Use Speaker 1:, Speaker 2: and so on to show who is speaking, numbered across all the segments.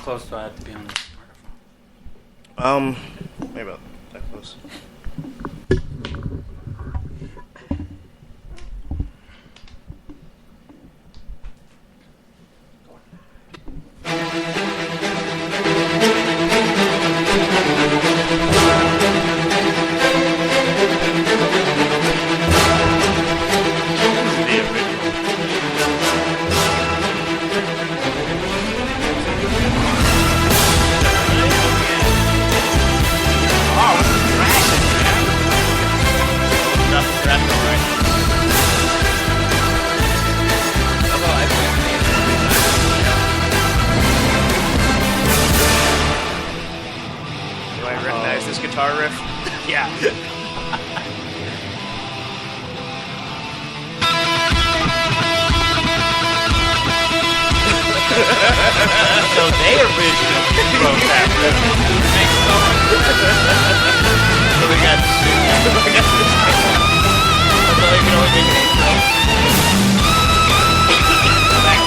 Speaker 1: close do I have to be on this microphone?
Speaker 2: Maybe about that close. Guitar riff?
Speaker 1: Yeah. So they originally wrote that riff. Thanks so much. So we got so they can only make an intro. Back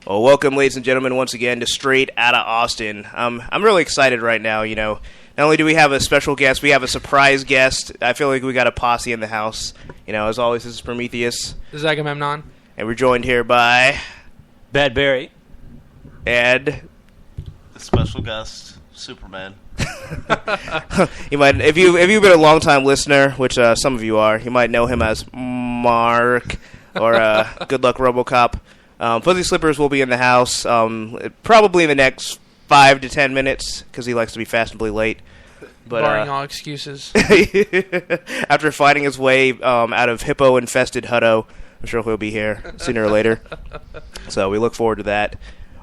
Speaker 2: Well, welcome, ladies and gentlemen, once again to Straight Outta Austin. I'm really excited right now. You know, not only do we have a special guest, we have a surprise guest. I feel like we got a posse in the house. You know, as always, this is Prometheus.
Speaker 3: This is Agamemnon.
Speaker 2: And we're joined here by
Speaker 1: Bad Barry.
Speaker 2: Ed.
Speaker 4: The special guest, Superman.
Speaker 2: You might, if you've been a long-time listener, which some of you are, you might know him as Mark or Good Luck RoboCop. Fuzzy Slippers will be in the house probably in the next 5 to 10 minutes because he likes to be fashionably late. But,
Speaker 3: barring all excuses.
Speaker 2: After fighting his way out of hippo-infested Hutto, I'm sure he'll be here sooner or later. So we look forward to that.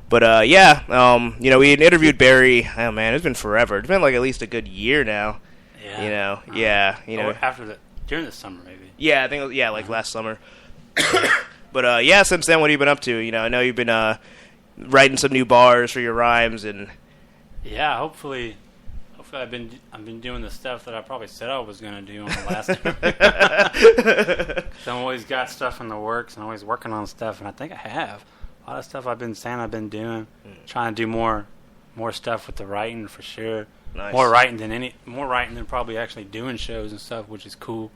Speaker 2: But, you know, we had interviewed Barry. Oh, man, it's been forever. It's been like at least a good year now.
Speaker 1: Yeah.
Speaker 2: You know.
Speaker 1: During the summer, maybe.
Speaker 2: Yeah, I think it was, like last summer. But, since then, what have you been up to? You know, I know you've been writing some new bars for your rhymes. And
Speaker 1: yeah, hopefully I've been doing the stuff that I probably said I was going to do on the last interview. I'm always got stuff in the works, and I'm always working on stuff, and I think I have. A lot of stuff I've been saying I've been doing. Trying to do more stuff with the writing, for sure.
Speaker 2: Nice.
Speaker 1: More writing than probably actually doing shows and stuff, which is cool.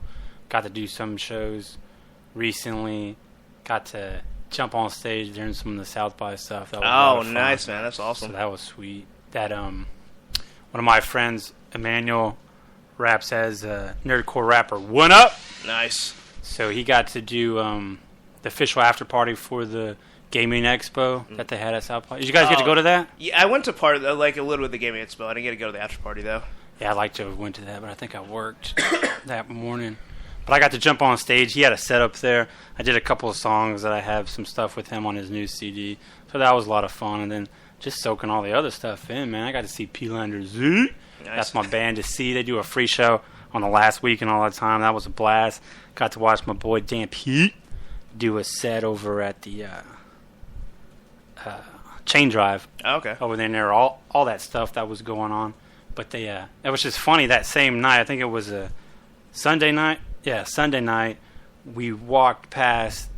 Speaker 1: Got to do some shows recently. Got to jump on stage during some of the South by stuff. That was
Speaker 2: nice, man. That's awesome.
Speaker 1: So that was sweet. That one of my friends, Emmanuel, raps as a nerdcore rapper. What up?
Speaker 2: Nice.
Speaker 1: So he got to do the official after party for the Gaming Expo that they had at South by. Did you guys get to go to that?
Speaker 2: Yeah, I went to part of a little bit of the Gaming Expo. I didn't get to go to the after party though.
Speaker 1: Yeah, I'd like to have went to that, but I think I worked that morning. But I got to jump on stage. He had a setup there. I did a couple of songs that I have some stuff with him on his new CD. So that was a lot of fun. And then just soaking all the other stuff in, man. I got to see P-Lander Z. Nice. That's my band to see. They do a free show on the last week and all that time. That was a blast. Got to watch my boy Dan Pete do a set over at the Chain Drive.
Speaker 2: Oh, okay.
Speaker 1: Over there, all that stuff that was going on. But they it was just funny that same night. I think it was a Sunday night. Yeah, Sunday night, we walked past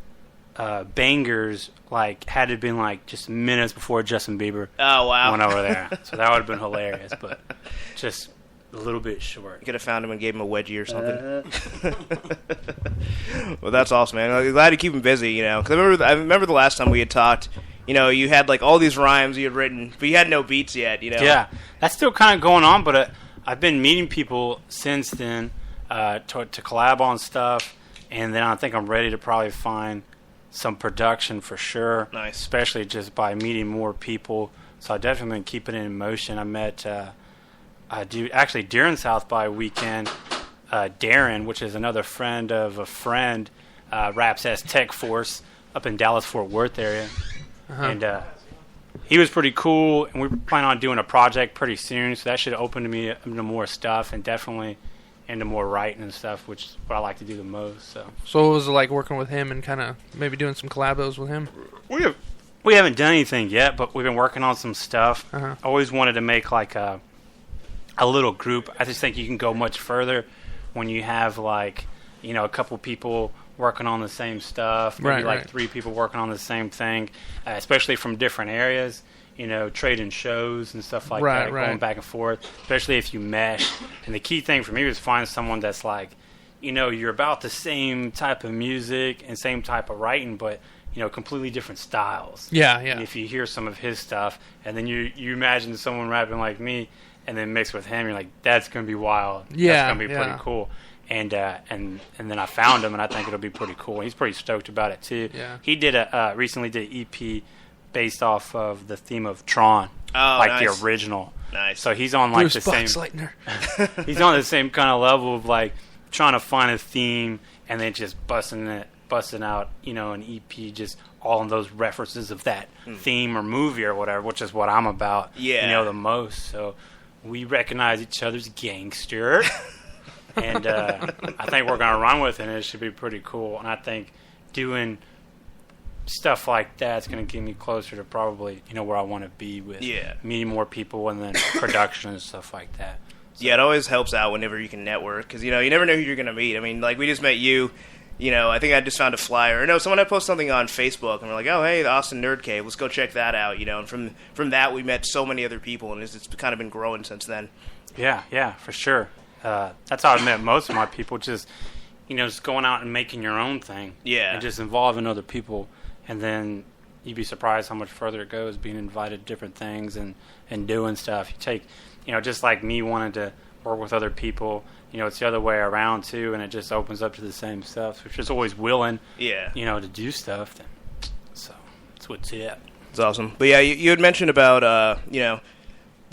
Speaker 1: Bangers, had it been just minutes before Justin Bieber went over there. So that would have been hilarious, but just a little bit short.
Speaker 2: You could have found him and gave him a wedgie or something. Well, that's awesome, man. I'm glad to keep him busy, you know. Because I remember the last time we had talked, you know, you had all these rhymes you had written, but you had no beats yet, you know.
Speaker 1: Yeah, that's still kind of going on, but I've been meeting people since then. To collab on stuff, and then I think I'm ready to probably find some production for sure.
Speaker 2: Nice.
Speaker 1: Especially just by meeting more people. So I've definitely been keeping it in motion. I met, actually during South by weekend, Darren, which is another friend of a friend, raps as Tech Force up in Dallas-Fort Worth area. Uh-huh. And he was pretty cool, and we plan on doing a project pretty soon, so that should open to me into more stuff, and definitely into more writing and stuff, which is what I like to do the most. So
Speaker 3: what was it like working with him and kind of maybe doing some collabos with him?
Speaker 1: We haven't done anything yet, but we've been working on some stuff.
Speaker 3: Uh-huh.
Speaker 1: I always wanted to make a little group. I just think you can go much further when you have like, you know, a couple people working on the same stuff, maybe like 3 people working on the same thing, especially from different areas, you know, trading shows and stuff like that, going back and forth, especially if you mesh. And the key thing for me was find someone that's like, you know, you're about the same type of music and same type of writing, but, you know, completely different styles.
Speaker 3: Yeah.
Speaker 1: And if you hear some of his stuff, and then you imagine someone rapping like me, and then mix with him, you're like, that's going to be wild.
Speaker 3: Yeah.
Speaker 1: That's going to be pretty cool. And then I found him, and I think it'll be pretty cool. He's pretty stoked about it too.
Speaker 3: Yeah.
Speaker 1: He did recently did an EP based off of the theme of Tron,
Speaker 2: nice.
Speaker 1: the original.
Speaker 2: Nice.
Speaker 1: So he's on like
Speaker 3: Bruce
Speaker 1: the same.
Speaker 3: Boxleitner.
Speaker 1: He's on the same kind of level of like trying to find a theme and then just busting out, you know, an EP just all in those references of that theme or movie or whatever, which is what I'm about.
Speaker 2: Yeah.
Speaker 1: You know, the most. So we recognize each other's gangster. And I think we're going to run with it, and it should be pretty cool. And I think doing stuff like that's going to get me closer to probably, you know, where I want to be with meeting more people and then production and stuff like that. So.
Speaker 2: Yeah, it always helps out whenever you can network because, you know, you never know who you're going to meet. I mean, like, we just met you. You know, I think I just found a flyer. Or no, someone had posted something on Facebook, and we're like, oh, hey, the Austin Nerd Cave. Let's go check that out, you know. And from that, we met so many other people, and it's kind of been growing since then.
Speaker 1: Yeah, for sure. That's how I met most of my people, just, you know, just going out and making your own thing.
Speaker 2: Yeah.
Speaker 1: And just involving other people. And then you'd be surprised how much further it goes, being invited to different things and doing stuff. You take, you know, just like me wanting to work with other people, you know, it's the other way around, too, and it just opens up to the same stuff. Which is always willing, you know, to do stuff. So that's what's it.
Speaker 2: It's awesome. But, yeah, you had mentioned about, you know,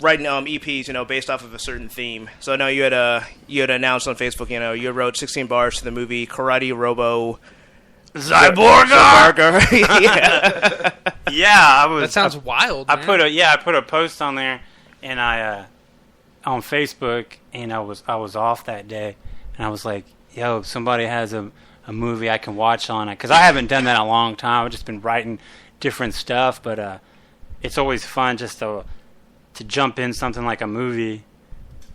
Speaker 2: writing EPs, you know, based off of a certain theme. So I know you had announced on Facebook, you know, you wrote 16 bars to the movie Karate Robo
Speaker 1: Zyborger. Yeah, I was.
Speaker 3: That sounds wild. Man.
Speaker 1: I put a post on there, and I on Facebook, and I was off that day, and I was like, yo, if somebody has a movie I can watch on it, because I haven't done that in a long time. I've just been writing different stuff, but it's always fun just to jump in something like a movie,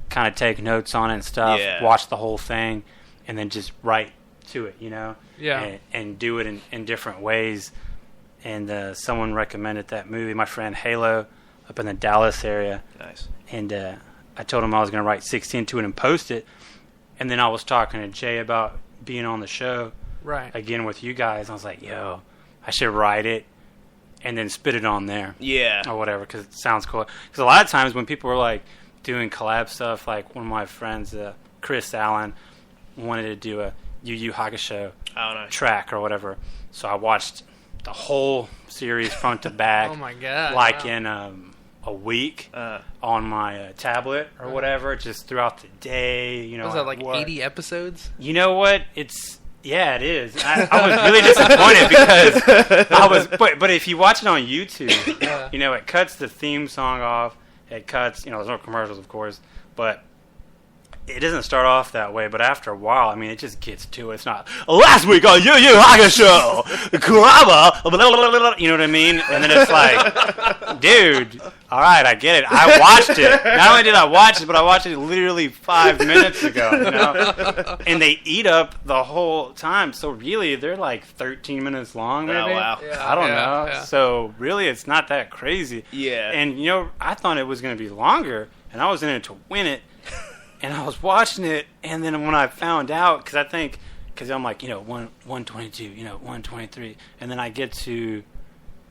Speaker 1: kind of take notes on it and stuff, watch the whole thing, and then just write to it, you know?
Speaker 3: Yeah.
Speaker 1: And do it in different ways. And someone recommended that movie, my friend Halo, up in the Dallas area.
Speaker 2: Nice.
Speaker 1: And I told him I was going to write 16 to it and post it. And then I was talking to Jay about being on the show again with you guys. I was like, yo, I should write it and then spit it on there. Yeah. Or whatever, because it sounds cool. Because a lot of times when people were, like, doing collab stuff, like one of my friends, Chris Allen, wanted to do a Yu Yu Hakusho track or whatever. So I watched the whole series front to back.
Speaker 3: Oh, my God.
Speaker 1: Like in a week on my tablet or whatever, just throughout the day. You know,
Speaker 3: was that like 80 episodes?
Speaker 1: You know what? Yeah, it is. I was really disappointed because but if you watch it on YouTube, you know, it cuts the theme song off. It cuts, you know, there's no commercials, of course, but it doesn't start off that way. But after a while, I mean, it just gets to it. It's not last week on Yu Yu Hakusho, Kurama, you know what I mean? And then it's like, dude, all right, I get it. I watched it. Not only did I watch it, but I watched it literally 5 minutes ago. You know, and they eat up the whole time. So really, they're like 13 minutes long. Maybe.
Speaker 2: Oh wow!
Speaker 3: Yeah,
Speaker 1: I don't know. Yeah. So really, it's not that crazy.
Speaker 2: Yeah.
Speaker 1: And you know, I thought it was going to be longer, and I was in it to win it. And I was watching it, and then when I found out, because I'm like, you know, 122, you know, 123, and then I get to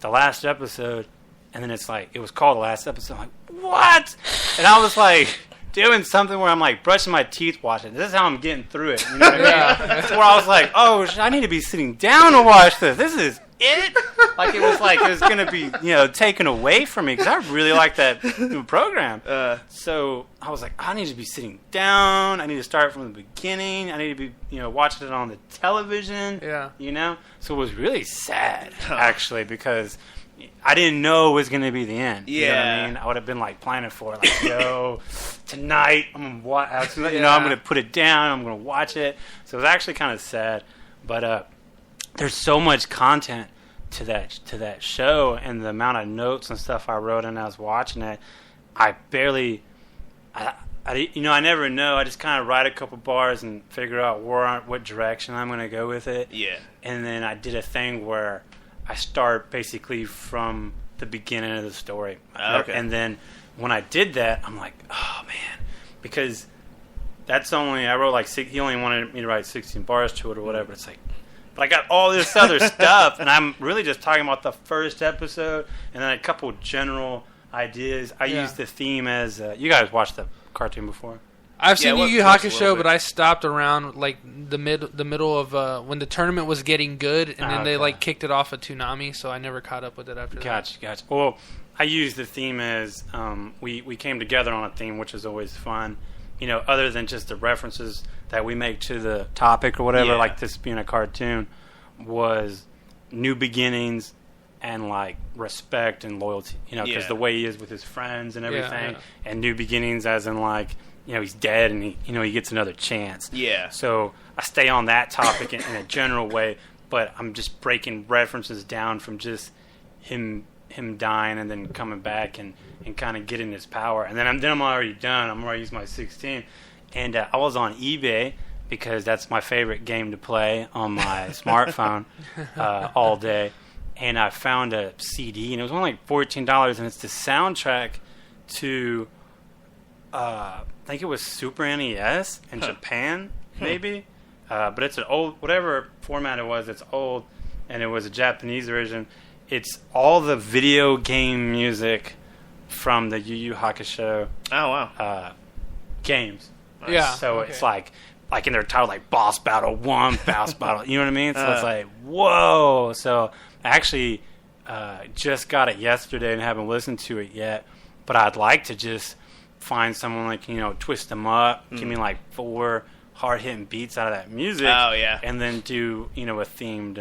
Speaker 1: the last episode, and then it's like, it was called the last episode. I'm like, what? And I was like, doing something where I'm like brushing my teeth watching. This is how I'm getting through it. You know what I mean? That's where I was like, oh, I need to be sitting down to watch this. This is it. Like it was going to be, you know, taken away from me because I really like that new program. So I was like, I need to be sitting down. I need to start from the beginning. I need to be, you know, watching it on the television. Yeah. You know? So it was really sad, actually, because I didn't know it was going to be the end. Yeah. You know what I mean? I would have been like planning for it. Like, yo, tonight I'm going to watch, you know, I'm going to put it down. I'm going to watch it. So it was actually kind of sad. But there's so much content to that show, and the amount of notes and stuff I wrote and I was watching it, I I never know. I just kind of write a couple bars and figure out what direction I'm going to go with it.
Speaker 2: Yeah.
Speaker 1: And then I did a thing where I start basically from the beginning of the story.
Speaker 2: Okay.
Speaker 1: And then when I did that, I'm like, oh man, because that's I wrote like he only wanted me to write 16 bars to it or whatever. It's like, but I got all this other stuff, and I'm really just talking about the first episode and then a couple general ideas. I used the theme as you guys watched the cartoon before.
Speaker 3: I've seen Yu Yu Hakusho, but
Speaker 2: bit.
Speaker 3: I stopped around like the middle of when the tournament was getting good, and then they like kicked it off at Toonami, so I never caught up with it after that.
Speaker 1: Gotcha. Well, I used the theme as we came together on a theme, which is always fun. Other than just the references that we make to the topic or whatever, like this being a cartoon, was new beginnings and like respect and loyalty. Because the way he is with his friends and everything, and new beginnings as in like. He's dead and he gets another chance. Yeah. So I stay on that topic in a general way, but I'm just breaking references down from just him dying and then coming back and kind of getting his power. And then I'm already done. I'm already using my 16. And I was on eBay because that's my favorite game to play on my smartphone all day. And I found a CD, and it was only like $14, and it's the soundtrack to... I think it was Super NES in Japan, maybe. But it's an old, whatever format it was, it's old, and it was a Japanese version. It's all the video game music from the Yu Yu Hakusho games.
Speaker 3: Yeah.
Speaker 1: So it's like in their title, like Boss Battle 1, Boss Battle, you know what I mean? So it's like, whoa. So I actually just got it yesterday and haven't listened to it yet, but I'd like to just... find someone like twist them up, give me like 4 hard-hitting beats out of that music, and then do a themed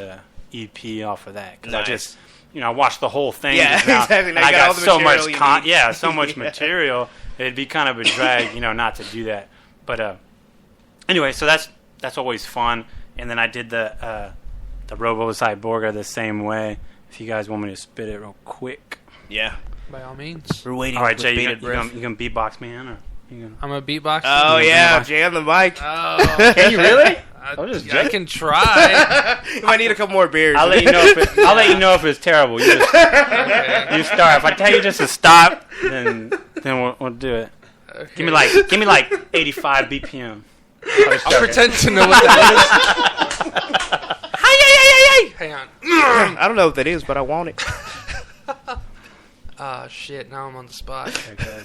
Speaker 1: EP off of that. Because I just I watched the whole thing.
Speaker 2: Exactly.
Speaker 1: Now I got so much so much material. It'd be kind of a drag, not to do that. But anyway, so that's always fun. And then I did the Robo Cyborga the same way. If you guys want me to spit it real quick,
Speaker 3: by all means.
Speaker 2: We're waiting.
Speaker 1: All right, Jay, you can beatbox me in, or
Speaker 3: I'm a beatbox.
Speaker 2: Oh yeah, Jay on the mic.
Speaker 3: Oh,
Speaker 1: can you really?
Speaker 3: I can try.
Speaker 2: You might need a couple more beers.
Speaker 1: I'll let you know if it's terrible. You start. If I tell you just to stop, then we'll do it. Okay. Give me like 85 BPM.
Speaker 3: I'll pretend to know what that is. Hang on.
Speaker 2: I don't know what that is, but I want it.
Speaker 3: Ah, shit. Now I'm on the spot.
Speaker 1: Okay.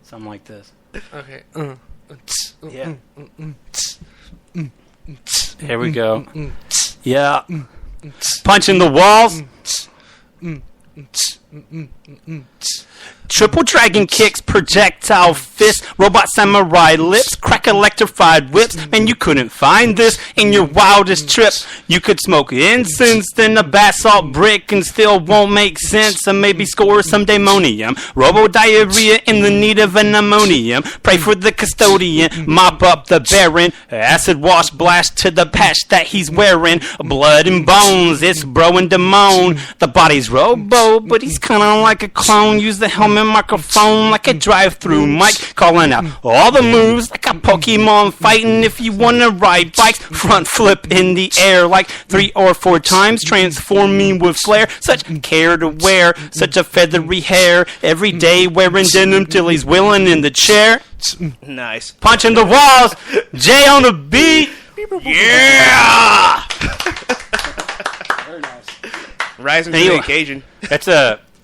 Speaker 1: Something like this.
Speaker 3: Okay.
Speaker 1: Yeah. Here we go. Yeah. Punching the walls. Triple dragon kicks, projectile fists, robot samurai lips, crack electrified whips. Man, you couldn't find this in your wildest trips. You could smoke incense, then a basalt brick, and still won't make sense. Or maybe score some daemonium. Robo diarrhea in the need of an ammonium. Pray for the custodian, mop up the baron. Acid wash blast to the patch that he's wearing. Blood and bones, it's bro and Damone. The body's Robo, but he's kinda like a clone. Use the helmet microphone like a drive-through mic, calling out all the moves like a Pokemon fighting. If you wanna ride bikes, front flip in the air like 3 or 4 times, transforming with flair. Such care to wear, such a feathery hair. Every day wearing denim till he's willing in the chair.
Speaker 2: Nice.
Speaker 1: Punching the walls, Jay on the beat. Yeah.
Speaker 2: Very nice. Rising to the occasion.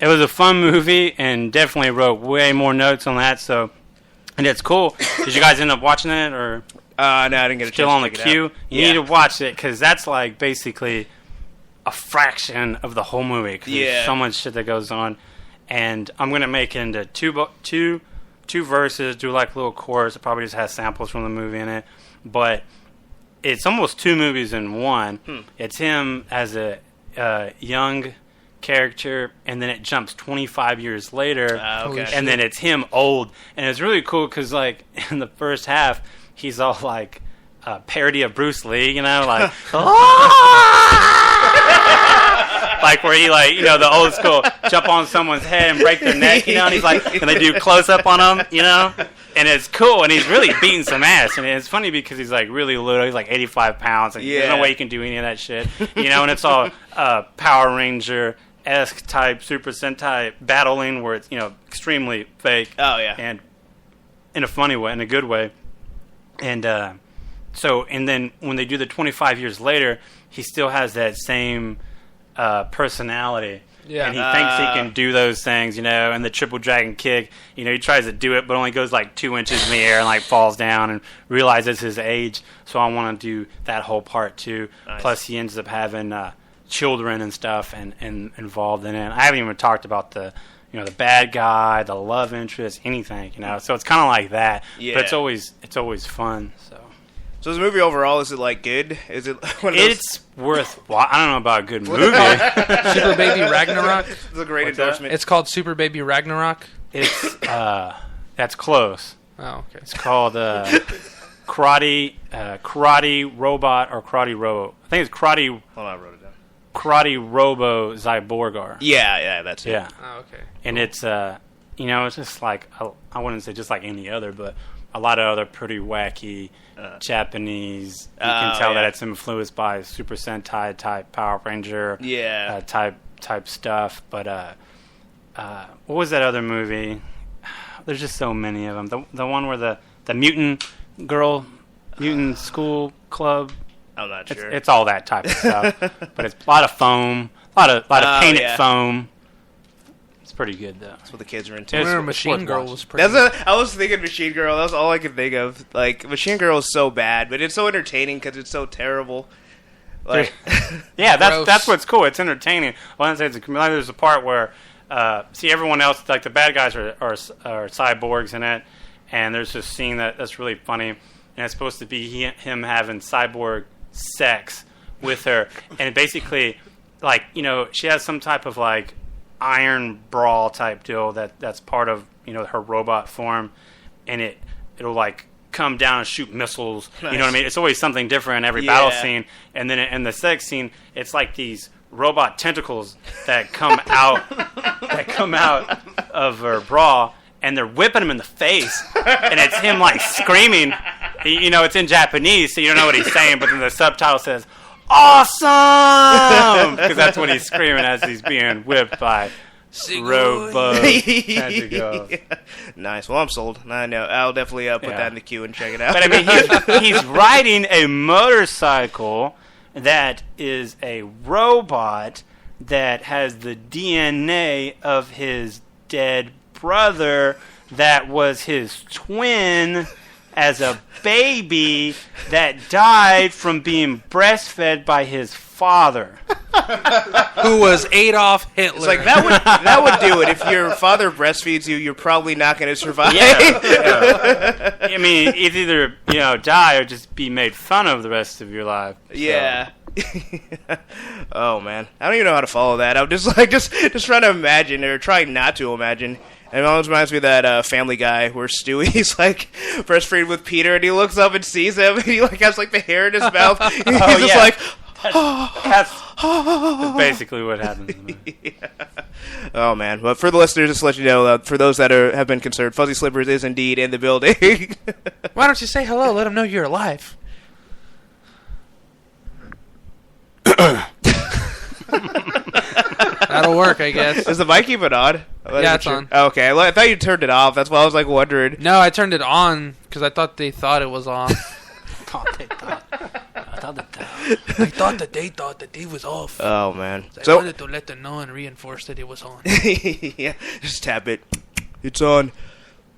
Speaker 1: It was a fun movie, and definitely wrote way more notes on that. So, and it's cool. Did you guys end up watching it, or
Speaker 2: no, I didn't get a chance.
Speaker 1: Still on the queue. You need to watch it because that's like basically a fraction of the whole movie. Cause there's so much shit that goes on, and I'm gonna make it into two verses. Do like a little chorus. It probably just has samples from the movie in it, but it's almost 2 movies in one. It's him as a young character, and then it jumps 25 years later, and then it's him old, and it's really cool because like in the first half he's all like a parody of Bruce Lee, like like where he like the old school jump on someone's head and break their neck, and he's like, and they do close up on him, And it's cool, and he's really beating some ass. And it's funny because he's like really little. He's like 85 pounds. And there's no way he can do any of that shit. And it's all Power Ranger-esque type, Super Sentai battling where it's, extremely fake.
Speaker 2: Oh, yeah.
Speaker 1: And in a funny way, in a good way. And and then when they do the 25 years later, he still has that same personality.
Speaker 3: Yeah.
Speaker 1: And he thinks he can do those things, and the triple dragon kick, he tries to do it, but only goes like 2 inches in the air and like falls down and realizes his age. So I want to do that whole part too.
Speaker 2: Nice.
Speaker 1: Plus he ends up having children and stuff and involved in it. I haven't even talked about the bad guy, the love interest, anything, So it's kind of like that.
Speaker 2: Yeah.
Speaker 1: But it's always fun.
Speaker 2: So the movie overall, is it like good? Is it one of
Speaker 1: It's worth. I don't know about a good movie.
Speaker 3: Super Baby Ragnarok.
Speaker 2: It's a great
Speaker 1: What's
Speaker 2: endorsement.
Speaker 3: It's called Super Baby Ragnarok.
Speaker 1: It's that's close.
Speaker 3: Oh, okay.
Speaker 1: It's called Karate Robot or Karate Robo. I think it's Karate
Speaker 2: Hold on, I wrote it down.
Speaker 1: Karate Robo Zyborgar.
Speaker 2: Yeah, that's it.
Speaker 1: Yeah,
Speaker 3: Oh, okay.
Speaker 1: and it's it's just like I wouldn't say just like any other, but a lot of other pretty wacky Japanese. You can tell that it's influenced by Super Sentai type Power Ranger.
Speaker 2: Yeah.
Speaker 1: Type stuff. But what was that other movie? There's just so many of them. The one where the mutant school club.
Speaker 2: I'm not sure.
Speaker 1: It's all that type of stuff. But it's a lot of foam, a lot of painted foam. It's pretty good though.
Speaker 2: That's what the kids are into.
Speaker 3: I remember Machine Girl was pretty.
Speaker 2: I was thinking Machine Girl. That's all I could think of. Like, Machine Girl is so bad, but it's so entertaining because it's so terrible. Like,
Speaker 1: yeah,
Speaker 3: Gross.
Speaker 1: that's what's cool. It's entertaining. Well, there's a part where everyone else, like the bad guys are cyborgs in it, and there's this scene that's really funny, and it's supposed to be him having cyborg sex with her, and basically, like, she has some type of like iron brawl type deal that's part of her robot form, and it'll like come down and shoot missiles.
Speaker 2: Nice.
Speaker 1: You know what I mean? It's always something different in every battle scene, and then in the sex scene, it's like these robot tentacles that come out of her bra, and they're whipping him in the face, and it's him like screaming. It's in Japanese, so you don't know what he's saying, but then the subtitle says "Awesome!" because that's what he's screaming as he's being whipped by Robo tentacles.
Speaker 2: Nice. Well, I'm sold. I know. I'll definitely put that in the queue and check it out.
Speaker 1: But I mean, he's riding a motorcycle that is a robot that has the DNA of his dead brother that was his twin as a baby that died from being breastfed by his father.
Speaker 3: Who was Adolf Hitler.
Speaker 2: It's like that would do it. If your father breastfeeds you, you're probably not going to survive.
Speaker 1: Yeah. I mean, it's either die or just be made fun of the rest of your life. So.
Speaker 2: Yeah. Oh man, I don't even know how to follow that. I'm just trying to imagine or trying not to imagine. And it always reminds me of that Family Guy where Stewie's like breastfeeding with Peter, and he looks up and sees him, and he like has like the hair in his mouth. He's just like.
Speaker 1: That's basically what happens in the movie.
Speaker 2: Yeah. Oh man! But for the listeners, just to let you know, for those that have been concerned, Fuzzy Slippers is indeed in the building.
Speaker 3: Why don't you say hello? Let them know you're alive. That'll work, I guess.
Speaker 2: Is the mic even on?
Speaker 3: Yeah, it's on.
Speaker 2: Oh, okay, I thought you turned it off. That's why I was like wondering.
Speaker 3: No, I turned it on because I thought they thought it was off.
Speaker 1: I thought
Speaker 3: that they thought that it was off.
Speaker 2: Oh man!
Speaker 3: I wanted to let them know and reinforce that it was on.
Speaker 2: Yeah, just tap it. It's on.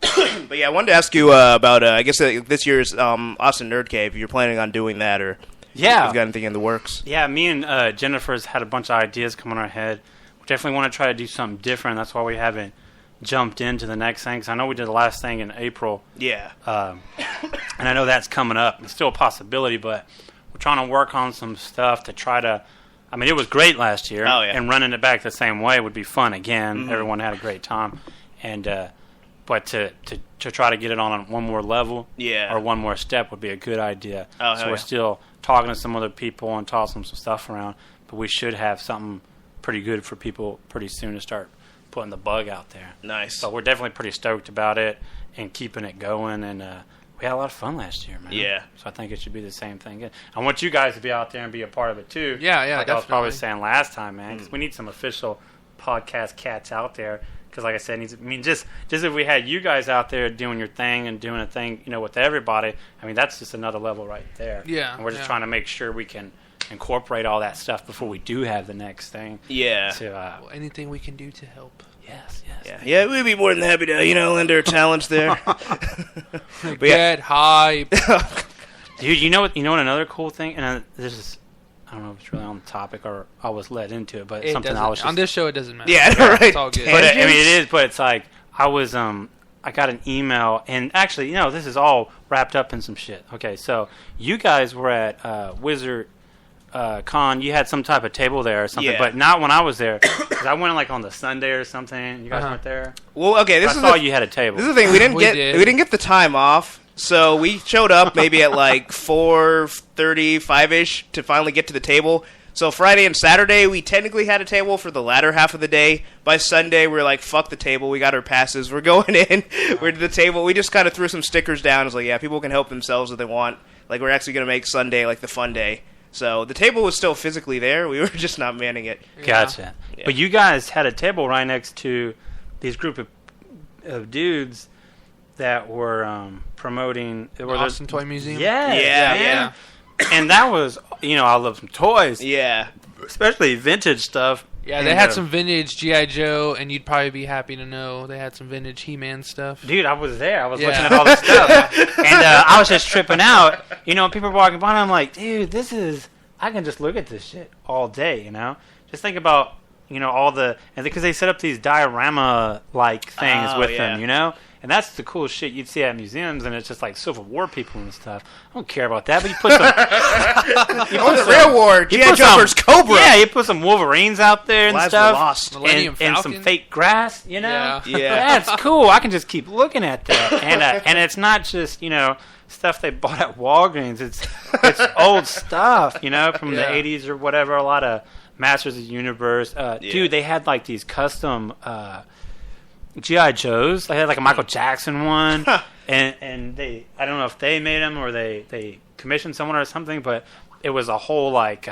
Speaker 2: But yeah, I wanted to ask you about I guess this year's Austin Nerd Cave. If you're planning on doing that, or if you've got anything in the works.
Speaker 1: Yeah, me and Jennifer's had a bunch of ideas come in our head. We definitely want to try to do something different. That's why we haven't jumped into the next thing. Because I know we did the last thing in April.
Speaker 2: Yeah.
Speaker 1: And I know that's coming up. It's still a possibility, but we're trying to work on some stuff to try to. I mean, it was great last year.
Speaker 2: Oh, yeah.
Speaker 1: And running it back the same way would be fun again. Mm-hmm. Everyone had a great time. And but to try to get it on one more level,
Speaker 2: yeah,
Speaker 1: or one more step would be a good idea.
Speaker 2: Oh,
Speaker 1: so we're still talking to some other people and tossing some stuff around, but we should have something pretty good for people pretty soon to start putting the bug out there.
Speaker 2: Nice.
Speaker 1: So we're definitely pretty stoked about it, and keeping it going. And we had a lot of fun last year, man.
Speaker 2: Yeah.
Speaker 1: So I think it should be the same thing. I want you guys to be out there and be a part of it too.
Speaker 3: Yeah,
Speaker 1: like
Speaker 3: definitely.
Speaker 1: I was probably saying last time, man, because we need some official podcast cats out there. Because like I said, just if we had you guys out there doing your thing and doing a thing, with everybody, I mean, that's just another level right there.
Speaker 3: Yeah.
Speaker 1: And we're just trying to make sure we can incorporate all that stuff before we do have the next thing.
Speaker 2: Yeah.
Speaker 1: To,
Speaker 3: anything we can do to help.
Speaker 1: Yes.
Speaker 2: Yeah, we'd be more than happy to, lend our talents there.
Speaker 3: Get hype.
Speaker 1: Dude, you know what another cool thing, and this is, I don't know if it's really on the topic or I was led into it, but it's something I was just...
Speaker 3: On this show, it doesn't matter.
Speaker 2: Yeah, right.
Speaker 3: It's all good.
Speaker 1: But it is, but it's like, I was, I got an email, and actually, this is all wrapped up in some shit. Okay, so you guys were at Wizard Con. You had some type of table there or something, but not when I was there. 'Cause I went like on the Sunday or something. You guys weren't there?
Speaker 2: Well, okay,
Speaker 1: I saw you had a table.
Speaker 2: This is the thing. We didn't get the time off. So we showed up maybe at like 4:35ish to finally get to the table. So Friday and Saturday, we technically had a table for the latter half of the day. By Sunday, we were like, fuck the table. We got our passes. We're going in. We're to the table. We just kind of threw some stickers down. It's like, yeah, people can help themselves if they want. Like, we're actually going to make Sunday like the fun day. So the table was still physically there. We were just not manning it.
Speaker 1: Gotcha. Yeah. But you guys had a table right next to these group of dudes that were promoting
Speaker 3: the Austin Toy Museum.
Speaker 1: Yeah. And that was, I love some toys.
Speaker 2: Yeah.
Speaker 1: Especially vintage stuff.
Speaker 3: Yeah, they had some vintage G.I. Joe, and you'd probably be happy to know they had some vintage He-Man stuff.
Speaker 1: Dude, I was there. I was looking at all this stuff. And I was just tripping out. People were walking by, and I'm like, dude, I can just look at this shit all day, Just think about, all the... And because they set up these diorama-like things with them, And that's the cool shit you'd see at museums, and it's just like Civil War people and stuff. I don't care about that, but you put some...
Speaker 2: the real war, G.I. Joe's Cobra.
Speaker 1: Yeah, you put some Wolverines out there and stuff.
Speaker 2: Lost.
Speaker 1: And some fake grass,
Speaker 3: Yeah.
Speaker 1: That's cool. I can just keep looking at that. And it's not just, stuff they bought at Walgreens. It's old stuff, from the 80s or whatever. A lot of Masters of the Universe. Dude, they had like these custom... G.I. Joes. They had like a Michael Jackson one, and they, I don't know if they made them or they commissioned someone or something, but it was a whole like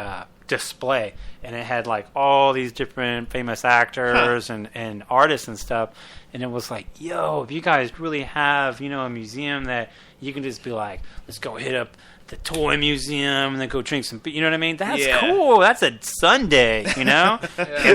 Speaker 1: display, and it had like all these different famous actors and artists and stuff, and it was like, yo, if you guys really have a museum that you can just be like, let's go hit up the toy museum and then go drink some beer. You know what I mean? That's cool. That's a Sunday, And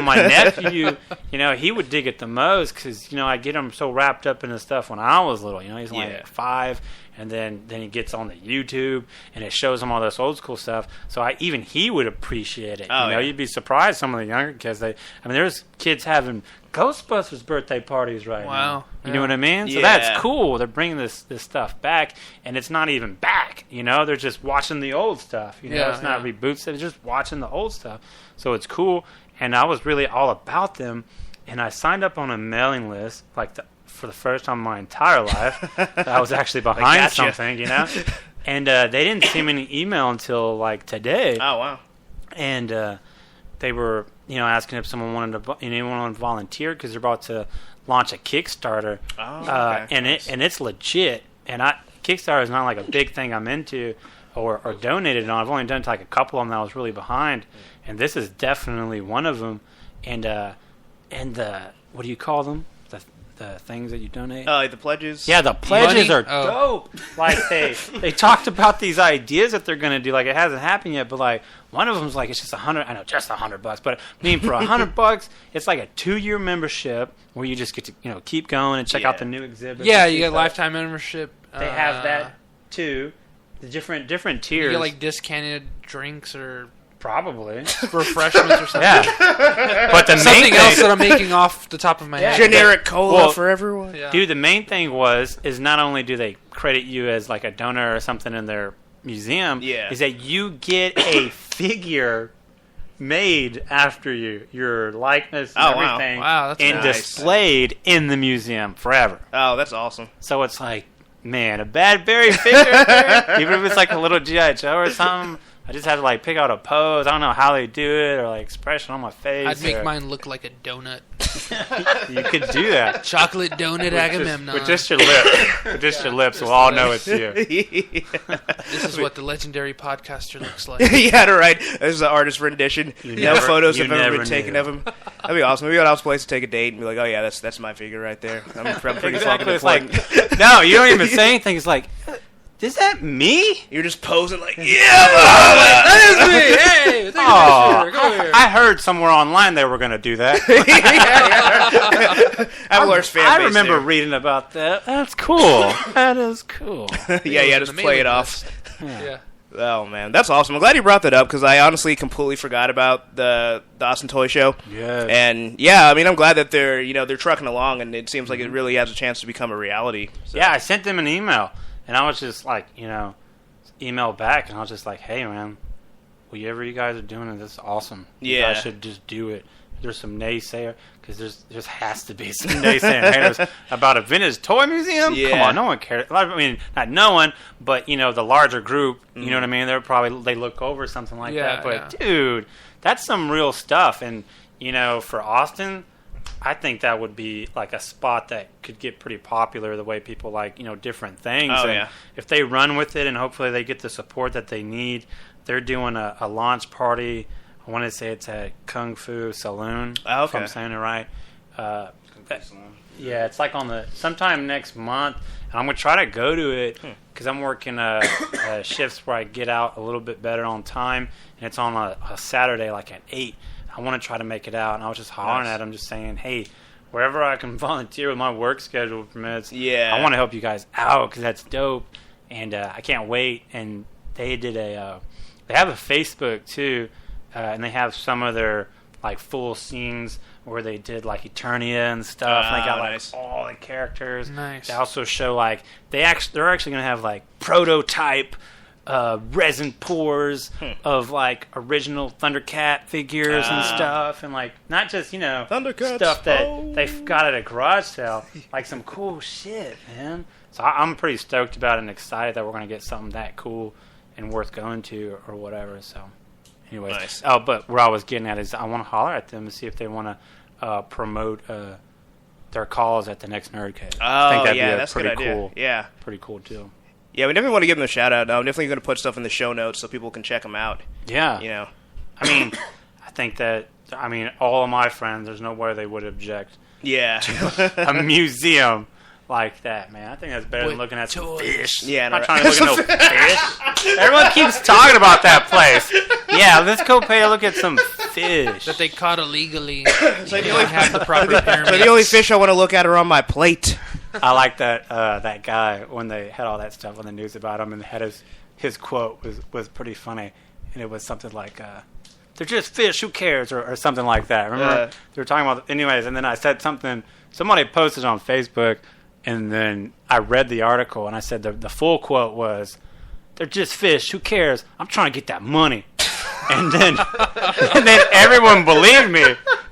Speaker 1: my nephew, he would dig it the most because, I get him so wrapped up in his stuff when I was little. He's like 5, and then he gets on the YouTube and it shows him all this old school stuff. So even he would appreciate it. You'd be surprised some of the younger kids. There's kids having Ghostbusters birthday parties right now. You know what I mean? So that's cool. They're bringing this stuff back, and it's not even back. They're just watching the old stuff. It's not reboots. They're just watching the old stuff. So it's cool. And I was really all about them, and I signed up on a mailing list for the first time in my entire life. I was actually behind something, And they didn't send me an email until like today.
Speaker 2: Oh wow!
Speaker 1: And they were, asking if someone wanted to, anyone wanted to volunteer because they're about to launch a Kickstarter.
Speaker 2: Oh, okay.
Speaker 1: And it's legit. And Kickstarter is not like a big thing I'm into or donated on. I've only done like a couple of them that I was really behind, and this is definitely one of them. And the what do you call them? The things that you donate?
Speaker 2: Like the pledges?
Speaker 1: Yeah, the pledges are dope. Like, they talked about these ideas that they're going to do. Like, it hasn't happened yet, but, like, one of them's like, it's just $100. I know, just $100. But, I mean, for $100, it's like a 2-year membership where you just get to, keep going and check out the new exhibits.
Speaker 3: Yeah, you get lifetime membership.
Speaker 1: They have that, too. The different tiers.
Speaker 3: You get, like, discounted drinks or...
Speaker 1: Probably.
Speaker 3: Refreshments or something.
Speaker 1: Yeah. But the
Speaker 3: something
Speaker 1: main
Speaker 3: else that I'm making off the top of my head.
Speaker 2: Generic cola for everyone.
Speaker 3: Yeah.
Speaker 1: Dude, the main thing is not only do they credit you as like a donor or something in their museum, is that you get a figure made after you, your likeness and everything,
Speaker 3: wow, that's
Speaker 1: and
Speaker 3: nice.
Speaker 1: displayed in the museum forever.
Speaker 2: Oh, that's awesome.
Speaker 1: So it's like, man, a Bad Berry figure, even if it's like a little G.I. Joe or something. I just have to like pick out a pose. I don't know how they do it or like expression on my face.
Speaker 3: I'd make mine look like a donut.
Speaker 1: You could do that.
Speaker 3: Chocolate donut Agamemnon.
Speaker 1: With just your lips. With just your lips, we'll all know it's you.
Speaker 3: This is what the legendary podcaster looks like.
Speaker 2: Yeah, right. This is an artist rendition. No photos have ever been taken of him. That'd be awesome. Maybe I'll place to take a date and be like, oh yeah, that's my figure right there. I'm pretty fucking
Speaker 1: it's like, no, you don't even say anything. It's like, is that me?
Speaker 2: You're just posing like, yeah,
Speaker 3: that is me. Hey, take a picture. Go here.
Speaker 1: I heard somewhere online they were going to do that. I remember reading about that. That's cool. That is cool.
Speaker 2: Yeah, just play it off.
Speaker 3: Yeah.
Speaker 2: Oh man, that's awesome. I'm glad you brought that up because I honestly completely forgot about the Austin Toy Show.
Speaker 1: Yeah.
Speaker 2: And yeah, I mean, I'm glad that they're trucking along, and it seems like it really has a chance to become a reality. So.
Speaker 1: Yeah, I sent them an email, and I was just like, email back, and I was just like, hey man, whatever you guys are doing, this is awesome. You guys should just do it. There's some naysayer, because there just has to be some naysaying haters about a vintage toy museum.
Speaker 2: Yeah.
Speaker 1: Come on, no one cares. I mean, not no one, but the larger group. You know what I mean? They look over something like that. But dude, that's some real stuff. And for Austin, I think that would be like a spot that could get pretty popular. The way people like different things.
Speaker 2: Oh,
Speaker 1: and if they run with it, and hopefully they get the support that they need. They're doing a launch party. I want to say it's at Kung Fu Saloon.
Speaker 2: Oh, okay.
Speaker 1: If I'm saying it right. Yeah, it's like sometime next month. And I'm going to try to go to it because I'm working shifts where I get out a little bit better on time. And it's on a Saturday, like at 8. I want to try to make it out. And I was just hollering at them, just saying, hey, wherever I can volunteer with my work schedule permits, I want to help you guys out because that's dope. And I can't wait. And they did they have a Facebook too. And they have some of their like full scenes where they did like Eternia and stuff. And they got like all the characters.
Speaker 3: Nice.
Speaker 1: They also show like they're actually gonna have like prototype resin pours of like original Thundercat figures and stuff, and like not just
Speaker 2: Thundercats,
Speaker 1: stuff that they've got at a garage sale, like some cool shit, man. So I'm pretty stoked about it and excited that we're gonna get something that cool and worth going to or whatever. So. Anyways,
Speaker 2: nice.
Speaker 1: But where I was getting at is I want to holler at them and see if they want to promote their calls at the next Nerdcade. I think that'd be
Speaker 2: that's
Speaker 1: pretty
Speaker 2: a good idea.
Speaker 1: cool.
Speaker 2: Yeah,
Speaker 1: pretty cool too.
Speaker 2: Yeah, we definitely want to give them a shout out. I'm definitely going to put stuff in the show notes so people can check them out.
Speaker 1: Yeah, I mean, I think that all of my friends, there's no way they would object.
Speaker 2: Yeah,
Speaker 1: to a museum like that, man. I think that's better than looking at some fish.
Speaker 2: Yeah,
Speaker 1: I'm not trying to look at no fish. Everyone keeps talking about that place. Yeah, let's go pay a look at some fish
Speaker 3: that they caught illegally.
Speaker 2: So
Speaker 3: they don't have the proper pyramids.
Speaker 2: So the only fish I want to look at are on my plate.
Speaker 1: I like that guy when they had all that stuff on the news about him, and had his quote was pretty funny, and it was something like, "They're just fish. Who cares?" or something like that. Remember they were talking about anyways, and then I said something. Somebody posted on Facebook. And then I read the article, and I said the full quote was, "They're just fish. Who cares? I'm trying to get that money." And then everyone believed me,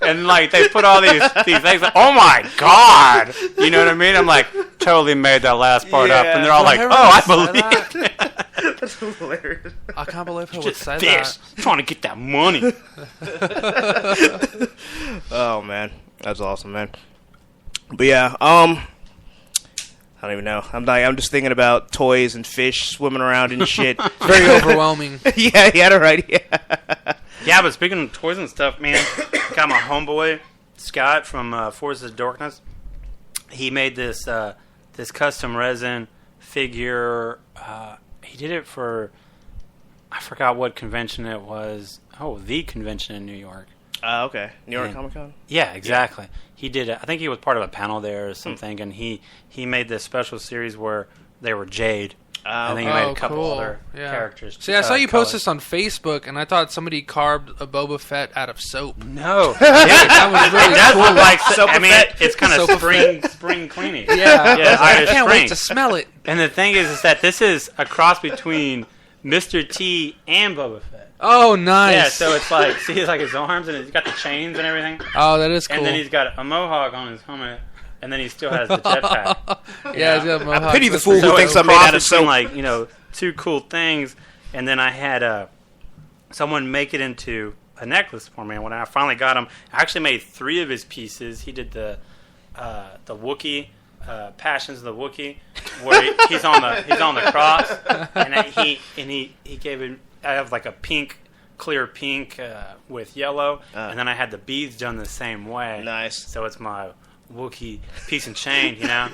Speaker 1: and like they put all these things. Like, oh my god, you know what I mean? I'm like totally made that last part up, and they're all like, "Oh, I believe."
Speaker 2: That's hilarious.
Speaker 3: I can't believe how
Speaker 1: just
Speaker 3: would say
Speaker 1: fish.
Speaker 3: that.
Speaker 1: I'm trying to get that money.
Speaker 2: Oh man, that's awesome, man. But yeah, I don't even know. I'm just thinking about toys and fish swimming around and shit.
Speaker 3: Very overwhelming.
Speaker 2: Yeah, right. Yeah.
Speaker 1: Yeah, but speaking of toys and stuff, man, got my homeboy Scott from Forces of Darkness. He made this custom resin figure. He did it for, I forgot what convention it was. Oh, the convention in New York.
Speaker 2: Okay. New York Comic Con?
Speaker 1: Yeah, exactly. Yeah. He did it. I think he was part of a panel there or something, and he made this special series where they were Jade. I think he made a couple other characters.
Speaker 3: See, I saw you post this on Facebook, and I thought somebody carved a Boba Fett out of soap.
Speaker 1: No.
Speaker 3: That was really cool.
Speaker 1: Like, I mean, it's kind of spring cleaning.
Speaker 3: Yeah, I can't
Speaker 1: spring.
Speaker 3: wait to smell it.
Speaker 1: And the thing is that this is a cross between Mr. T and Boba Fett.
Speaker 3: Oh, nice.
Speaker 1: Yeah, so it's like, see, it's like his arms, and he's got the chains and everything.
Speaker 3: Oh, that is cool.
Speaker 1: And then he's got a mohawk on his helmet, and then he still has the jetpack.
Speaker 3: Yeah, he's got a mohawk.
Speaker 2: I pity the fool who thinks I'm made out of soap.
Speaker 1: Like, two cool things, and then I had someone make it into a necklace for me. And when I finally got him, I actually made 3 of his pieces. He did the Wookiee, Passions of the Wookiee, where he's on the cross, and he gave it. I have like a clear pink with yellow, and then I had the beads done the same way.
Speaker 2: Nice.
Speaker 1: So it's my Wookiee piece and chain, and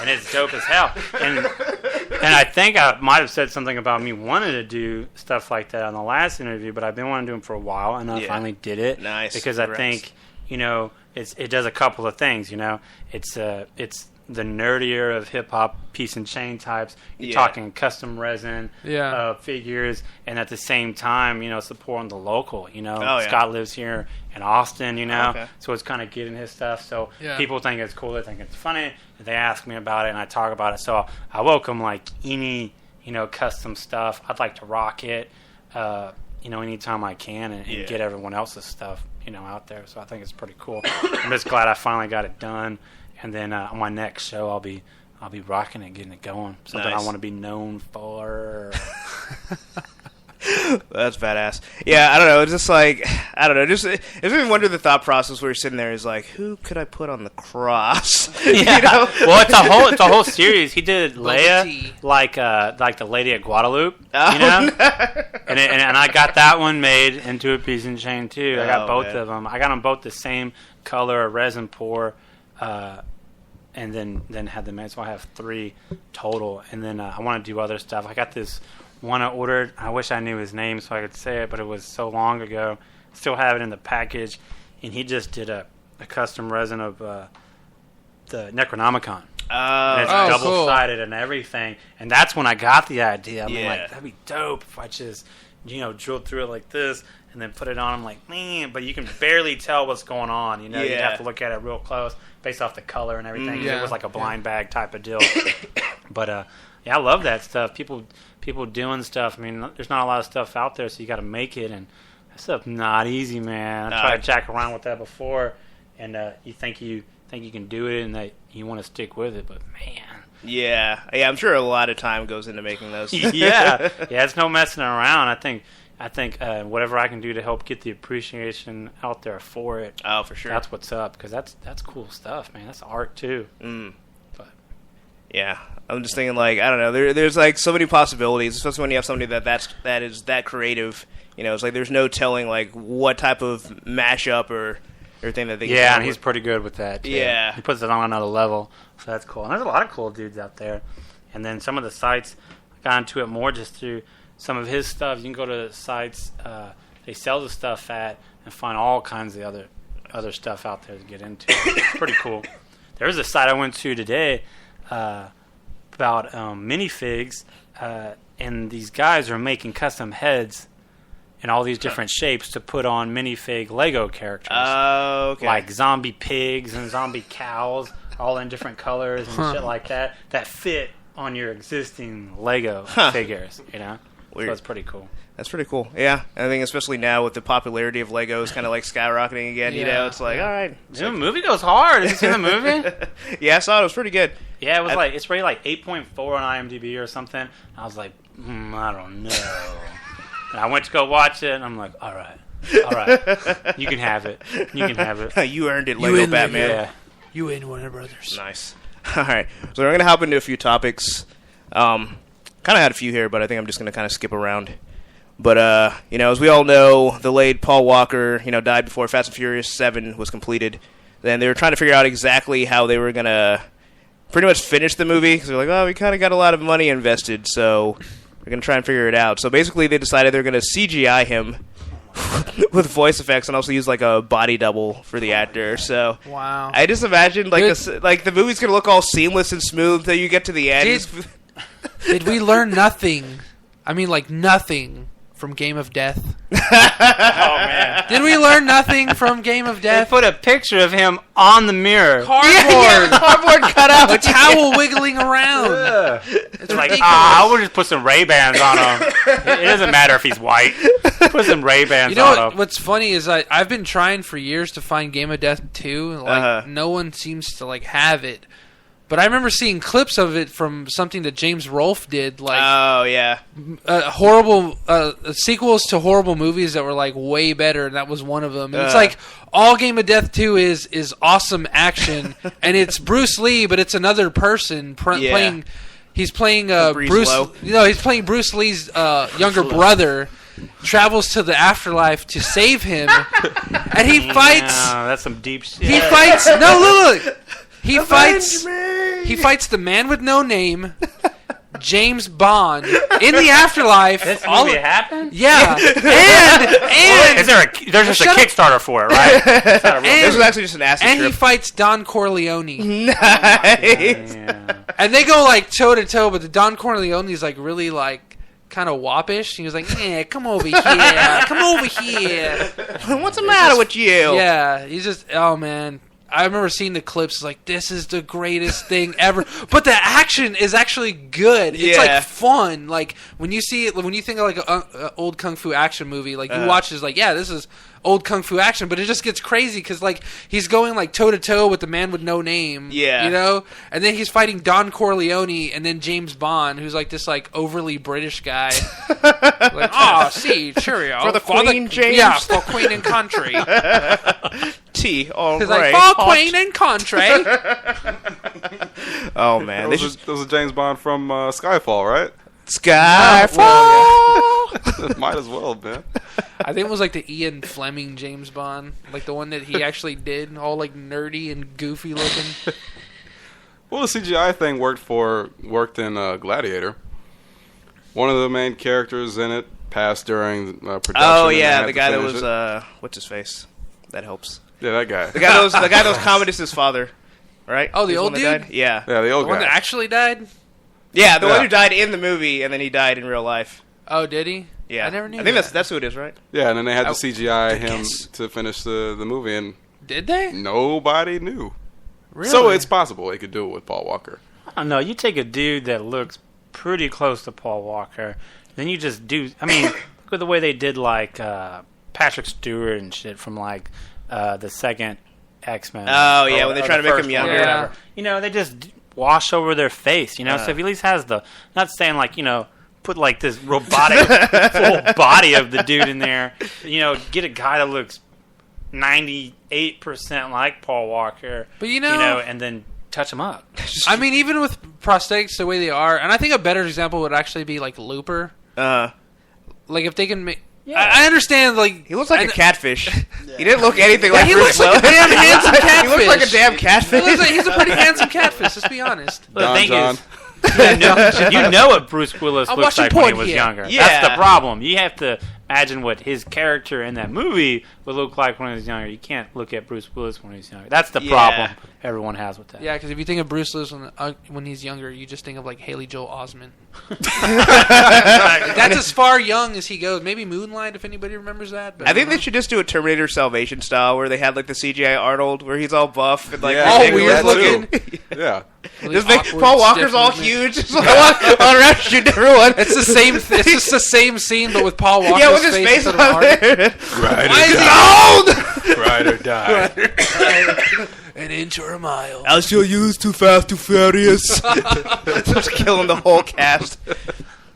Speaker 1: it's dope as hell. And I think I might have said something about me wanting to do stuff like that on the last interview, but I've been wanting to do them for a while, and I finally did it.
Speaker 2: Nice.
Speaker 1: Because I think, it does a couple of things. It's the nerdier of hip hop piece and chain types. You're talking custom resin figures, and at the same time, supporting the local. Scott lives here in Austin, so it's kind of getting his stuff. So people think it's cool, they think it's funny. They ask me about it, and I talk about it. So I welcome like any custom stuff. I'd like to rock it, anytime I can, and get everyone else's stuff out there. So I think it's pretty cool. I'm just glad I finally got it done. And then on my next show, I'll be rocking it, getting it going. Something I want to be known for.
Speaker 2: That's badass. Yeah, I don't know. It's just like, I don't know. Just it made me wonder the thought process where you're sitting there is like, who could I put on the cross?
Speaker 1: Yeah. Well, it's a whole series. He did Leia like the Lady at Guadalupe. And I got that one made into a piece and chain too. I got both of them. I got them both the same color, resin pour. And then had them made, so I have 3 total. And then I want to do other stuff. I got this one I ordered. I wish I knew his name so I could say it, but it was so long ago. Still have it in the package. And he just did a custom resin of the Necronomicon. And it's double-sided and everything. And that's when I got the idea. I'm like, that'd be dope if I just, drilled through it like this and then put it on. I'm like, man, but you can barely tell what's going on. You'd have to look at it real close based off the color and everything. It was like a blind bag type of deal. But I love that stuff. People doing stuff. I mean, there's not a lot of stuff out there, so you got to make it, and that stuff's not easy, man. I tried to jack around with that before, and you think you can do it, and that you want to stick with it, but man.
Speaker 2: Yeah, I'm sure a lot of time goes into making those.
Speaker 1: yeah, it's no messing around. I think whatever I can do to help get the appreciation out there for it.
Speaker 2: Oh, for sure.
Speaker 1: That's what's up, because that's cool stuff, man. That's art too. But
Speaker 2: yeah, I'm just thinking like, I don't know. There's like so many possibilities, especially when you have somebody that is that creative. It's like there's no telling like what type of mashup or everything that they.
Speaker 1: Yeah, and he's pretty good with that too.
Speaker 2: Yeah,
Speaker 1: he puts it on another level, so that's cool. And there's a lot of cool dudes out there. And then some of the sites, I got into it more just through some of his stuff. You can go to sites they sell the stuff at and find all kinds of other stuff out there to get into. It's pretty cool. There was a site I went to today about minifigs, and these guys are making custom heads in all these different shapes to put on minifig Lego characters.
Speaker 2: Oh, okay.
Speaker 1: Like zombie pigs and zombie cows, all in different colors and shit like that fit on your existing Lego figures,
Speaker 2: Weird.
Speaker 1: So it's pretty cool.
Speaker 2: That's pretty cool. Yeah, I think especially now with the popularity of Legos kind of like skyrocketing again, it's like, all right.
Speaker 1: The movie goes hard. Have you seen the movie?
Speaker 2: Yeah, I saw it. It was pretty good.
Speaker 1: Yeah, it's rated like 8.4 on IMDb or something. I was like, I don't know. And I went to go watch it, and I'm like, all right, you can have it.
Speaker 2: You earned it, Lego Batman.
Speaker 1: Yeah.
Speaker 3: You and Warner Brothers.
Speaker 2: Nice. All right, so we're going to hop into a few topics. Kind of had a few here, but I think I'm just going to kind of skip around. But, as we all know, the late Paul Walker, died before Fast and Furious 7 was completed. Then they were trying to figure out exactly how they were going to pretty much finish the movie. Because they're like, oh, we kind of got a lot of money invested, so we're going to try and figure it out. So basically they decided they're going to CGI him with voice effects and also use like a body double for the actor. So
Speaker 3: wow.
Speaker 2: I just imagine like the movie's going to look all seamless and smooth until you get to the end.
Speaker 3: Did we learn nothing? I mean, like nothing from Game of Death.
Speaker 1: Oh man!
Speaker 3: Did we learn nothing from Game of
Speaker 1: They
Speaker 3: Death?
Speaker 1: put a picture of him on the mirror.
Speaker 3: Cardboard,
Speaker 2: cardboard cutout,
Speaker 3: a towel wiggling around.
Speaker 1: Yeah.
Speaker 3: It's
Speaker 1: Like,
Speaker 3: ridiculous.
Speaker 1: I would just put some Ray-Bans on him. It doesn't matter if he's white. Put some Ray-Bans
Speaker 3: You know
Speaker 1: on him.
Speaker 3: what's funny is I've been trying for years to find Game of Death 2. Like no one seems to like have it. But I remember seeing clips of it from something that James Rolfe did, like
Speaker 2: Oh yeah.
Speaker 3: horrible sequels to horrible movies that were like way better, and that was one of them. And it's like all Game of Death 2 is awesome action, and it's Bruce Lee, but it's another person playing. He's playing Bruce. He's playing Bruce Lee's younger brother. Travels to the afterlife to save him, and he fights.
Speaker 1: That's some deep shit.
Speaker 3: He fights. No, look. He fights. He fights the man with no name, James Bond, in the afterlife.
Speaker 1: This movie happened?
Speaker 3: Yeah, and
Speaker 1: there's just a Kickstarter for it, right?
Speaker 2: This was actually just an acid
Speaker 3: and
Speaker 2: trip.
Speaker 3: he fights Don Corleone.
Speaker 2: Nice.
Speaker 1: Yeah.
Speaker 3: And they go like toe to toe, but the Don Corleone is like really like kind of woppish. He was like, "Yeah, come over here, come over here."
Speaker 2: What's the matter with you?
Speaker 3: Yeah, he's just oh man. I remember seeing the clips. It's like this is the greatest thing ever. But the action is actually good. It's like fun. Like when you see it, when you think of like an old kung fu action movie, like you watch it, it's like yeah, this is old kung fu action. But it just gets crazy because like he's going like toe to toe with the man with no name.
Speaker 2: Yeah,
Speaker 3: you know, and then he's fighting Don Corleone and then James Bond, who's like this like overly British guy. Like see, cheerio
Speaker 2: for the Queen, James.
Speaker 3: Yeah, for Queen and Country.
Speaker 2: T. All
Speaker 3: He's
Speaker 2: right.
Speaker 3: like, for Queen and Country.
Speaker 2: Oh man,
Speaker 5: That was a James Bond from Skyfall, right?
Speaker 2: Skyfall.
Speaker 5: Might as well, man.
Speaker 3: I think it was like the Ian Fleming James Bond, like the one that he actually did, all like nerdy and goofy looking.
Speaker 5: Well, the CGI thing worked in Gladiator. One of the main characters in it passed during production.
Speaker 2: Oh
Speaker 5: and they
Speaker 2: yeah,
Speaker 5: had
Speaker 2: the
Speaker 5: to
Speaker 2: guy that
Speaker 5: finish
Speaker 2: was
Speaker 5: it.
Speaker 2: what's his face? That helps.
Speaker 5: Yeah, that guy.
Speaker 2: The guy that was Commodus's father, right?
Speaker 3: Oh, the
Speaker 2: He's
Speaker 3: old
Speaker 2: one that
Speaker 3: dude?
Speaker 2: died? Yeah.
Speaker 5: Yeah, the
Speaker 3: The
Speaker 5: old
Speaker 3: one
Speaker 5: guy.
Speaker 3: that actually died?
Speaker 2: Yeah, the one
Speaker 5: Yeah.
Speaker 2: who died in the movie and then he died in real life.
Speaker 3: Oh, did he?
Speaker 2: Yeah.
Speaker 3: I never knew
Speaker 2: I think
Speaker 3: that.
Speaker 2: that's who it is, right?
Speaker 5: Yeah, and then they had to
Speaker 3: Oh,
Speaker 5: CGI
Speaker 2: good
Speaker 5: him
Speaker 2: guess.
Speaker 5: to finish the movie, and
Speaker 3: Did they?
Speaker 5: nobody knew.
Speaker 3: Really?
Speaker 5: So it's possible they could do it with Paul Walker.
Speaker 1: I don't know. You take a dude that looks pretty close to Paul Walker, then you just do. I mean, look at the way they did like Patrick Stewart and shit from like the second X-Men.
Speaker 2: Oh, yeah, when they
Speaker 1: or
Speaker 2: try
Speaker 1: the
Speaker 2: to make
Speaker 1: first
Speaker 2: him
Speaker 1: one or
Speaker 2: younger.
Speaker 1: whatever. You know, they just wash over their face. You know, so if he at least has the. Not saying like put like this robotic full body of the dude in there. You know, get a guy that looks 98% like Paul Walker.
Speaker 3: But you know
Speaker 1: and then touch him up.
Speaker 3: I mean, even with prosthetics the way they are, and I think a better example would actually be like Looper. Like if they can make.
Speaker 1: Yeah.
Speaker 3: I understand, like
Speaker 2: He looks like a catfish. He didn't look anything like
Speaker 3: he
Speaker 2: Bruce
Speaker 3: looks like a
Speaker 2: Willis.
Speaker 3: damn handsome catfish.
Speaker 2: He looks like a damn catfish.
Speaker 3: He's a pretty handsome catfish. Let's be honest.
Speaker 1: The
Speaker 5: Don
Speaker 1: thing
Speaker 5: John.
Speaker 1: is, you know what Bruce Willis
Speaker 3: I'm
Speaker 1: looks
Speaker 3: watching
Speaker 1: like when he
Speaker 3: porn
Speaker 1: was
Speaker 3: here.
Speaker 1: younger.
Speaker 2: Yeah.
Speaker 1: That's the problem. You have to imagine what his character in that movie would look like when he was younger. You can't look at Bruce Willis when he's younger. That's the
Speaker 2: Yeah.
Speaker 1: problem everyone has with that.
Speaker 3: Yeah, because if you think of Bruce Willis when he's younger, you just think of like Haley Joel Osment. That's as far young as he goes. Maybe Moonlight, if anybody remembers that. But
Speaker 2: I think they should just do a Terminator Salvation style where they had like the CGI Arnold where he's all buff and like
Speaker 5: Yeah,
Speaker 3: all
Speaker 2: ridiculous
Speaker 3: weird
Speaker 5: that too. Yeah.
Speaker 3: really
Speaker 2: Just make
Speaker 3: awkward,
Speaker 2: Paul Walker's
Speaker 3: stiff
Speaker 2: all
Speaker 3: movement.
Speaker 2: huge, just like all around shooting everyone.
Speaker 3: It's the same. It's just the same scene, but with Paul Walker's
Speaker 2: Yeah, with his face
Speaker 3: instead
Speaker 2: on
Speaker 3: of Marty.
Speaker 2: there.
Speaker 5: Ride
Speaker 3: Why is he
Speaker 2: Old!
Speaker 5: Ride or die.
Speaker 3: An inch or a mile?
Speaker 2: I'll show you who's too fast, too furious. Just killing the whole cast.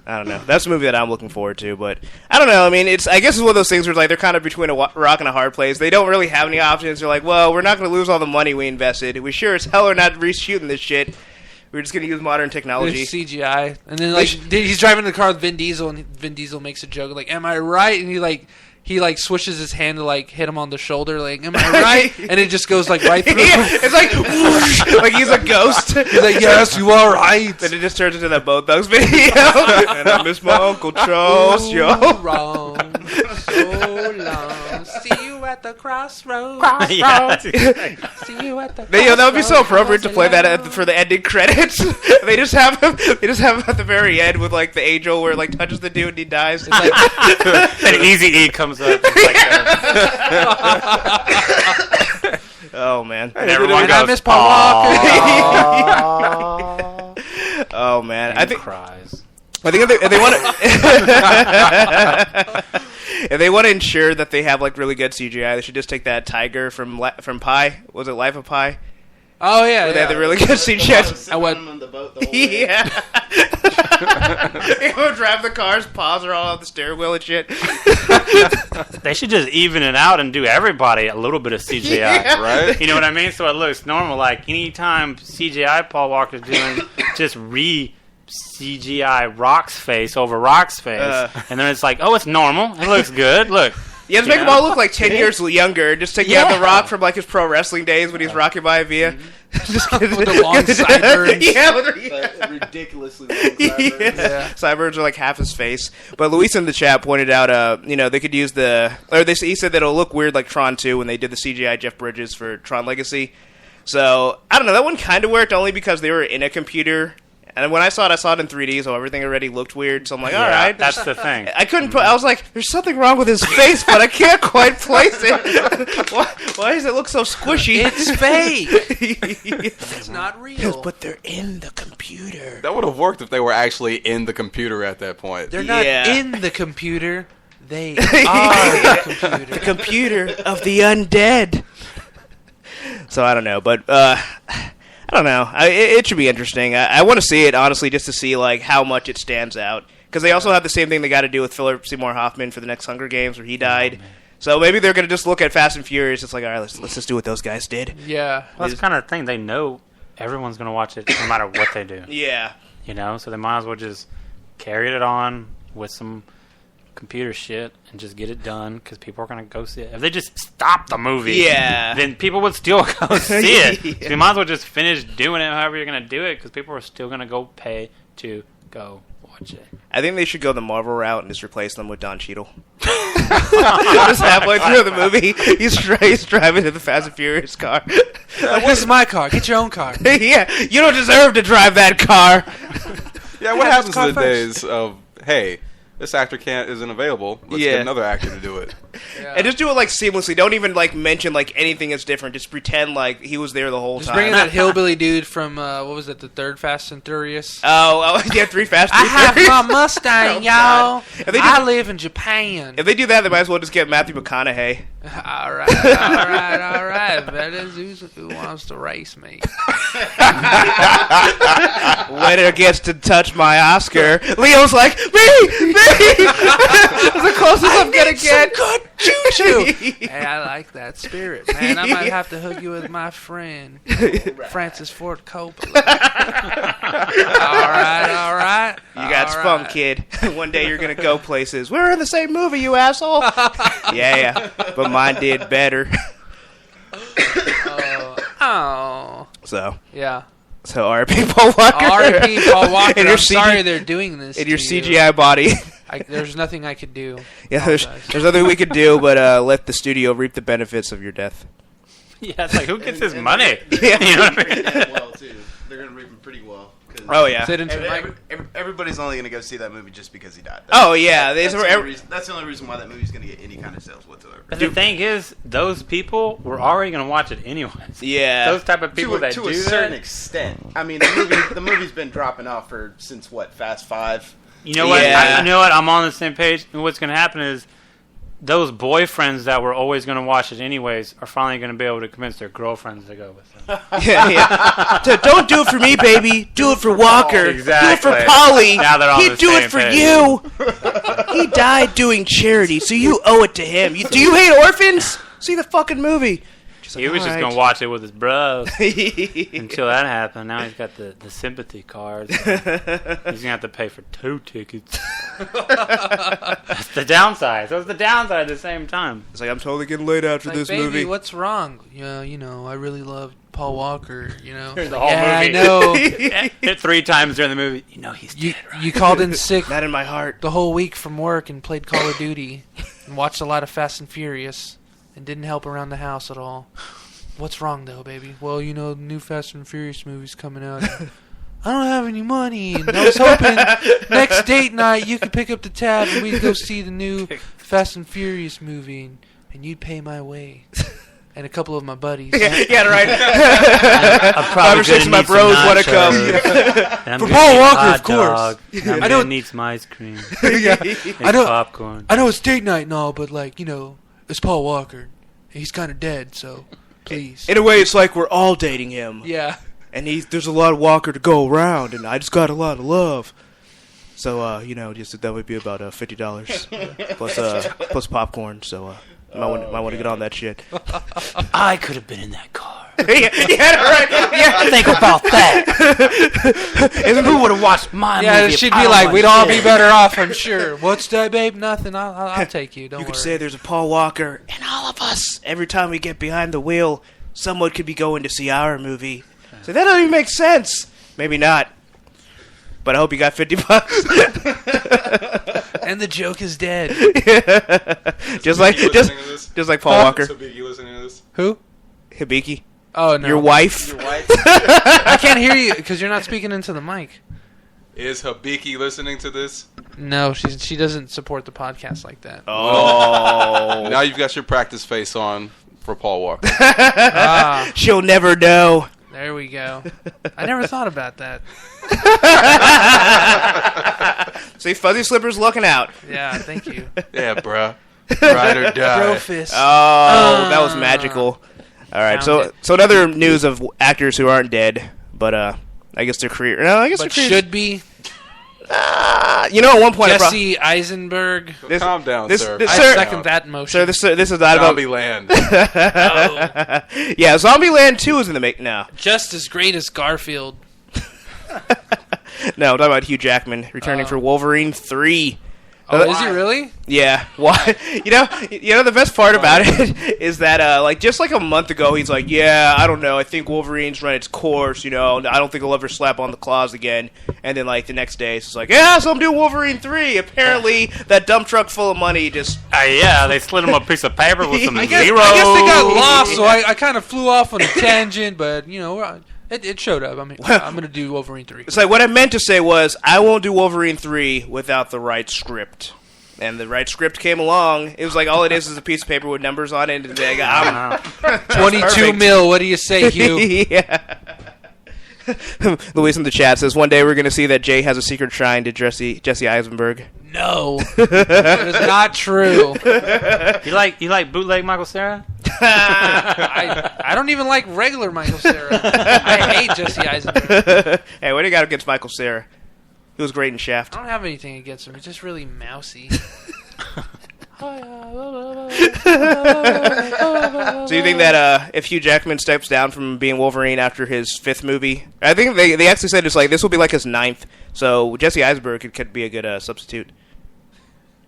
Speaker 2: I don't know. That's a movie that I'm looking forward to, but I don't know. I mean, I guess it's one of those things where like they're kind of between a rock and a hard place. They don't really have any options. They're like, well, we're not going to lose all the money we invested. We sure as hell are not reshooting this shit. We're just going to use modern technology.
Speaker 3: There's CGI, and then like he's driving the car with Vin Diesel, and Vin Diesel makes a joke like, "Am I right?" And he swishes his hand to like hit him on the shoulder, like, "Am I right?" And it just goes like right through.
Speaker 2: Yeah, it's like whoosh, like he's a ghost.
Speaker 3: He's like, "Yes, you are right."
Speaker 2: Then it just turns into that Bone Thugs video. And I miss my Uncle Charles, yo.
Speaker 3: Wrong, so long. See you at the crossroads.
Speaker 1: Yeah, that's exactly.
Speaker 3: See you at the.
Speaker 2: That would be so appropriate to play that for the ending credits. They just have him at the very end with like the angel where it, like touches the dude and he dies. It's like,
Speaker 1: And Easy E comes up. It's like,
Speaker 2: oh man.
Speaker 1: and everyone
Speaker 3: And
Speaker 1: goes,
Speaker 3: I miss Paul Walker.
Speaker 2: Oh man. I think
Speaker 1: cries.
Speaker 2: if they want to if they want to ensure that they have like really good CGI, they should just take that tiger from Pi. Was it Life of Pi?
Speaker 3: Oh yeah,
Speaker 2: Where they
Speaker 3: yeah.
Speaker 2: had the really good CGI.
Speaker 3: I went-
Speaker 4: on the boat the whole way.
Speaker 2: Yeah. He would drive the cars, paws are all on the steering wheel and shit.
Speaker 1: They should just even it out and do everybody a little bit of CGI.
Speaker 2: Yeah.
Speaker 5: Right?
Speaker 1: You know what I mean? So it looks normal. Like anytime CGI Paul Walker's doing, just CGI Rock's face over Rock's face, and then it's like, oh, it's normal. It looks good. Look.
Speaker 2: Yeah, just make them all look like 10 years younger. Just take out The Rock from like his pro wrestling days when he's rocking by Via. Just
Speaker 3: With the long sideburns.
Speaker 2: Yeah,
Speaker 4: Like, ridiculously long sideburns.
Speaker 2: yeah. Sideburns are like half his face. But Luis in the chat pointed out, they could use he said that it'll look weird like Tron 2 when they did the CGI Jeff Bridges for Tron Legacy. So, I don't know, that one kind of worked only because they were in a computer. And when I saw it in 3D, so everything already looked weird. So I'm like, all right.
Speaker 1: That's the thing.
Speaker 2: I couldn't I was like, there's something wrong with his face, but I can't quite place it. Why does it look so squishy?
Speaker 3: It's fake. It's not real.
Speaker 2: But they're in the computer.
Speaker 5: That would have worked if they were actually in the computer at that point.
Speaker 3: They're not
Speaker 2: Yeah.
Speaker 3: in the computer. They are the computer.
Speaker 2: The computer of the undead. So I don't know, but I don't know. It should be interesting. I want to see it, honestly, just to see like how much it stands out. Because they also have the same thing they got to do with Philip Seymour Hoffman for the next Hunger Games, where he died. So maybe they're going to just look at Fast and Furious. It's like, all right, let's just do what those guys did.
Speaker 3: Yeah.
Speaker 1: Well, that's kind of the thing. They know everyone's going to watch it no matter what they do.
Speaker 2: Yeah.
Speaker 1: You know? So they might as well just carry it on with some computer shit and just get it done because people are going to go see it. If they just stop the movie,
Speaker 2: Yeah.
Speaker 1: then people would still go see it.
Speaker 2: Yeah.
Speaker 1: So you might as well just finish doing it however you're going to do it because people are still going to go pay to go watch it.
Speaker 2: I think they should go the Marvel route and just replace them with Don Cheadle. Just halfway through the movie, he's driving in the Fast and Furious car.
Speaker 3: This is my car. Get your own car.
Speaker 2: Yeah, you don't deserve to drive that car.
Speaker 5: Yeah, what
Speaker 3: Yeah,
Speaker 5: happens
Speaker 3: just car
Speaker 5: in the
Speaker 3: first.
Speaker 5: days of, hey, this actor isn't available. Let's
Speaker 2: Yeah.
Speaker 5: get another actor to do it.
Speaker 3: Yeah.
Speaker 2: And just do it like seamlessly. Don't even like mention like anything that's different. Just pretend like he was there the whole
Speaker 3: Just
Speaker 2: time.
Speaker 3: bring in that hillbilly dude from, what was it, the third Fast and Furious?
Speaker 2: Oh, yeah, 3 Fast.
Speaker 3: I
Speaker 2: 3
Speaker 3: have
Speaker 2: Furious.
Speaker 3: my Mustang, y'all.
Speaker 2: If they
Speaker 3: I
Speaker 2: do-
Speaker 3: live in Japan.
Speaker 2: If they do that, they might as well just get Matthew McConaughey.
Speaker 3: All right. That is who wants to race me.
Speaker 2: Winner gets to touch my Oscar. Leo's like, me! The closest I'm gonna get.
Speaker 3: Good choo-choo. Hey, I like that spirit, man. I might have to hook you with my friend, Francis Ford Coppola. All right.
Speaker 2: You got spunk, kid. One day you're gonna go places. We're in the same movie, you asshole. Yeah, but mine did better.
Speaker 3: Oh.
Speaker 2: So
Speaker 3: Yeah.
Speaker 2: R.I.P. Paul Walker.
Speaker 3: R.I.P. Paul Walker.
Speaker 2: In your
Speaker 3: I'm sorry
Speaker 2: CG
Speaker 3: they're doing this.
Speaker 2: in your
Speaker 3: to you.
Speaker 2: CGI body.
Speaker 3: There's nothing I could do.
Speaker 2: Yeah,
Speaker 3: Apologize.
Speaker 2: there's nothing we could do but let the studio reap the benefits of your death.
Speaker 1: Yeah, it's like, who gets his money?
Speaker 2: Yeah.
Speaker 1: You know what I mean?
Speaker 4: Yeah, well, too. They're going to reap him pretty well. 'cause
Speaker 2: Oh, yeah.
Speaker 3: Sit into the mic.
Speaker 4: Everybody's only going to go see that movie just because he died.
Speaker 2: Oh, yeah.
Speaker 4: That's the only reason why that movie's going to get any kind of sales whatsoever.
Speaker 1: But the thing is, those people were already going to watch it anyways.
Speaker 2: Yeah.
Speaker 1: Those type of people that
Speaker 4: to
Speaker 1: do
Speaker 4: a certain
Speaker 1: that.
Speaker 4: extent. I mean, the movie's been dropping off since what, Fast 5?
Speaker 1: You know what?
Speaker 2: Yeah.
Speaker 1: You know what? I'm on the same page. And what's going to happen is those boyfriends that were always going to watch it anyways are finally going to be able to convince their girlfriends to go with them.
Speaker 2: Yeah. Don't do it for me, baby. Do it for Walker.
Speaker 1: Exactly.
Speaker 2: Do it for Polly.
Speaker 1: Now they're on
Speaker 2: He'd
Speaker 1: the
Speaker 2: do
Speaker 1: same
Speaker 2: it for
Speaker 1: page.
Speaker 2: you. He died doing charity, so you owe it to him. Do you hate orphans? See the fucking movie.
Speaker 1: He was just going to watch it with his bros until that happened. Now he's got the sympathy cards. He's going to have to pay for 2 tickets. That's the downside. So it's the downside at the same time.
Speaker 2: It's like, I'm totally getting laid after
Speaker 3: Like,
Speaker 2: this
Speaker 3: baby,
Speaker 2: movie.
Speaker 3: what's wrong? Yeah, I really love Paul Walker,
Speaker 1: The whole
Speaker 3: yeah,
Speaker 1: movie.
Speaker 3: I know.
Speaker 1: Hit 3 times during the movie. He's
Speaker 3: you,
Speaker 1: dead, right?
Speaker 3: you called in sick
Speaker 2: Not in my heart.
Speaker 3: the whole week from work and played Call of Duty and watched a lot of Fast and Furious and didn't help around the house at all. What's wrong, though, baby? Well, the new Fast and Furious movie's coming out. I don't have any money, and I was hoping next date night you could pick up the tab and we'd go see the new Fast and Furious movie, and you'd pay my way. And a couple of my buddies.
Speaker 2: Yeah, right.
Speaker 1: I'm
Speaker 2: Five or six of my bros want to come.
Speaker 1: For
Speaker 3: Paul Walker, of course.
Speaker 1: I
Speaker 3: I
Speaker 1: don't
Speaker 3: don't-
Speaker 1: need some ice cream
Speaker 3: Yeah.
Speaker 1: and
Speaker 3: I know.
Speaker 1: popcorn.
Speaker 3: I know it's date night and all, but it's Paul Walker. He's kind of dead, so Please.
Speaker 2: In a way, it's like we're all dating him.
Speaker 3: Yeah.
Speaker 2: And there's a lot of Walker to go around, and I just got a lot of love. So, just that would be about $50 plus popcorn. So, might want to get on that shit.
Speaker 1: I could have been in that car.
Speaker 2: yeah, right. Yeah,
Speaker 1: Think about that. And who would have watched my movie?
Speaker 3: Yeah,
Speaker 1: if
Speaker 3: she'd
Speaker 1: I
Speaker 3: be like,
Speaker 1: wasn't
Speaker 3: we'd all
Speaker 1: there?
Speaker 3: be better off, I'm sure. What's that, babe? Nothing. I'll take you. Don't
Speaker 2: You
Speaker 3: worry.
Speaker 2: could say there's a Paul Walker in all of us. Every time we get behind the wheel, someone could be going to see our movie. So that doesn't even make sense. Maybe not. But I hope you got $50.
Speaker 3: And the joke is dead.
Speaker 2: just like Paul Walker.
Speaker 5: So Biggie listening to this?
Speaker 3: Who?
Speaker 2: Hibiki.
Speaker 3: Oh, no.
Speaker 2: Your wife.
Speaker 3: I can't hear you because you're not speaking into the mic.
Speaker 5: Is Habiki listening to this?
Speaker 3: No, she doesn't support the podcast like that.
Speaker 2: Oh.
Speaker 5: Now you've got your practice face on for Paul Walker.
Speaker 2: She'll never know.
Speaker 3: There we go. I never thought about that.
Speaker 2: See, Fuzzy Slipper's looking out.
Speaker 3: Yeah, thank you.
Speaker 5: Yeah, bruh. Ride or die.
Speaker 3: Bro fist.
Speaker 2: Oh, that was magical. All right,
Speaker 3: Found
Speaker 2: so another news of actors who aren't dead, but I guess their career. No, I guess
Speaker 3: But
Speaker 2: their career.
Speaker 3: should be.
Speaker 2: At one point,
Speaker 3: Jesse Eisenberg.
Speaker 5: Calm down, sir.
Speaker 3: I
Speaker 2: sir,
Speaker 3: second that motion.
Speaker 2: sir, this is not about.
Speaker 5: Zombie Land.
Speaker 2: Yeah, Zombieland 2 is in the make now.
Speaker 3: Just as great as Garfield.
Speaker 2: No, I'm talking about Hugh Jackman returning for Wolverine 3.
Speaker 3: Oh, is he really?
Speaker 2: Yeah. Why? You know the best part about it is that just like a month ago he's like, yeah, I don't know, I think Wolverine's run its course, I don't think he'll ever slap on the claws again. And then like the next day it's like, yeah, so I'm doing Wolverine 3. Apparently that dump truck full of money just
Speaker 1: Yeah, they slid him a piece of paper with some
Speaker 3: I guess
Speaker 1: zeros.
Speaker 3: they got lost, so I kind of flew off on a tangent, but it showed up. I mean, I'm gonna do Wolverine 3.
Speaker 2: It's like what I meant to say was I won't do Wolverine 3 without the right script. And the right script came along. It was like all it is a piece of paper with numbers on it. And they got
Speaker 3: 22 mil. What do you say, Hugh?
Speaker 2: Yeah. Luis in the chat says one day we're going to see that Jay has a secret shrine to Jesse Eisenberg.
Speaker 3: No, that is not true.
Speaker 1: You like bootleg Michael Cera?
Speaker 3: I don't even like regular Michael Cera. I hate Jesse Eisenberg.
Speaker 2: Hey, what do you got against Michael Cera? He was great in Shaft.
Speaker 3: I don't have anything against him. He's just really mousy.
Speaker 2: So you think that if Hugh Jackman steps down from being Wolverine after his 5th movie, I think they actually said it's like this will be like his 9th. So Jesse Eisenberg could be a good substitute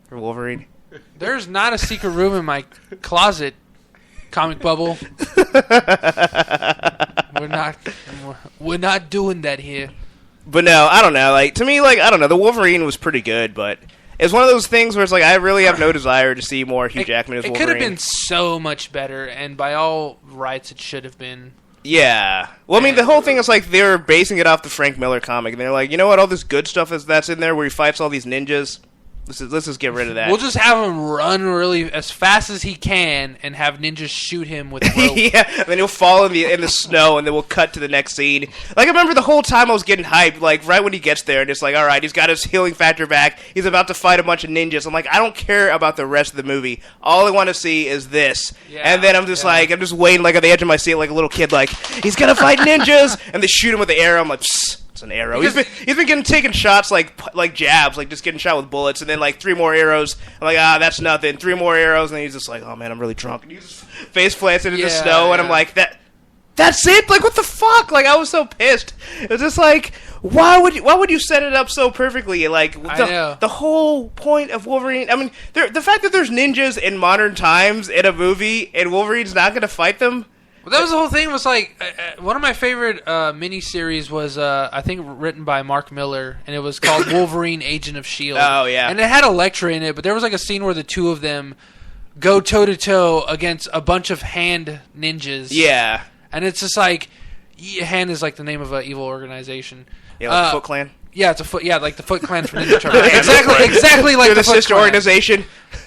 Speaker 2: for Wolverine.
Speaker 3: There's not a secret room in my closet, comic bubble. We're not doing that here.
Speaker 2: But no, I don't know. Like to me, I don't know. The Wolverine was pretty good, but it's one of those things where it's like I really have no desire to see more Hugh Jackman as
Speaker 3: It
Speaker 2: Wolverine.
Speaker 3: could have been so much better, and by all rights, it should have been.
Speaker 2: Yeah. Well, I mean, the whole thing is like they were basing it off the Frank Miller comic, and they're like, you know what? All this good stuff that's in there where he fights all these ninjas. Let's just get rid of that.
Speaker 3: We'll just have him run really as fast as he can, and have ninjas shoot him with rope.
Speaker 2: Yeah, and then he'll fall in the snow, and then we'll cut to the next scene. Like I remember the whole time I was getting hyped, like right when he gets there, and it's like, all right, he's got his healing factor back. He's about to fight a bunch of ninjas. I'm like, I don't care about the rest of the movie. All I want to see is this.
Speaker 3: Yeah,
Speaker 2: and then I'm just waiting like on the edge of my seat, like a little kid, like he's gonna fight ninjas, and they shoot him with the arrow. I'm like, psst. It's an arrow. He's been taking shots like jabs, like just getting shot with bullets, and then like 3 more arrows. I'm like, that's nothing. 3 more arrows, and then he's just like, oh man, I'm really drunk. And he just face plants into the snow, and I'm like, that's it? Like what the fuck? Like I was so pissed. It was just like, why would you set it up so perfectly? Like the whole point of Wolverine. I mean, the fact that there's ninjas in modern times in a movie, and Wolverine's not going to fight them.
Speaker 3: Well, that was the whole thing. Was like one of my favorite miniseries was I think written by Mark Miller, and it was called Wolverine: Agent of S.H.I.E.L.D.
Speaker 2: Oh yeah,
Speaker 3: and it had Elektra in it, but there was like a scene where the two of them go toe to toe against a bunch of hand ninjas.
Speaker 2: Yeah,
Speaker 3: and it's just like Hand is like the name of an evil organization.
Speaker 2: Yeah, like the Foot Clan.
Speaker 3: Yeah, it's like the Foot Clan from Ninja Turtles. exactly like
Speaker 2: they're
Speaker 3: the
Speaker 2: the
Speaker 3: Foot
Speaker 2: sister
Speaker 3: Clan.
Speaker 2: organization.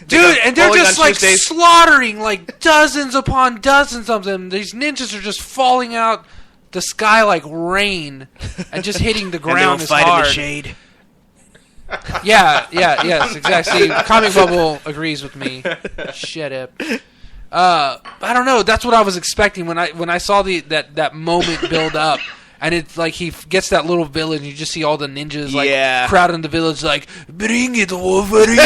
Speaker 3: Dude, and they're just like
Speaker 2: Tuesdays.
Speaker 3: slaughtering like dozens upon dozens of them. These ninjas are just falling out the sky like rain and just hitting the ground as
Speaker 2: fight
Speaker 3: hard.
Speaker 2: in the shade.
Speaker 3: Yes, exactly. See, Comic Bubble agrees with me. Shut up. I don't know. That's what I was expecting when I saw that moment build up. And it's like he gets that little village, and you just see all the ninjas crowding the village, like, bring it, Wolverine,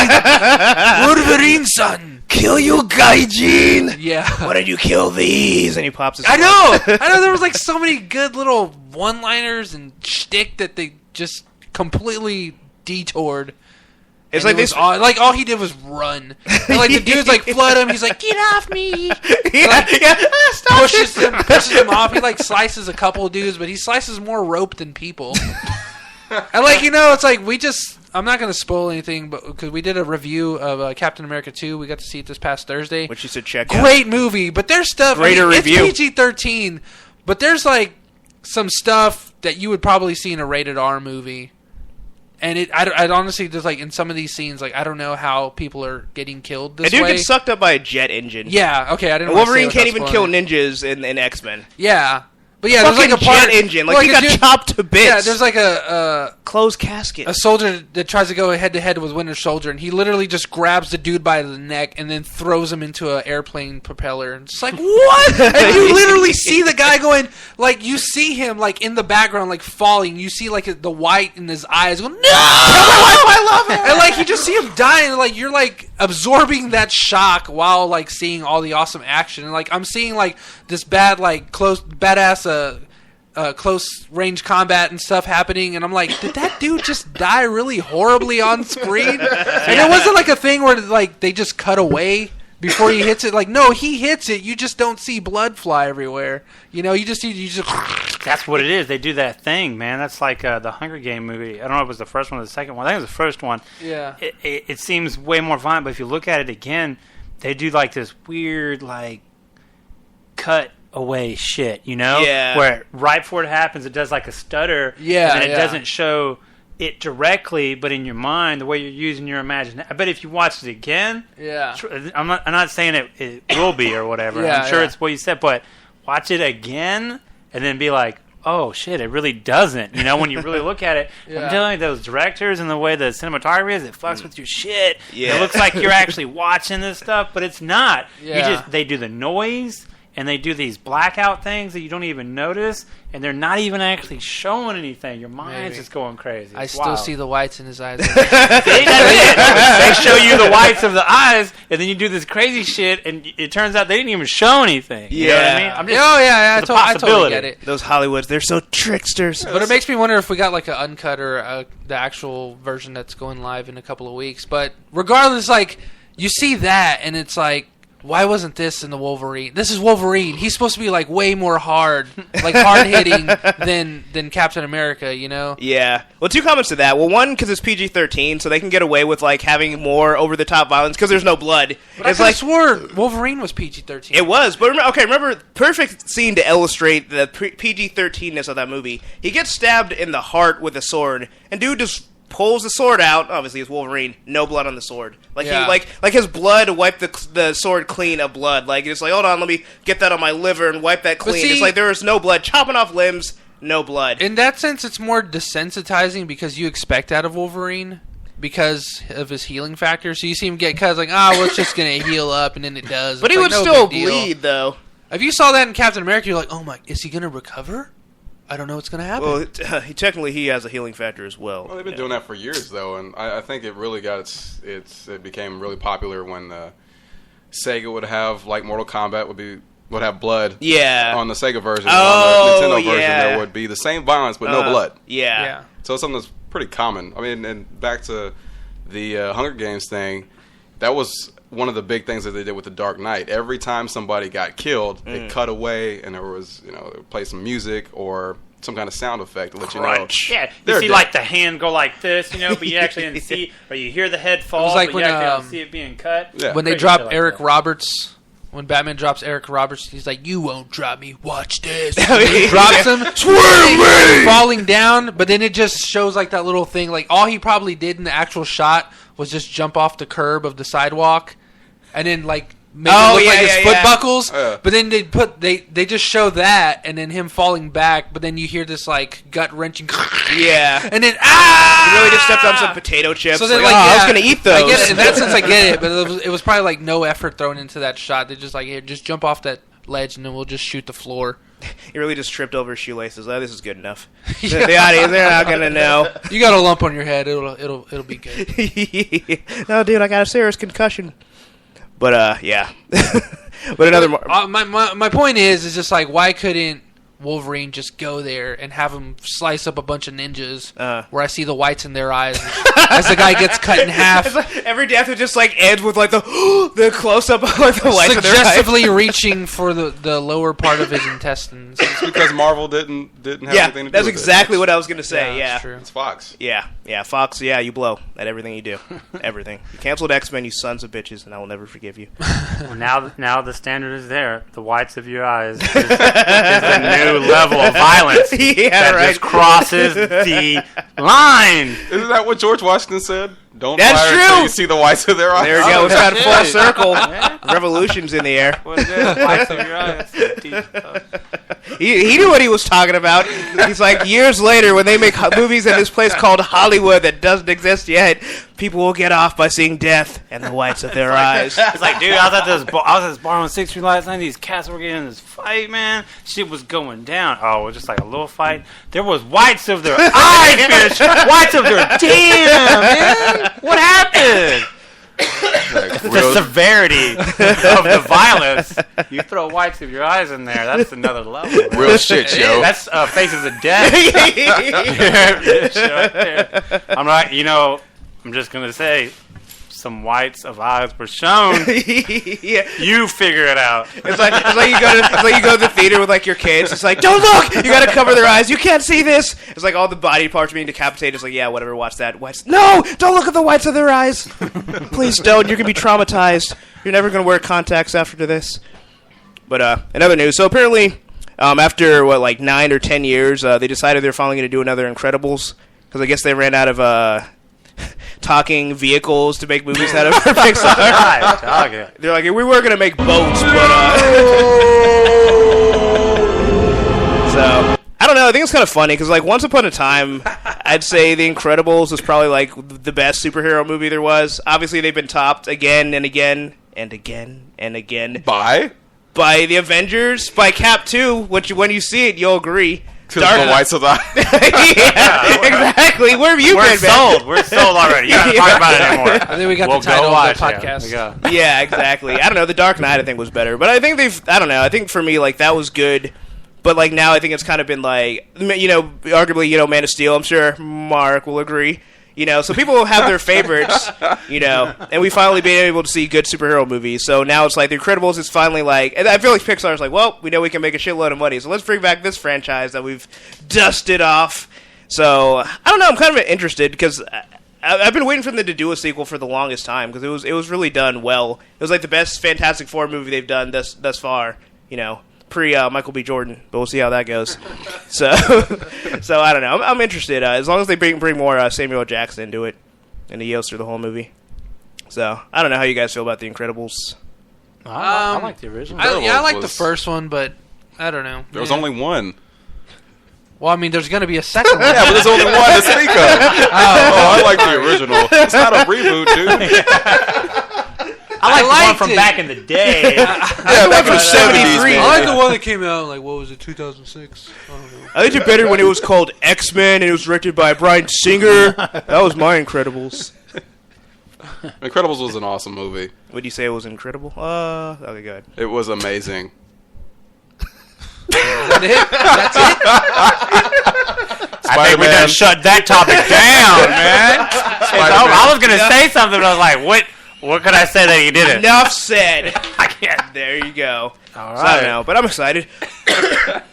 Speaker 3: son,
Speaker 2: Kill you, Gaijin!
Speaker 3: yeah.
Speaker 2: Why did you kill these? And he pops his
Speaker 3: I know. There was like so many good little one-liners and shtick that they just completely detoured.
Speaker 2: It's
Speaker 3: And
Speaker 2: like
Speaker 3: it was like all he did was run. And like the dude's like flood him. He's like, get off me! Pushes him off. He like slices a couple of dudes, but he slices more rope than people. And like it's like I'm not going to spoil anything, but because we did a review of Captain America 2, we got to see it this past Thursday.
Speaker 2: Which you should check out.
Speaker 3: Great movie, but there's stuff.
Speaker 2: Review.
Speaker 3: It's PG-13, but there's like some stuff that you would probably see in a rated R movie. And I'd honestly just like in some of these scenes, like I don't know how people are getting killed this way.
Speaker 2: A dude gets sucked up by a jet engine.
Speaker 3: Yeah, okay, I didn't.
Speaker 2: Wolverine can't even kill ninjas in X-Men.
Speaker 3: Yeah, but yeah,
Speaker 2: there's
Speaker 3: like a
Speaker 2: jet engine, like he got chopped to bits.
Speaker 3: Yeah, there's like a
Speaker 2: closed casket.
Speaker 3: A soldier that tries to go head to head with Winter Soldier, and he literally just grabs the dude by the neck and then throws him into an airplane propeller. And it's like what? And you literally see the guy going like you see him like in the background like falling. You see like the white in his eyes going no. I love it. And like you just see him dying. And, like you're like absorbing that shock while like seeing all the awesome action. And like I'm seeing like this badass close range combat and stuff happening, and I'm like, did that dude just die really horribly on screen? And it wasn't like a thing where like they just cut away before he hits it. Like no, he hits it. You just don't see blood fly everywhere. You just.
Speaker 1: That's what it is. They do that thing, man. That's like the Hunger Game movie. I don't know if it was the first one or the second one. I think it was the first one.
Speaker 3: Yeah.
Speaker 1: It seems way more violent, but if you look at it again, they do like this weird like cut away shit,
Speaker 2: Yeah.
Speaker 1: where right before it happens, it does like a stutter,
Speaker 3: yeah,
Speaker 1: and then it doesn't show it directly, but in your mind, the way you're using your imagination. I bet if you watch it again,
Speaker 3: yeah,
Speaker 1: I'm not saying it will be or whatever.
Speaker 3: Yeah,
Speaker 1: I'm sure it's what you said, but watch it again and then be like, oh shit, it really doesn't. When you really look at it,
Speaker 3: Yeah.
Speaker 1: I'm telling you, those directors and the way the cinematography is, it fucks with your shit.
Speaker 2: Yeah.
Speaker 1: It looks like you're actually watching this stuff, but it's not.
Speaker 3: Yeah.
Speaker 1: They do the noise. And they do these blackout things that you don't even notice, and they're not even actually showing anything. Your mind's just going crazy.
Speaker 3: I
Speaker 1: It's
Speaker 3: still
Speaker 1: wild.
Speaker 3: see the whites in his eyes.
Speaker 1: See, that's it. They show you the whites of the eyes, and then you do this crazy shit, and it turns out they didn't even show anything. You know what I mean? I'm just,
Speaker 3: I
Speaker 1: it's a
Speaker 3: totally
Speaker 1: possibility.
Speaker 3: get it.
Speaker 2: Those Hollywoods, they're so tricksters.
Speaker 3: But it makes me wonder if we got like an uncut or the actual version that's going live in a couple of weeks. But regardless, like you see that, and it's like, why wasn't this in the Wolverine? This is Wolverine. He's supposed to be like way more hard hitting than Captain America.
Speaker 2: Yeah. Well, two comments to that. Well, one, because it's PG-13, so they can get away with like having more over-the-top violence because there's no blood.
Speaker 3: But I swore Wolverine was PG-13.
Speaker 2: It was, but remember, perfect scene to illustrate the PG-13ness of that movie. He gets stabbed in the heart with a sword, and dude just pulls the sword out. Obviously, it's Wolverine. No blood on the sword. Like he like his blood wiped the sword clean of blood. Like it's like, hold on, let me get that on my liver and wipe that clean. It's like there was no blood. Chopping off limbs, no blood.
Speaker 3: In that sense, it's more desensitizing because you expect that of Wolverine because of his healing factor. So you see him get cut, like, it's just gonna heal up, and then it does.
Speaker 2: But
Speaker 3: it's
Speaker 2: he
Speaker 3: like,
Speaker 2: would
Speaker 3: no
Speaker 2: still
Speaker 3: big deal.
Speaker 2: bleed, though.
Speaker 3: If you saw that in Captain America, you're like, oh my, is he gonna recover? I don't know what's going to happen.
Speaker 2: Well, technically, he has a healing factor as well.
Speaker 5: Well, they've been doing that for years, though, and I think it really got it became really popular when Sega would have like Mortal Kombat would have blood.
Speaker 2: Yeah.
Speaker 5: On the Sega version,
Speaker 2: oh,
Speaker 5: on the Nintendo version,
Speaker 2: yeah.
Speaker 5: there would be the same violence but no blood.
Speaker 2: Yeah.
Speaker 5: So it's something that's pretty common. I mean, and back to the Hunger Games thing, that was one of the big things that they did with the Dark Knight. Every time somebody got killed, it cut away, and there was, they would play some music or some kind of sound effect to let you know.
Speaker 1: Yeah, you see like the hand go like this, but you actually didn't see, or you hear the head fall,
Speaker 3: like
Speaker 1: but
Speaker 3: when,
Speaker 1: you actually don't see it being cut.
Speaker 5: Yeah.
Speaker 3: When they drop Eric Roberts, when Batman drops Eric Roberts, he's like, "You won't drop me. Watch this." He drops him, falling down, but then it just shows like that little thing. Like all he probably did in the actual shot was just jump off the curb of the sidewalk, and then like make it look like his foot
Speaker 2: yeah.
Speaker 3: buckles.
Speaker 5: Yeah.
Speaker 3: But then they just show that, and then him falling back. But then you hear this like gut wrenching.
Speaker 2: Yeah.
Speaker 3: And then
Speaker 2: He really just stepped on some potato chips.
Speaker 3: So then,
Speaker 2: like, I was going to eat those.
Speaker 3: I get it. In that sense, I get it. But it was probably like no effort thrown into that shot. They just like, here, just jump off that ledge, and then we'll just shoot the floor.
Speaker 2: He really just tripped over his shoelaces. Oh, this is good enough.
Speaker 3: Yeah.
Speaker 2: The audience, they're not gonna know.
Speaker 3: You got a lump on your head. It'll be good.
Speaker 2: No, dude, I got a serious concussion. But yeah. But another.
Speaker 3: My point is just like, why couldn't Wolverine just go there and have him slice up a bunch of ninjas where I see the whites in their eyes as the guy gets cut in half.
Speaker 2: It's like every death it just like ends with like the close up of like the whites of their eyes.
Speaker 3: Suggestively reaching for the lower part of his intestines.
Speaker 5: It's because Marvel didn't have anything to do with
Speaker 2: that's
Speaker 5: it.
Speaker 2: exactly what I was gonna say. Yeah,
Speaker 3: that's true.
Speaker 5: It's Fox.
Speaker 2: Yeah, Fox. Yeah, you blow at everything you do. Everything. You canceled X-Men, you sons of bitches, and I will never forgive you.
Speaker 1: Well, now the standard is there. The whites of your eyes is a new level of violence
Speaker 2: Yeah,
Speaker 1: that just crosses the line.
Speaker 5: Isn't that what George Washington said? Don't
Speaker 2: That's
Speaker 5: fire
Speaker 2: true.
Speaker 5: until you see the whites of their eyes.
Speaker 2: There we go. It's got full circle.
Speaker 1: Yeah.
Speaker 2: Revolution's in the air.
Speaker 1: What is it? Whites of your eyes.
Speaker 2: He knew what he was talking about. He's like, years later, when they make movies in this place called Hollywood that doesn't exist yet, people will get off by seeing death and the whites of their eyes.
Speaker 1: It's like, dude, I was at this bar on 6th Street last night. These cats were getting in this fight, man. Shit was going down. Oh, it was just like a little fight. There was whites of their eyes, bitch. Whites of their damn, man. What happened?
Speaker 5: Like,
Speaker 1: The severity of the violence. You throw whites of your eyes in there, that's another level.
Speaker 5: real shit, yo.
Speaker 1: That's faces of death. Right there. I'm not, I'm just going to say, some whites of eyes were shown.
Speaker 2: Yeah.
Speaker 1: You figure it out.
Speaker 2: It's like you go to the theater with like your kids. It's like, don't look. You got to cover their eyes. You can't see this. It's like all the body parts being decapitated. It's like, yeah, whatever. Watch that. Whites. No, don't look at the whites of their eyes. Please don't. You're gonna be traumatized. You're never gonna wear contacts after this. But in other news, so apparently, after 9 or 10 years, they decided they're finally gonna do another Incredibles because I guess they ran out of talking vehicles to make movies out of for Pixar.
Speaker 1: God,
Speaker 2: They're like, we were going to make boats, but... So, I don't know. I think it's kind of funny, because, once upon a time, I'd say The Incredibles was probably, the best superhero movie there was. Obviously, they've been topped again and again and again and again.
Speaker 5: By
Speaker 2: The Avengers, by Cap 2, which, when you see it, you'll agree.
Speaker 5: the whites of the eyes.
Speaker 2: Yeah, exactly. Where have you
Speaker 1: We're
Speaker 2: been,
Speaker 1: sold.
Speaker 2: man?
Speaker 1: We're sold already. You gotta talk about it anymore.
Speaker 3: I think we got
Speaker 1: We'll
Speaker 3: the title
Speaker 1: go
Speaker 3: of
Speaker 1: watch
Speaker 3: the
Speaker 1: it.
Speaker 3: podcast.
Speaker 1: Yeah, we go.
Speaker 2: Yeah, exactly. I don't know. The Dark Knight, I think, was better. But I think I don't know. I think for me, that was good. But, now I think it's kind of been, arguably, Man of Steel. I'm sure Mark will agree. So people have their favorites, and we finally been able to see good superhero movies. So now it's The Incredibles is finally and I feel like Pixar's well, we know we can make a shitload of money, so let's bring back this franchise that we've dusted off. So, I don't know, I'm kind of interested because I've been waiting for them to do a sequel for the longest time because it was really done well. It was the best Fantastic Four movie they've done thus far, pre Michael B. Jordan, but we'll see how that goes. So I don't know. I'm interested as long as they bring more Samuel L. Jackson into it, and he yells through the whole movie. So I don't know how you guys feel about The Incredibles.
Speaker 1: I like the original.
Speaker 3: I like the first one, but I don't know.
Speaker 5: There was only one.
Speaker 3: Well, I mean, there's going to be a second one.
Speaker 5: Yeah, but there's only one to speak of. I like the original. It's not a reboot, dude.
Speaker 1: I like the one
Speaker 3: liked
Speaker 1: from
Speaker 3: it.
Speaker 1: back in the day.
Speaker 5: Yeah, back in the
Speaker 2: 73.
Speaker 5: 70s.
Speaker 3: I like the one that came out, what was it, 2006? I don't know.
Speaker 2: I liked it better when it was called X-Men and it was directed by Bryan Singer. That was my Incredibles.
Speaker 5: Incredibles was an awesome movie.
Speaker 2: Would you say it was incredible? Okay, good.
Speaker 5: It was amazing.
Speaker 3: That's it?
Speaker 1: I think we
Speaker 5: Spider-Man.
Speaker 1: done shut that topic down, man. I was going to say something, but I was like, what could I say that you didn't?
Speaker 2: Enough said.
Speaker 1: I can't.
Speaker 2: There you go.
Speaker 1: All
Speaker 2: So I don't
Speaker 1: right.
Speaker 2: know, but I'm excited.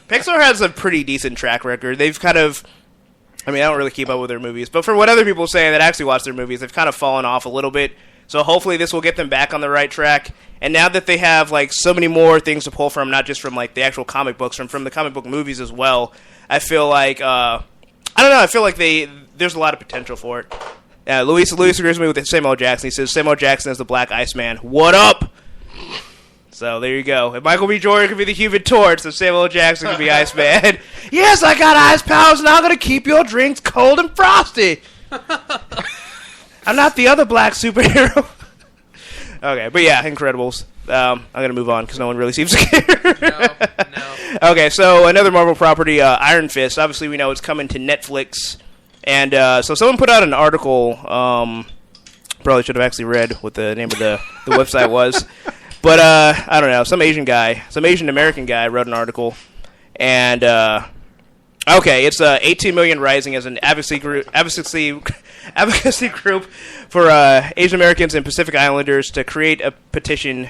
Speaker 2: Pixar has a pretty decent track record. They've kind of... I don't really keep up with their movies, but from what other people say that actually watch their movies, they've kind of fallen off a little bit. So hopefully this will get them back on the right track. And now that they have so many more things to pull from, not just from the actual comic books, from the comic book movies as well, I feel like I don't know. I feel like there's a lot of potential for it. Luis agrees with me with Samuel L. Jackson. He says Samuel L. Jackson is the Black Iceman. What up? So there you go. If Michael B. Jordan could be the Human Torch, so Samuel L. Jackson could be Iceman. Yes, I got ice powers, and I'm going to keep your drinks cold and frosty. I'm not the other black superhero. Okay, but yeah, Incredibles. I'm going to move on because no one really seems to care. No. Okay, so another Marvel property, Iron Fist. Obviously, we know it's coming to Netflix. And so someone put out an article. Probably should have actually read what the name of the website was. But I don't know. Some Asian American guy wrote an article. And, okay, it's 18 Million Rising as an advocacy group for Asian Americans and Pacific Islanders to create a petition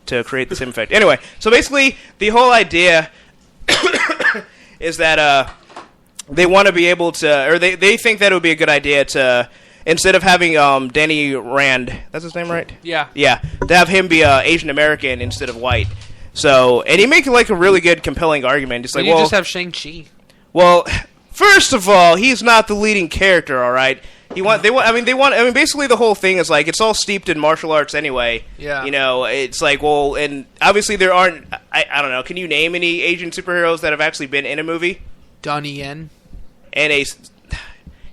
Speaker 2: to create the same effect. Anyway, so basically the whole idea is that they want to be able to, or they think that it would be a good idea to, instead of having Danny Rand, that's his name, right?
Speaker 3: Yeah.
Speaker 2: Yeah, to have him be Asian American instead of white. So, and he makes like a really good, compelling argument. It's like,
Speaker 3: you just have Shang-Chi.
Speaker 2: Well, first of all, he's not the leading character, all right? Basically the whole thing is like, it's all steeped in martial arts anyway.
Speaker 3: Yeah.
Speaker 2: You know, it's like, well, and obviously there aren't, I don't know, can you name any Asian superheroes that have actually been in a movie?
Speaker 3: Donnie Yen.
Speaker 2: And he's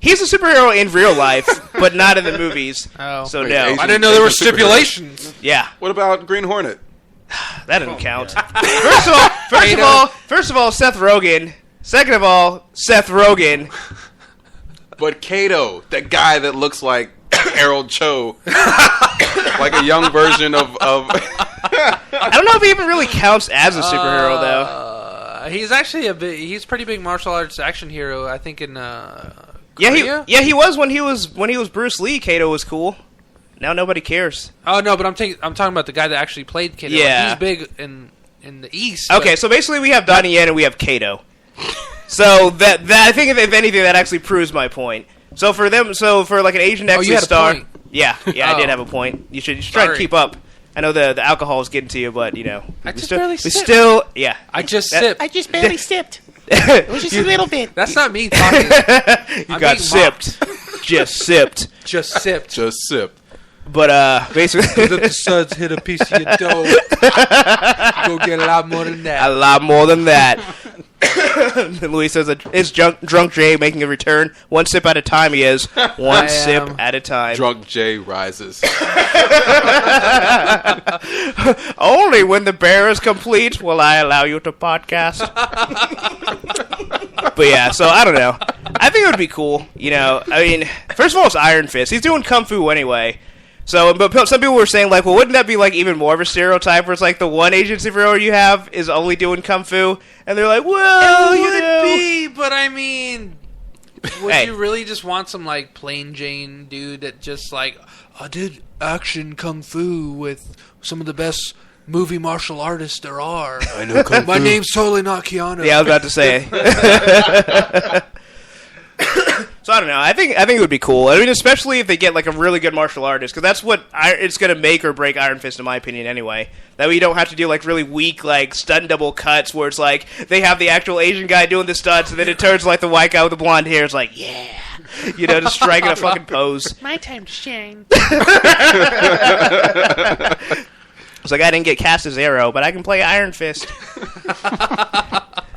Speaker 2: a superhero in real life, but not in the movies.
Speaker 3: Oh.
Speaker 2: So
Speaker 5: Wait,
Speaker 2: no.
Speaker 5: Asian-
Speaker 3: I didn't know there were stipulations.
Speaker 2: Yeah.
Speaker 5: What about Green Hornet?
Speaker 2: That doesn't count. First of all, Seth Rogen. Second of all, Seth Rogen.
Speaker 5: But Kato, that guy that looks like Harold Cho, like a young version of.
Speaker 2: I don't know if he even really counts as a superhero though.
Speaker 3: He's actually he's a pretty big martial arts action hero. I think in
Speaker 2: Yeah, he was when he was Bruce Lee. Kato was cool. Now nobody cares.
Speaker 3: Oh no, but I'm talking about the guy that actually played Kato.
Speaker 2: Yeah.
Speaker 3: He's big in the East.
Speaker 2: Okay, so basically we have Donnie Yen and we have Kato. So that I think if anything that actually proves my point. So for like an Asian
Speaker 3: you had a
Speaker 2: star,
Speaker 3: point.
Speaker 2: yeah,
Speaker 3: Oh.
Speaker 2: I did have a point. You should try to
Speaker 3: Sorry.
Speaker 2: keep up. I know the alcohol is getting to you, but you know,
Speaker 3: I just barely sipped.
Speaker 2: yeah.
Speaker 3: I just sipped.
Speaker 6: I just barely sipped. It was just a little bit.
Speaker 3: That's not me talking.
Speaker 2: You got sipped. Just sipped.
Speaker 3: Just sipped.
Speaker 5: Just sip.
Speaker 2: But basically,
Speaker 3: Let the suds hit a piece of your dough. Go get a lot more than
Speaker 2: a
Speaker 3: that.
Speaker 2: lot more than that. Louis says, "Is drunk Jay making a return? One sip at a time." He is one sip at a time.
Speaker 5: Drunk Jay rises.
Speaker 2: Only when the bear is complete will I allow you to podcast. But yeah, so I don't know. I think it would be cool. You know, I mean, first of all, it's Iron Fist. He's doing kung fu anyway. So, but some people were saying like, well, wouldn't that be like even more of a stereotype where it's like the one Asian superhero you have is only doing kung fu, and they're like, well,
Speaker 3: It
Speaker 2: you
Speaker 3: would
Speaker 2: know.
Speaker 3: be, but I mean, would
Speaker 2: Hey.
Speaker 3: you really just want some like plain Jane dude that just like, I did action kung fu with some of the best movie martial artists there are.
Speaker 5: I know kung
Speaker 3: My
Speaker 5: fu.
Speaker 3: name's totally not Keanu.
Speaker 2: Yeah, I was about to say. So I don't know. I think it would be cool. I mean, especially if they get like a really good martial artist, because that's what it's going to make or break Iron Fist, in my opinion. Anyway, that way you don't have to do like really weak like stunt double cuts where it's like they have the actual Asian guy doing the stunts, and then it turns like the white guy with the blonde hair is like, yeah, you know, just striking a fucking pose.
Speaker 6: My time to shine.
Speaker 2: It's like I didn't get cast as Arrow, but I can play Iron Fist.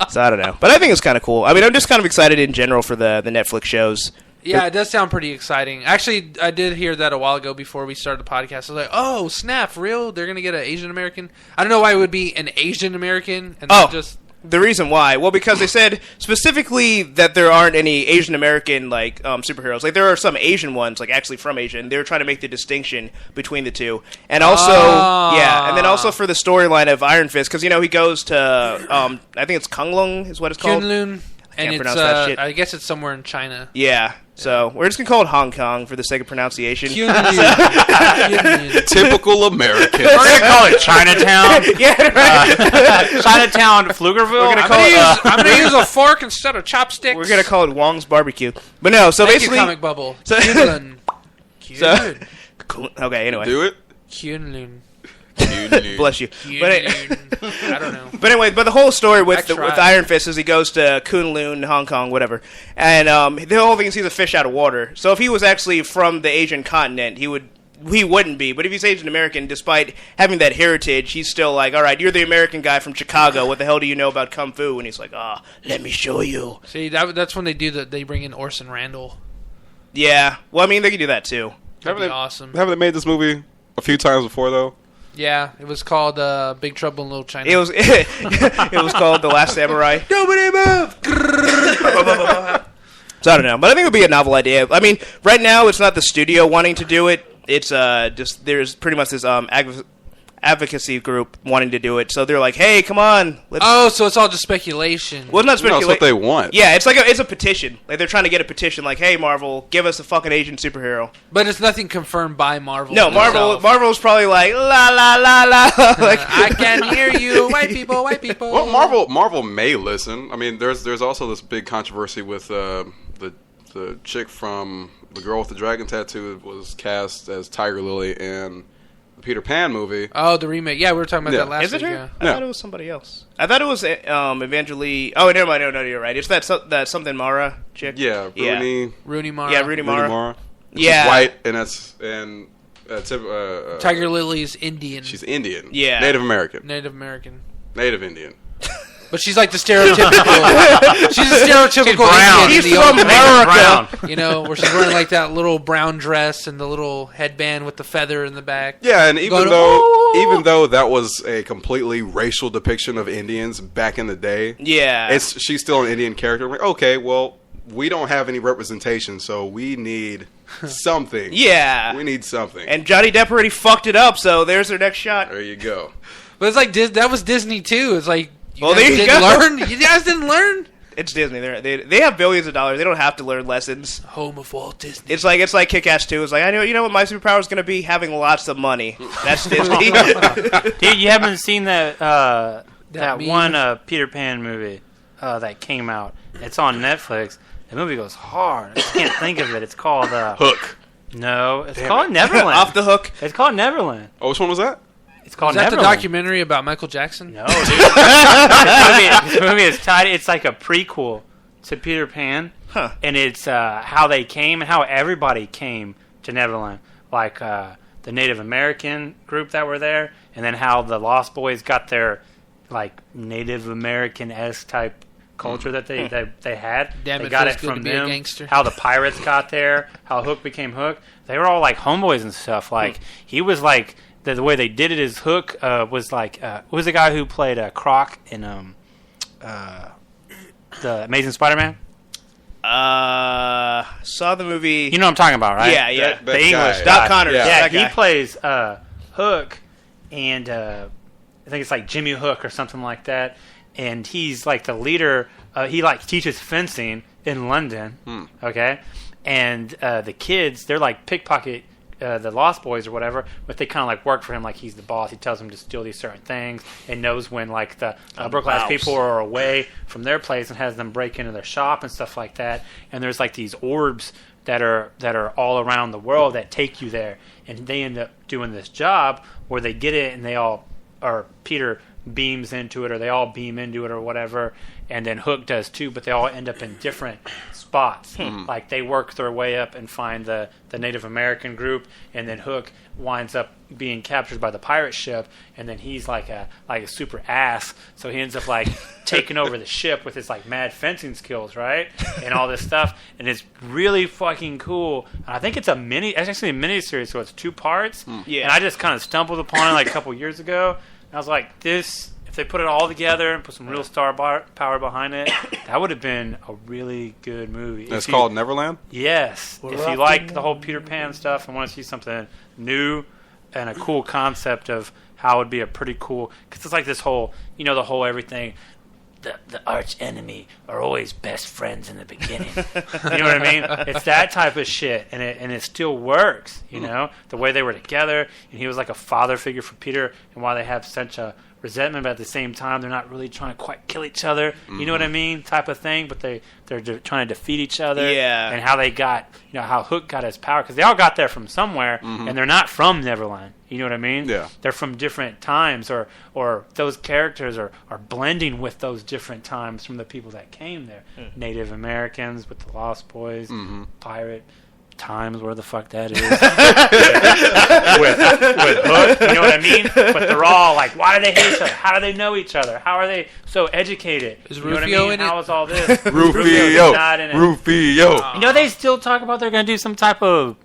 Speaker 2: So I don't know, but I think it's kind of cool. I mean, I'm just kind of excited in general for the Netflix shows.
Speaker 3: Yeah, it does sound pretty exciting. Actually, I did hear that a while ago before we started the podcast. I was like, oh, snap, for real? They're going to get an Asian American? I don't know why it would be an Asian American and not just...
Speaker 2: The reason why? Well, because they said specifically that there aren't any Asian American like superheroes. Like there are some Asian ones, like actually from Asia. And they were trying to make the distinction between the two. And also, and then also for the storyline of Iron Fist, because you know he goes to I think it's Kunlun is what it's called.
Speaker 3: Kunlun, and
Speaker 2: Can't
Speaker 3: it's
Speaker 2: pronounce that shit.
Speaker 3: I guess it's somewhere in China.
Speaker 2: Yeah. So we're just gonna call it Hong Kong for the sake of pronunciation.
Speaker 3: Kunlun.
Speaker 5: Typical American.
Speaker 1: We're gonna call it Chinatown.
Speaker 2: Yeah, right.
Speaker 1: Chinatown, Pflugerville.
Speaker 2: We're gonna call it.
Speaker 3: I'm going to use a fork instead of chopsticks.
Speaker 2: We're gonna call it Wong's Barbecue. But no, so
Speaker 3: Thank
Speaker 2: basically,
Speaker 3: you, Comic Bubble.
Speaker 2: So-
Speaker 3: Kunlun.
Speaker 2: So- okay. Anyway,
Speaker 5: Do it.
Speaker 3: Kunlun.
Speaker 2: bless you. But
Speaker 3: I don't know.
Speaker 2: But anyway, but the whole story with
Speaker 3: I tried.
Speaker 2: Iron Fist is he goes to Kunlun, Hong Kong, whatever, and the whole thing is he's a fish out of water. So if he was actually from the Asian continent, he would he wouldn't be. But if he's Asian American, despite having that heritage, he's still like, all right, you're the American guy from Chicago. What the hell do you know about Kung Fu? And he's like, let me show you.
Speaker 3: See, that's when they do that. They bring in Orson Randall.
Speaker 2: Yeah. Well, I mean, they could do that, too.
Speaker 3: That'd be awesome.
Speaker 5: Haven't they made this movie a few times before, though?
Speaker 3: Yeah, it was called Big Trouble in Little China.
Speaker 2: It was it was called The Last Samurai. Nobody move! So I don't know, but I think it would be a novel idea. I mean, right now it's not the studio wanting to do it. It's just there's pretty much this advocacy group wanting to do it. So they're like, hey, come on.
Speaker 3: So it's all just speculation.
Speaker 2: Well, not speculation.
Speaker 5: No, that's what they want.
Speaker 2: Yeah, it's like it's a petition. Like they're trying to get a petition. Like, hey, Marvel, give us a fucking Asian superhero.
Speaker 3: But it's nothing confirmed by Marvel.
Speaker 2: No, Marvel's probably like la la la la. Like
Speaker 3: I can hear you, white people, white people.
Speaker 5: Well, Marvel may listen. I mean, there's also this big controversy with the chick from The Girl with the Dragon Tattoo was cast as Tiger Lily in the Peter Pan movie.
Speaker 3: Oh, the remake. Yeah, we were talking about that last
Speaker 2: week. Is it her?
Speaker 3: Yeah.
Speaker 2: I thought it was somebody else. I thought it was Evangeline. Oh, never mind. No, you're right. It's that something Mara chick.
Speaker 5: Yeah,
Speaker 3: Rooney Mara.
Speaker 2: Yeah, Rooney Mara.
Speaker 5: Yeah, she's white,
Speaker 3: Tiger Lily's Indian.
Speaker 5: She's Indian.
Speaker 2: Yeah,
Speaker 5: Native American.
Speaker 3: Native Indian.
Speaker 5: But
Speaker 3: she's like the stereotypical. she's a stereotypical
Speaker 1: brown.
Speaker 3: Indian.
Speaker 2: She's from America.
Speaker 3: You know, where she's wearing like that little brown dress and the little headband with the feather in the back.
Speaker 5: Yeah, and even though that was a completely racial depiction of Indians back in the day, she's still an Indian character. I'm like, okay, well, we don't have any representation, so we need something.
Speaker 2: Yeah,
Speaker 5: we need something.
Speaker 2: And Johnny Depp already fucked it up, so there's their next shot.
Speaker 5: There you go.
Speaker 3: But it's like that was Disney too. It's like.
Speaker 2: Well, there you go.
Speaker 3: You guys didn't learn?
Speaker 2: It's Disney. They have billions of dollars. They don't have to learn lessons.
Speaker 3: Home of Walt Disney.
Speaker 2: It's like Kick-Ass 2. It's like, you know what my superpower is going to be? Having lots of money. That's Disney.
Speaker 1: Dude, you haven't seen that
Speaker 3: meme?
Speaker 1: one Peter Pan movie that came out. It's on Netflix. The movie goes hard. I just can't think of it. It's called
Speaker 5: Hook.
Speaker 1: No, it's called Neverland.
Speaker 2: Off the Hook.
Speaker 1: It's called Neverland.
Speaker 5: Oh, which one was that?
Speaker 1: It's called
Speaker 3: Is that
Speaker 1: Neverland.
Speaker 3: the documentary about Michael Jackson?
Speaker 1: No, dude. This movie is tied. It's like a prequel to Peter Pan.
Speaker 2: Huh.
Speaker 1: And it's how they came and how everybody came to Neverland. Like the Native American group that were there, and then how the Lost Boys got their like Native American-esque type culture that they had.
Speaker 3: Damn,
Speaker 1: they got it from them. How the pirates got there, how Hook became Hook. They were all like homeboys and stuff. Like he was like. The way they did it is Hook was like what was the guy who played Croc in the Amazing Spider-Man?
Speaker 2: Saw the movie.
Speaker 1: You know what I'm talking about, right?
Speaker 2: Yeah.
Speaker 5: The
Speaker 1: English
Speaker 5: guy.
Speaker 2: Doc Connors.
Speaker 1: Yeah,
Speaker 2: that guy.
Speaker 1: he plays Hook, and I think it's like Jimmy Hook or something like that. And he's like the leader. He like teaches fencing in London. Okay, and the kids they're like pickpocket. The Lost Boys or whatever, but they kind of like work for him like he's the boss. He tells them to steal these certain things and knows when like the upper class people are away from their place and has them break into their shop and stuff like that. And there's like these orbs that are all around the world that take you there, and they end up doing this job where they get it and they all or Peter beams into it or they all beam into it or whatever, and then Hook does too, but they all end up in different spots. Like they work their way up and find the Native American group, and then Hook winds up being captured by the pirate ship, and then he's like a super ass, so he ends up like taking over the ship with his like mad fencing skills, right? And all this stuff, and it's really fucking cool. And I think it's actually a mini series, so it's 2 parts.
Speaker 2: Yeah.
Speaker 1: And I just kind of stumbled upon it like a couple years ago. And I was like, if they put it all together and put some real star power behind it, that would have been a really good movie.
Speaker 5: It's called Neverland?
Speaker 1: Yes. If you like the whole Peter Pan stuff and want to see something new and a cool concept of how it would be a pretty cool... Because it's like this whole, the whole everything... The arch enemy are always best friends in the beginning. You know what I mean? It's that type of shit, and it still works. The way they were together, and he was like a father figure for Peter, and why they have such a resentment, but at the same time they're not really trying to quite kill each other. You know what I mean? Type of thing, but they're trying to defeat each other.
Speaker 2: Yeah.
Speaker 1: And how they got, how Hook got his power, because they all got there from somewhere, and they're not from Neverland. You know what I mean?
Speaker 5: Yeah.
Speaker 1: They're from different times, or those characters are blending with those different times from the people that came there. Native Americans with the Lost Boys, pirate Times, where the fuck that is. with Hook, you know what I mean? But they're all like, why do they hate each other? How do they know each other? How are they so educated?
Speaker 3: Is
Speaker 1: you know what I
Speaker 3: Rufio
Speaker 1: mean?
Speaker 3: in
Speaker 1: How
Speaker 3: it?
Speaker 1: is all this?
Speaker 5: Rufio.
Speaker 1: not in it.
Speaker 5: Rufio.
Speaker 1: You know, they still talk about they're going to do some type of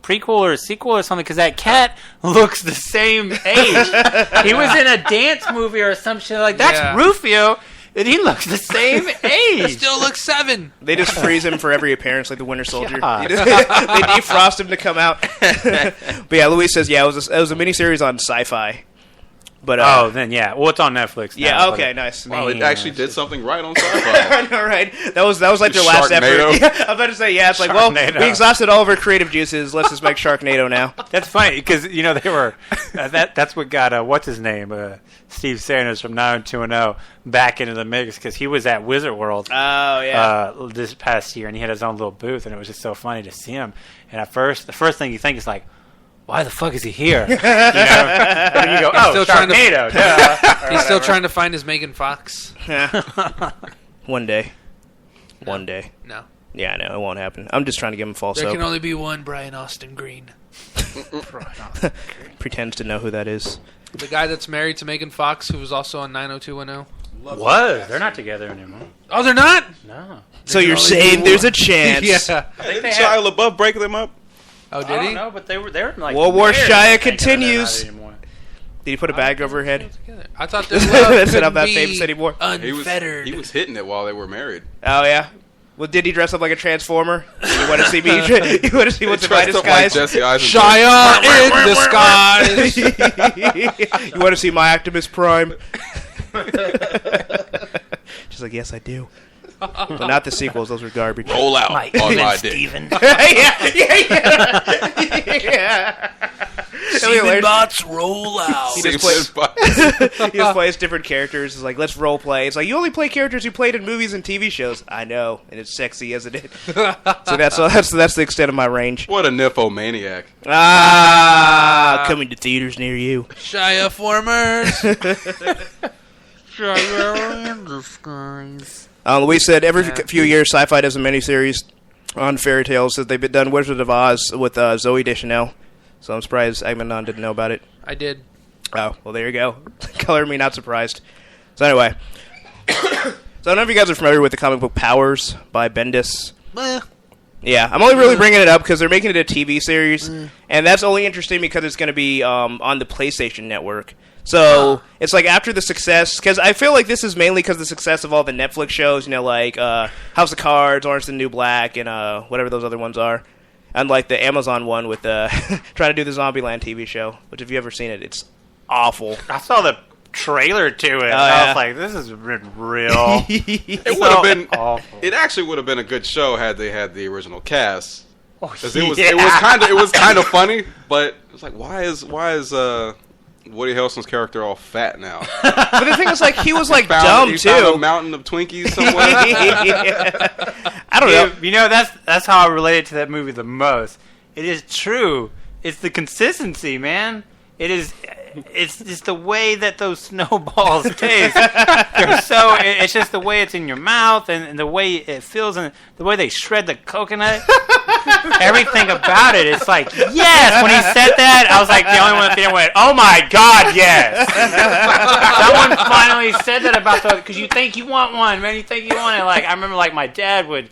Speaker 1: prequel or sequel or something because that cat looks the same age. He was in a dance movie or some shit like that's
Speaker 3: Yeah.
Speaker 1: Rufio, and he looks the same age.
Speaker 3: Still looks 7.
Speaker 2: They just freeze him for every appearance, like the Winter Soldier.
Speaker 1: God.
Speaker 2: They defrost him to come out. But yeah, Luis says, yeah, it was a miniseries on Sci-Fi. But
Speaker 1: Oh, then yeah. Well, it's on Netflix.
Speaker 2: yeah,
Speaker 1: now,
Speaker 2: okay,
Speaker 1: but-
Speaker 2: nice.
Speaker 5: Wow, it actually did something right on Sci-Fi.
Speaker 2: I know, right? That was like their last
Speaker 5: Sharknado.
Speaker 2: effort. Yeah, I was about to say, yeah, it's like, well,
Speaker 1: Sharknado.
Speaker 2: we exhausted all of our creative juices. Let's just make Sharknado now.
Speaker 1: That's funny because you know they were that's what got what's his name Steve Sanders from 90210 back into the mix because he was at Wizard World
Speaker 2: Oh yeah.
Speaker 1: this past year and he had his own little booth and it was just so funny to see him. And at first, the first thing you think is like, why the fuck is he here? You know, and then you go, oh,
Speaker 3: still trying to-
Speaker 1: Sharknado. duh.
Speaker 3: He's still trying to find his Megan Fox.
Speaker 2: One day. One day.
Speaker 3: No.
Speaker 2: Yeah, I know it won't happen. I'm just trying to give him false
Speaker 3: There
Speaker 2: hope.
Speaker 3: can only be one Brian Austin Green.
Speaker 2: Pretends to know who that is.
Speaker 3: The guy that's married to Megan Fox, who was also on 90210.
Speaker 1: Was they're not together anymore?
Speaker 3: Oh, they're not?
Speaker 1: No,
Speaker 2: So you're
Speaker 3: only
Speaker 2: saying
Speaker 3: be
Speaker 2: there's a
Speaker 3: one.
Speaker 2: chance?
Speaker 3: Yeah.
Speaker 5: Didn't
Speaker 1: they
Speaker 5: Shia LaBeouf break them up?
Speaker 3: Oh,
Speaker 1: I
Speaker 3: did
Speaker 1: don't
Speaker 3: he?
Speaker 1: know, but they were like
Speaker 2: World War
Speaker 1: married.
Speaker 2: Shia
Speaker 1: I think, and they're not
Speaker 2: continues.
Speaker 1: anymore.
Speaker 2: Did he put a bag over her head?
Speaker 3: I thought their love
Speaker 2: That's
Speaker 3: couldn't
Speaker 2: not that
Speaker 3: be
Speaker 2: famous anymore.
Speaker 3: unfettered.
Speaker 5: He was hitting it while they were married.
Speaker 2: Oh yeah. Well, did he dress up like a transformer? You want to see me? You want to see what's in my
Speaker 5: Dressed up like
Speaker 2: disguise?
Speaker 5: Jesse Eisenberg.
Speaker 3: Shia in disguise.
Speaker 2: You want to see my Optimus Prime? She's like, yes, I do. But not the sequels; those were garbage.
Speaker 5: Roll out on my dick.
Speaker 1: Steven.
Speaker 2: yeah.
Speaker 3: Bots roll out.
Speaker 2: He just He just plays different characters. It's like, let's role play. It's like, you only play characters you played in movies and TV shows. I know, and it's sexy, isn't it? So that's the extent of my range.
Speaker 5: What a nymphomaniac.
Speaker 2: Coming to theaters near you.
Speaker 3: Shia formers.
Speaker 2: Luis said every few years Sci-Fi does a miniseries on fairy tales. That they've been done Wizard of Oz with Zooey Deschanel. So I'm surprised Agmenon didn't know about it.
Speaker 3: I did.
Speaker 2: Oh, well, there you go. Color me not surprised. So anyway. So I don't know if you guys are familiar with the comic book Powers by Bendis. Yeah, I'm only really bringing it up because they're making it a TV series. And that's only interesting because it's going to be on the PlayStation Network. So it's like after the success, because I feel like this is mainly because of the success of all the Netflix shows, you know, like House of Cards, Orange is the New Black, and whatever those other ones are. And like the Amazon one with trying to do the Zombieland TV show, which if you ever seen it, it's awful.
Speaker 1: I saw the trailer to it. And I was like, "This is real."
Speaker 5: It would have been.
Speaker 1: awful.
Speaker 5: It actually would have been a good show had they had the original cast. Because
Speaker 1: yeah.
Speaker 5: it was kind of funny, but it was like, why is Woody Harrelson's character all fat now?
Speaker 2: But the thing is, like, he was like
Speaker 5: He
Speaker 2: dumb
Speaker 5: found a
Speaker 2: too.
Speaker 5: mountain of Twinkies somewhere.
Speaker 2: I don't know.
Speaker 1: You know, that's how I related to that movie the most. It is true. It's the consistency, man. It's just the way that those snowballs taste. It's just the way it's in your mouth and the way it feels and the way they shred the coconut. Everything about it. It's like, yes. When he said that, I was like the only one that went, oh my God, yes. Someone finally said that about because you think you want one, man. You think you want it. Like, I remember like my dad would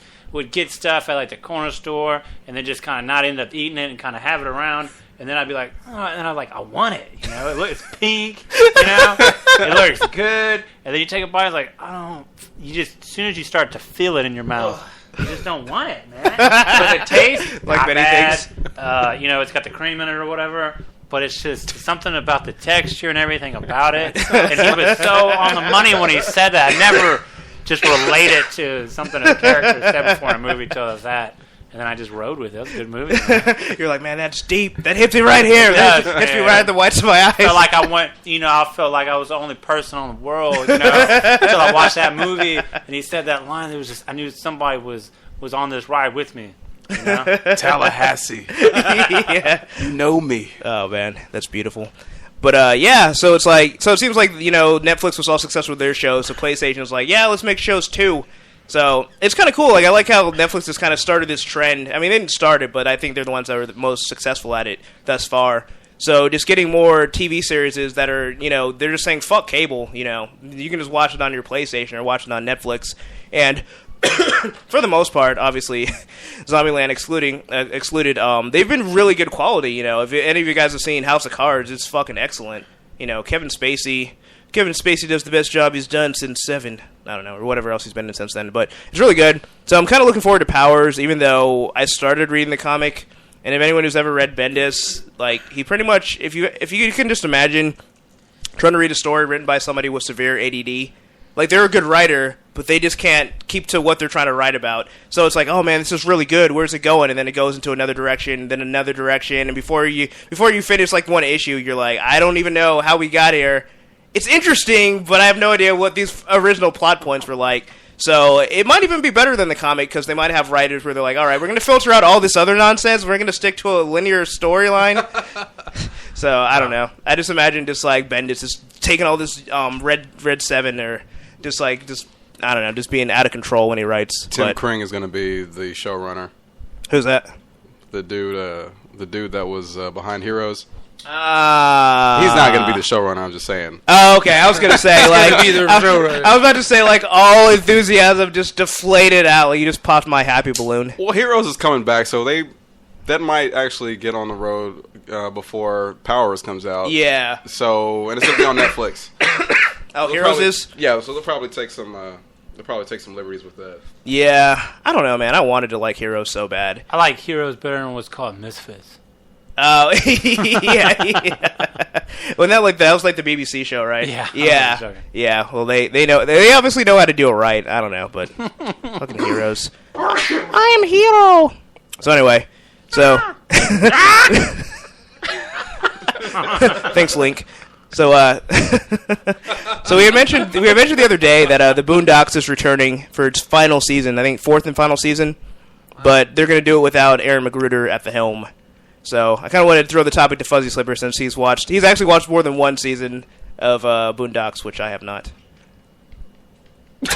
Speaker 1: get stuff at like the corner store and then just kind of not end up eating it and kind of have it around. And then I'd be like, oh, and I'm like, I want it. You know, it's pink. You know, it looks good. And then you take a bite, it's like, I don't. You just as soon as you start to feel it in your mouth, you just don't want it, man. But the taste,
Speaker 2: Like
Speaker 1: not
Speaker 2: many
Speaker 1: bad.
Speaker 2: things.
Speaker 1: You know, it's got the cream in it or whatever. But it's just something about the texture and everything about it. And he was so on the money when he said that. I never just related to something a character said before in a movie till it was that. And then I just rode with it. It was a good movie.
Speaker 2: You're like, man, that's deep. That hits me right here. That
Speaker 1: Yes,
Speaker 2: hits me
Speaker 1: man.
Speaker 2: right in the whites of my eyes.
Speaker 1: Felt like I went, I felt like I was the only person on the world, until I watched that movie and he said that line. It was just, I knew somebody was on this ride with me. You know?
Speaker 5: Tallahassee,
Speaker 2: Yeah.
Speaker 5: you know me.
Speaker 2: Oh man, that's beautiful. But yeah, so it seems like Netflix was all successful with their shows. So PlayStation was like, yeah, let's make shows too. So it's kind of cool. Like I like how Netflix has kind of started this trend. I mean, they didn't start it, but I think they're the ones that are the most successful at it thus far. So just getting more TV series that are, they're just saying fuck cable. You can just watch it on your PlayStation or watch it on Netflix. And for the most part, obviously, Zombieland excluded, they've been really good quality. If any of you guys have seen House of Cards, it's fucking excellent. Kevin Spacey does the best job he's done since Seven. I don't know, or whatever else he's been in since then. But it's really good. So I'm kind of looking forward to Powers, even though I started reading the comic. And if anyone who's ever read Bendis, like, he pretty much, if you can just imagine trying to read a story written by somebody with severe ADD, like, they're a good writer, but they just can't keep to what they're trying to write about. So it's like, oh man, this is really good. Where's it going? And then it goes into another direction, then another direction, and before you finish like one issue, you're like, I don't even know how we got here. It's interesting, but I have no idea what these original plot points were like. So it might even be better than the comic, because they might have writers where they're like, all right, we're going to filter out all this other nonsense. We're going to stick to a linear storyline. So I don't know. I just imagine just like Bendis just taking all this Red 7 or just I don't know, just being out of control when he writes.
Speaker 5: Tim Kring is going to be the showrunner.
Speaker 2: Who's that?
Speaker 5: The dude that was behind Heroes. He's not going to be the showrunner. I'm just saying.
Speaker 2: Oh, okay. I was going to say like I was about to say like all enthusiasm just deflated out. Like you just popped my happy balloon.
Speaker 5: Well, Heroes is coming back, so that might actually get on the road before Powers comes out.
Speaker 2: Yeah.
Speaker 5: So and it's going to be on Netflix.
Speaker 2: Oh, Heroes is?
Speaker 5: Yeah. So they'll probably take some liberties with that.
Speaker 2: Yeah. I don't know, man. I wanted to like Heroes so bad.
Speaker 1: I like Heroes better than what's called Misfits.
Speaker 2: Oh, yeah. Well, that was like the BBC show, right?
Speaker 1: Yeah.
Speaker 2: Yeah. Well, they know, they obviously know how to do it right. I don't know, but fucking Heroes. I am Hero. So anyway, thanks, Link. So we had mentioned the other day that the Boondocks is returning for its final season. I think fourth and final season, but they're going to do it without Aaron McGruder at the helm. So I kind of wanted to throw the topic to Fuzzy Slipper since he's actually watched more than one season of Boondocks, which I have not.
Speaker 5: The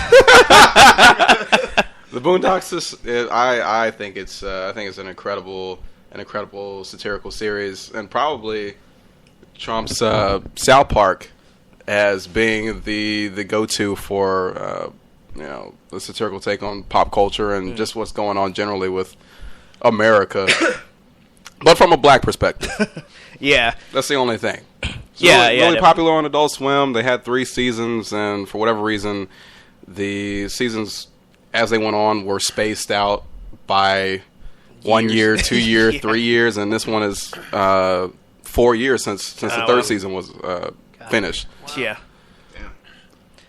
Speaker 5: Boondocks I think it's an incredible satirical series, and probably trumps South Park as being the go-to for the satirical take on pop culture and just what's going on generally with America. But from a black perspective.
Speaker 2: Yeah.
Speaker 5: That's the only thing. It's really popular on Adult Swim. They had 3 seasons, and for whatever reason, the seasons, as they went on, were spaced out by 1 year, 2 years, 3 years, and this one is 4 years since the third season was finished.
Speaker 2: Yeah.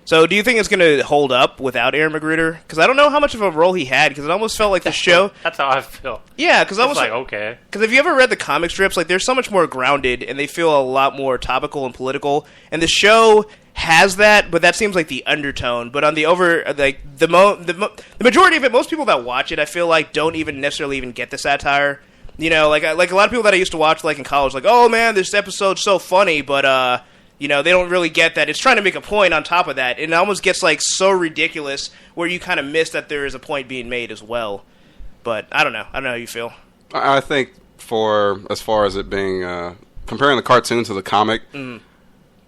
Speaker 2: So, do you think it's going to hold up without Aaron McGruder? Because I don't know how much of a role he had, because it almost felt like the show...
Speaker 1: That's how I feel.
Speaker 2: Yeah, because I was
Speaker 1: like, okay.
Speaker 2: Because if you ever read the comic strips, like, they're so much more grounded, and they feel a lot more topical and political, and the show has that, but that seems like the undertone. But on the the majority of it, most people that watch it, I feel like, don't even necessarily even get the satire. Like a lot of people that I used to watch, like, in college, like, oh, man, this episode's so funny, but, they don't really get that. It's trying to make a point on top of that. And it almost gets, like, so ridiculous where you kind of miss that there is a point being made as well. But I don't know. I don't know how you feel.
Speaker 5: I think as far as it being, comparing the cartoon to the comic,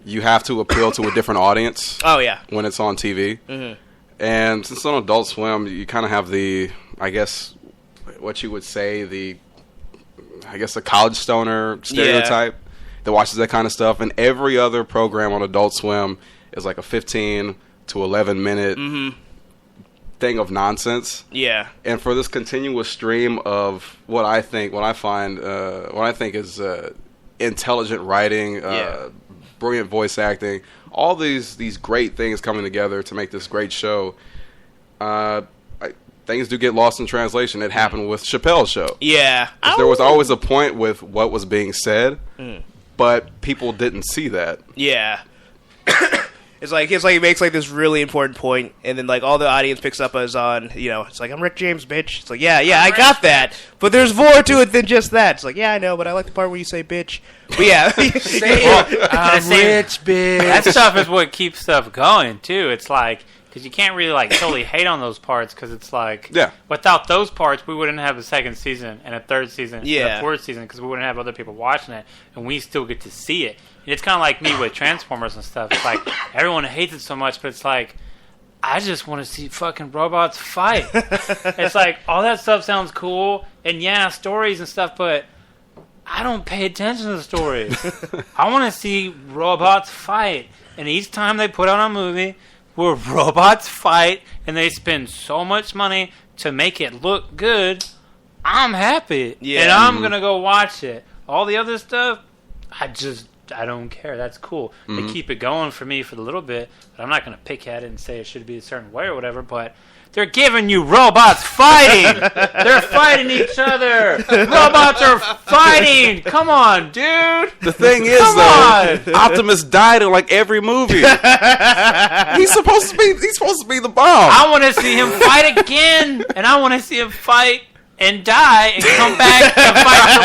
Speaker 5: you have to appeal to a different audience.
Speaker 2: Oh, yeah.
Speaker 5: When it's on TV. Mm-hmm. And since it's on Adult Swim, you kind of have the, I guess, what you would say, the college stoner stereotype. Yeah. That watches that kind of stuff, and every other program on Adult Swim is like a 15 to 11 minute thing of nonsense. Yeah. And for this continuous stream of what I think is intelligent writing, brilliant voice acting, all these great things coming together to make this great show. Things do get lost in translation. It happened with Chappelle's show. Yeah. There was always a point with what was being said. But people didn't see that. Yeah. It's like he makes like this really important point, and then like all the audience picks up as on, it's like, I'm Rick James, bitch. It's like, yeah, I got that, but there's more to it than just that. It's like, yeah, I know, but I like the part where you say bitch. But yeah,
Speaker 1: I'm rich, bitch. That stuff is what keeps stuff going too. It's like, because you can't really like totally hate on those parts because it's like
Speaker 5: Yeah.
Speaker 1: without those parts we wouldn't have a second season and a third season and
Speaker 2: Yeah.
Speaker 1: a fourth season because we wouldn't have other people watching it and we still get to see it. And it's kind of like me with Transformers and stuff. It's like everyone hates it so much, but it's like I just want to see fucking robots fight. It's like all that stuff sounds cool and yeah, stories and stuff, but I don't pay attention to the stories. I want to see robots fight. And each time they put out a movie where robots fight and they spend so much money to make it look good, I'm happy.
Speaker 2: Yeah.
Speaker 1: And I'm going to go watch it. All the other stuff, I don't care. That's cool. They keep it going for me for a little bit, but I'm not going to pick at it and say it should be a certain way or whatever, but they're giving you robots fighting. They're fighting each other. Robots are fighting. Come on, dude.
Speaker 5: The thing is, though, Optimus died in like every movie. He's supposed to be the bomb.
Speaker 1: I want to see him fight again, and I want to see him fight and die and come back and fight some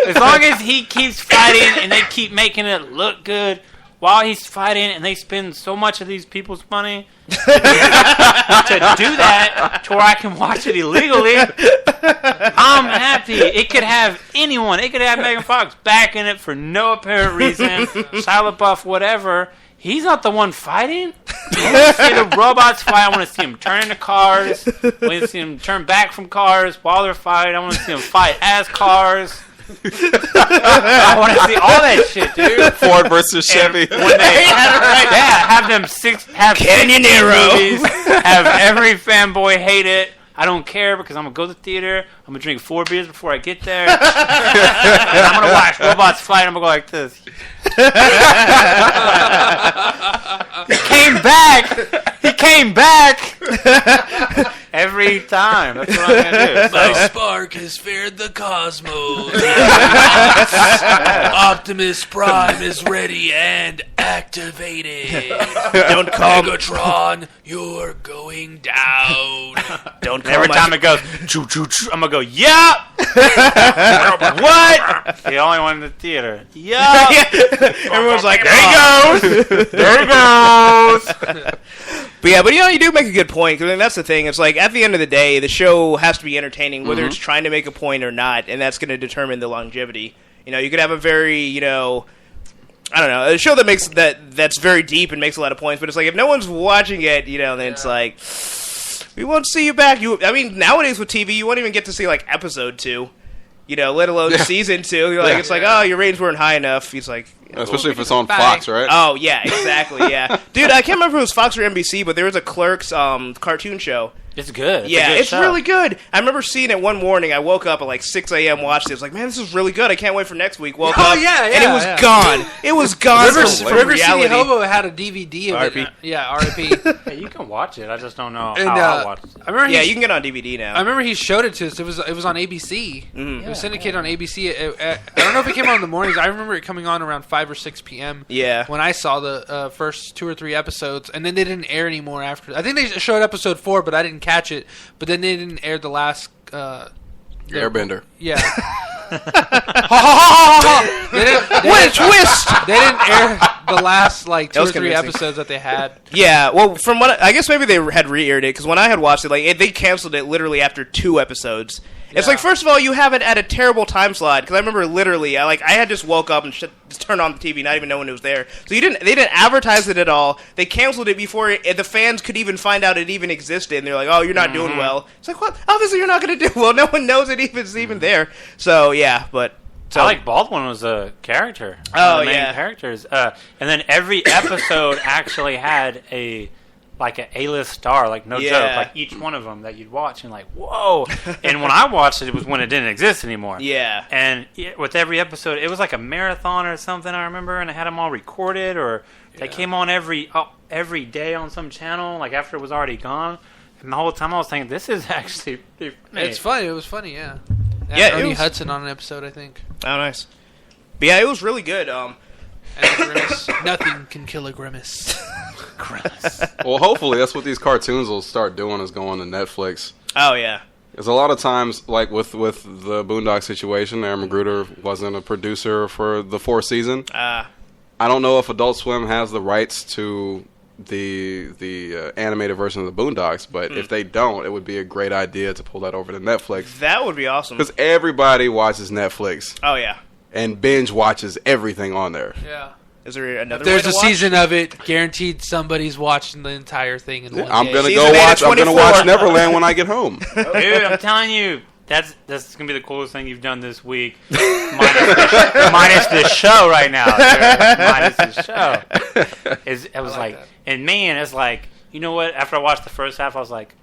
Speaker 1: more. As long as he keeps fighting and they keep making it look good while he's fighting and they spend so much of these people's money to do that to where I can watch it illegally, I'm happy. It could have anyone. It could have Megan Fox back in it for no apparent reason. Shia LaBeouf, whatever. He's not the one fighting. I want to see the robots fight. I want to see them turn into cars. I want to see them turn back from cars while they're fighting. I want to see them fight as cars. I want to see all that shit, dude.
Speaker 5: Ford versus Chevy.
Speaker 1: When they, have them have
Speaker 2: Canyonero.
Speaker 1: movies, have every fanboy hate it. I don't care because I'm gonna go to the theater. I'm gonna drink 4 beers before I get there. And I'm gonna watch robots fight. I'm gonna go like this. He came back. Every time. That's what I'm gonna do.
Speaker 3: My
Speaker 1: So.
Speaker 3: spark has fared the cosmos. Optimus Prime is ready and activated.
Speaker 2: Don't call me.
Speaker 3: Megatron, you're going down.
Speaker 2: Don't call
Speaker 1: Every
Speaker 2: my-
Speaker 1: time it goes, choo, choo, choo, I'm gonna go, yep. What? The only one in the theater. Yep.
Speaker 2: Everyone's like,
Speaker 1: There he goes. There he goes.
Speaker 2: But yeah, but you do make a good point. 'Cause I mean, that's the thing. It's like at the end of the day, the show has to be entertaining, whether it's trying to make a point or not, and that's going to determine the longevity. You could have a very, I don't know, a show that's very deep and makes a lot of points. But it's like if no one's watching it, then it's like we won't see you back. Nowadays with TV, you won't even get to see like episode 2. Let alone season 2. You're like, it's like, oh, your ratings weren't high enough. He's like,
Speaker 5: Especially if it's on Fox, right?
Speaker 2: oh yeah, exactly, yeah. Dude, I can't remember if it was Fox or NBC, but there was a Clerks cartoon show.
Speaker 1: It's good.
Speaker 2: It's really good. I remember seeing it one morning. I woke up at like 6 a.m., watched it. I was like, man, this is really good. I can't wait for next week. Woke up, and it was gone. It was gone from
Speaker 3: River
Speaker 2: reality.
Speaker 3: City Hobo had a DVD of
Speaker 2: R.I.P.
Speaker 3: it. Yeah, R.I.P.
Speaker 1: Hey, you can watch it. I just don't know
Speaker 3: And,
Speaker 1: how I'll watch it.
Speaker 3: I remember
Speaker 2: Yeah, you can get it on DVD now.
Speaker 3: I remember he showed it to us. It was on ABC. It was syndicated on ABC. I don't know if it came on in the mornings. I remember it coming on around 5 or 6 p.m.
Speaker 2: Yeah.
Speaker 3: When I saw the first 2 or 3 episodes, and then they didn't air anymore after. I think they showed episode 4, but I didn't catch it. But then they didn't air the last.
Speaker 5: Airbender.
Speaker 3: Yeah. Twist! They didn't air the last like 2 or 3
Speaker 2: convincing.
Speaker 3: episodes that they had.
Speaker 2: Yeah, well, from what I guess maybe they had re-aired it because when I had watched it, like they canceled it literally after 2 episodes. It's like, first of all, you have it at a terrible time slot because I remember literally, I had just woke up and just turned on the TV, not even knowing it was there. So they didn't advertise it at all. They canceled it before the fans could even find out it even existed. And they're like, "Oh, you're not doing well." It's like, what? Obviously, you're not going to do well. No one knows it's even there. So yeah, but. So,
Speaker 1: Alec Baldwin was a character.
Speaker 2: Oh,
Speaker 1: one of the main
Speaker 2: yeah.
Speaker 1: characters. And then every episode actually had a A-list star, like no
Speaker 2: Yeah.
Speaker 1: joke, like each one of them that you'd watch and like, whoa. And when I watched it, it was when it didn't exist anymore.
Speaker 2: Yeah.
Speaker 1: And with every episode, it was like a marathon or something, I remember, and I had them all recorded, or they came on every day on some channel, like after it was already gone. And the whole time I was thinking, this is actually pretty funny.
Speaker 3: It's funny. It was funny. Yeah.
Speaker 2: Yeah, it
Speaker 3: Ernie
Speaker 2: was-
Speaker 3: Hudson on an episode, I think.
Speaker 2: Oh, nice. But yeah, it was really good.
Speaker 3: And a grimace. Nothing can kill a grimace.
Speaker 5: Well, hopefully that's what these cartoons will start doing, is going to Netflix.
Speaker 2: Oh yeah.
Speaker 5: Because a lot of times, like with the Boondock situation, Aaron Magruder wasn't a producer for the 4th season. I don't know if Adult Swim has the rights to the animated version of the Boondocks, but if they don't, it would be a great idea to pull that over to Netflix.
Speaker 2: That would be awesome.
Speaker 5: Because everybody watches Netflix.
Speaker 2: Oh, yeah.
Speaker 5: And binge watches everything on there.
Speaker 3: Yeah.
Speaker 2: Is there another
Speaker 3: If there's
Speaker 2: way
Speaker 3: a
Speaker 2: to watch?
Speaker 3: season of it, guaranteed somebody's watching the entire thing in one
Speaker 5: I'm
Speaker 3: day.
Speaker 5: gonna
Speaker 2: Season
Speaker 5: go
Speaker 2: 8
Speaker 5: watch.
Speaker 2: of
Speaker 5: I'm gonna
Speaker 2: 24.
Speaker 5: watch Neverland when I get home.
Speaker 1: Dude, I'm telling you, that's gonna be the coolest thing you've done this week. Minus this show right now. Dude. Minus this show. I was like,
Speaker 3: that.
Speaker 1: and man, it's like, you know what? After I watched the first half, I was like,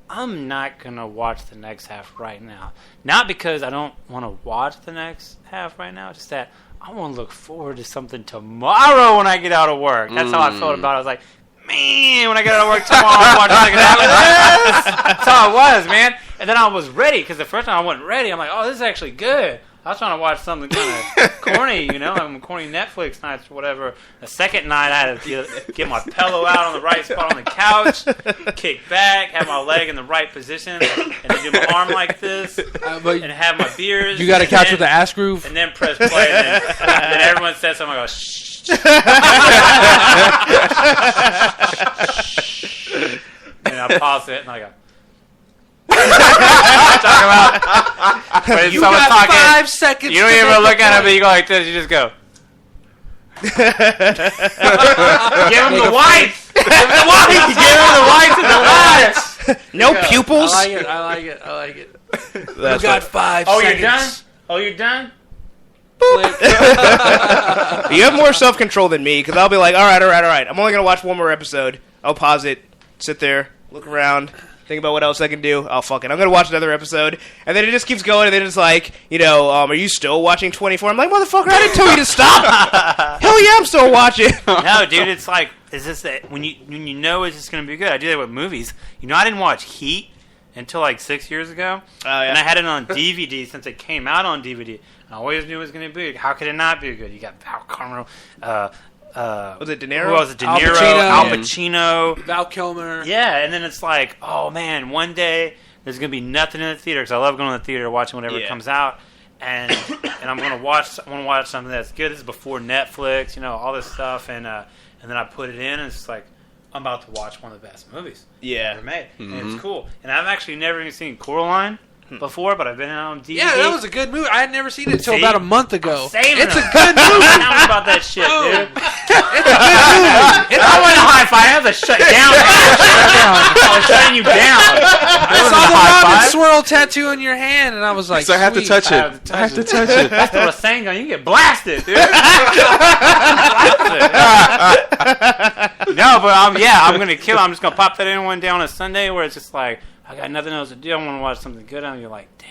Speaker 1: I'm not gonna watch the next half right now. Not because I don't want to watch the next half right now, just that I want to look forward to something tomorrow when I get out of work. That's how I felt about it. I was like, man, when I get out of work tomorrow, I'll watch the second half of this. That's how it was, man. And then I was ready, because the first time I wasn't ready. I'm like, oh, this is actually good. I was trying to watch something kind of corny, corny Netflix nights or whatever. The second night, I had to get my pillow out on the right spot on the couch, kick back, have my leg in the right position, and then do my arm like this,
Speaker 3: But
Speaker 1: and have my beers.
Speaker 3: you got a
Speaker 1: and
Speaker 3: couch
Speaker 1: then-
Speaker 3: with the ass groove?
Speaker 1: and then press play, and then everyone says something. I go, shh. And I pause it, and I go. Talking about when
Speaker 3: You
Speaker 1: someone's
Speaker 3: got
Speaker 1: talking,
Speaker 3: 5 seconds.
Speaker 1: you don't
Speaker 3: to
Speaker 1: even
Speaker 3: make
Speaker 1: look
Speaker 3: a
Speaker 1: at it,
Speaker 3: point.
Speaker 1: but you go like this. You just go. Give him the whites. Give him the whites. Give him the whites and the whites.
Speaker 2: No pupils?
Speaker 3: I like it.
Speaker 2: That's
Speaker 3: You got
Speaker 2: what-
Speaker 3: 5
Speaker 1: Oh,
Speaker 3: seconds.
Speaker 1: you're done. Oh, you're done.
Speaker 2: You have more self-control than me, because I'll be like, all right. I'm only going to watch one more episode. I'll pause it, sit there, look around, think about what else I can do. Oh, fuck it. I'm going to watch another episode. And then it just keeps going, and then it's like, are you still watching 24? I'm like, motherfucker, I didn't tell you to stop. Hell yeah, I'm still watching.
Speaker 1: No, dude, it's like, is this that when you know it's just gonna be good? I do that with movies. I didn't watch Heat until like 6 years ago,
Speaker 2: yeah.
Speaker 1: and I had it on DVD since it came out on DVD. I always knew it was gonna be. How could it not be good? You got Val Kilmer.
Speaker 2: Was it De Niro?
Speaker 1: Who was it? De
Speaker 3: Al
Speaker 1: Niro,
Speaker 3: Pacino.
Speaker 1: Al Pacino.
Speaker 3: Val Kilmer.
Speaker 1: Yeah, and then it's like, oh man, one day there's gonna be nothing in the theater, because I love going to the theater watching whatever
Speaker 2: Yeah.
Speaker 1: comes out, and I'm gonna watch. I want to watch something that's good. This is before Netflix, all this stuff, and then I put it in, and it's just like I'm about to watch one of the best movies
Speaker 2: Yeah.
Speaker 1: ever made, and it's cool. And I've actually never even seen Coraline before, but I've been on DVD.
Speaker 3: Yeah, that was a good movie. I had never seen it until
Speaker 1: See?
Speaker 3: about a month ago.
Speaker 1: Saving
Speaker 3: It's a
Speaker 1: them.
Speaker 3: good movie.
Speaker 1: Tell me about that shit, dude.
Speaker 3: It's a good movie.
Speaker 1: I want a high five. I have to shut down. I was shutting you down.
Speaker 3: I saw the Robin swirl tattoo on your hand, and I was like,
Speaker 5: So I have to
Speaker 3: sweet.
Speaker 5: touch it. I have to touch it.
Speaker 1: That's what I was saying. You get blasted, dude. No, but I'm gonna kill. I'm just gonna pop that in one day on a Sunday where it's just like I got nothing else to do. I want to watch something good, and you're like, damn,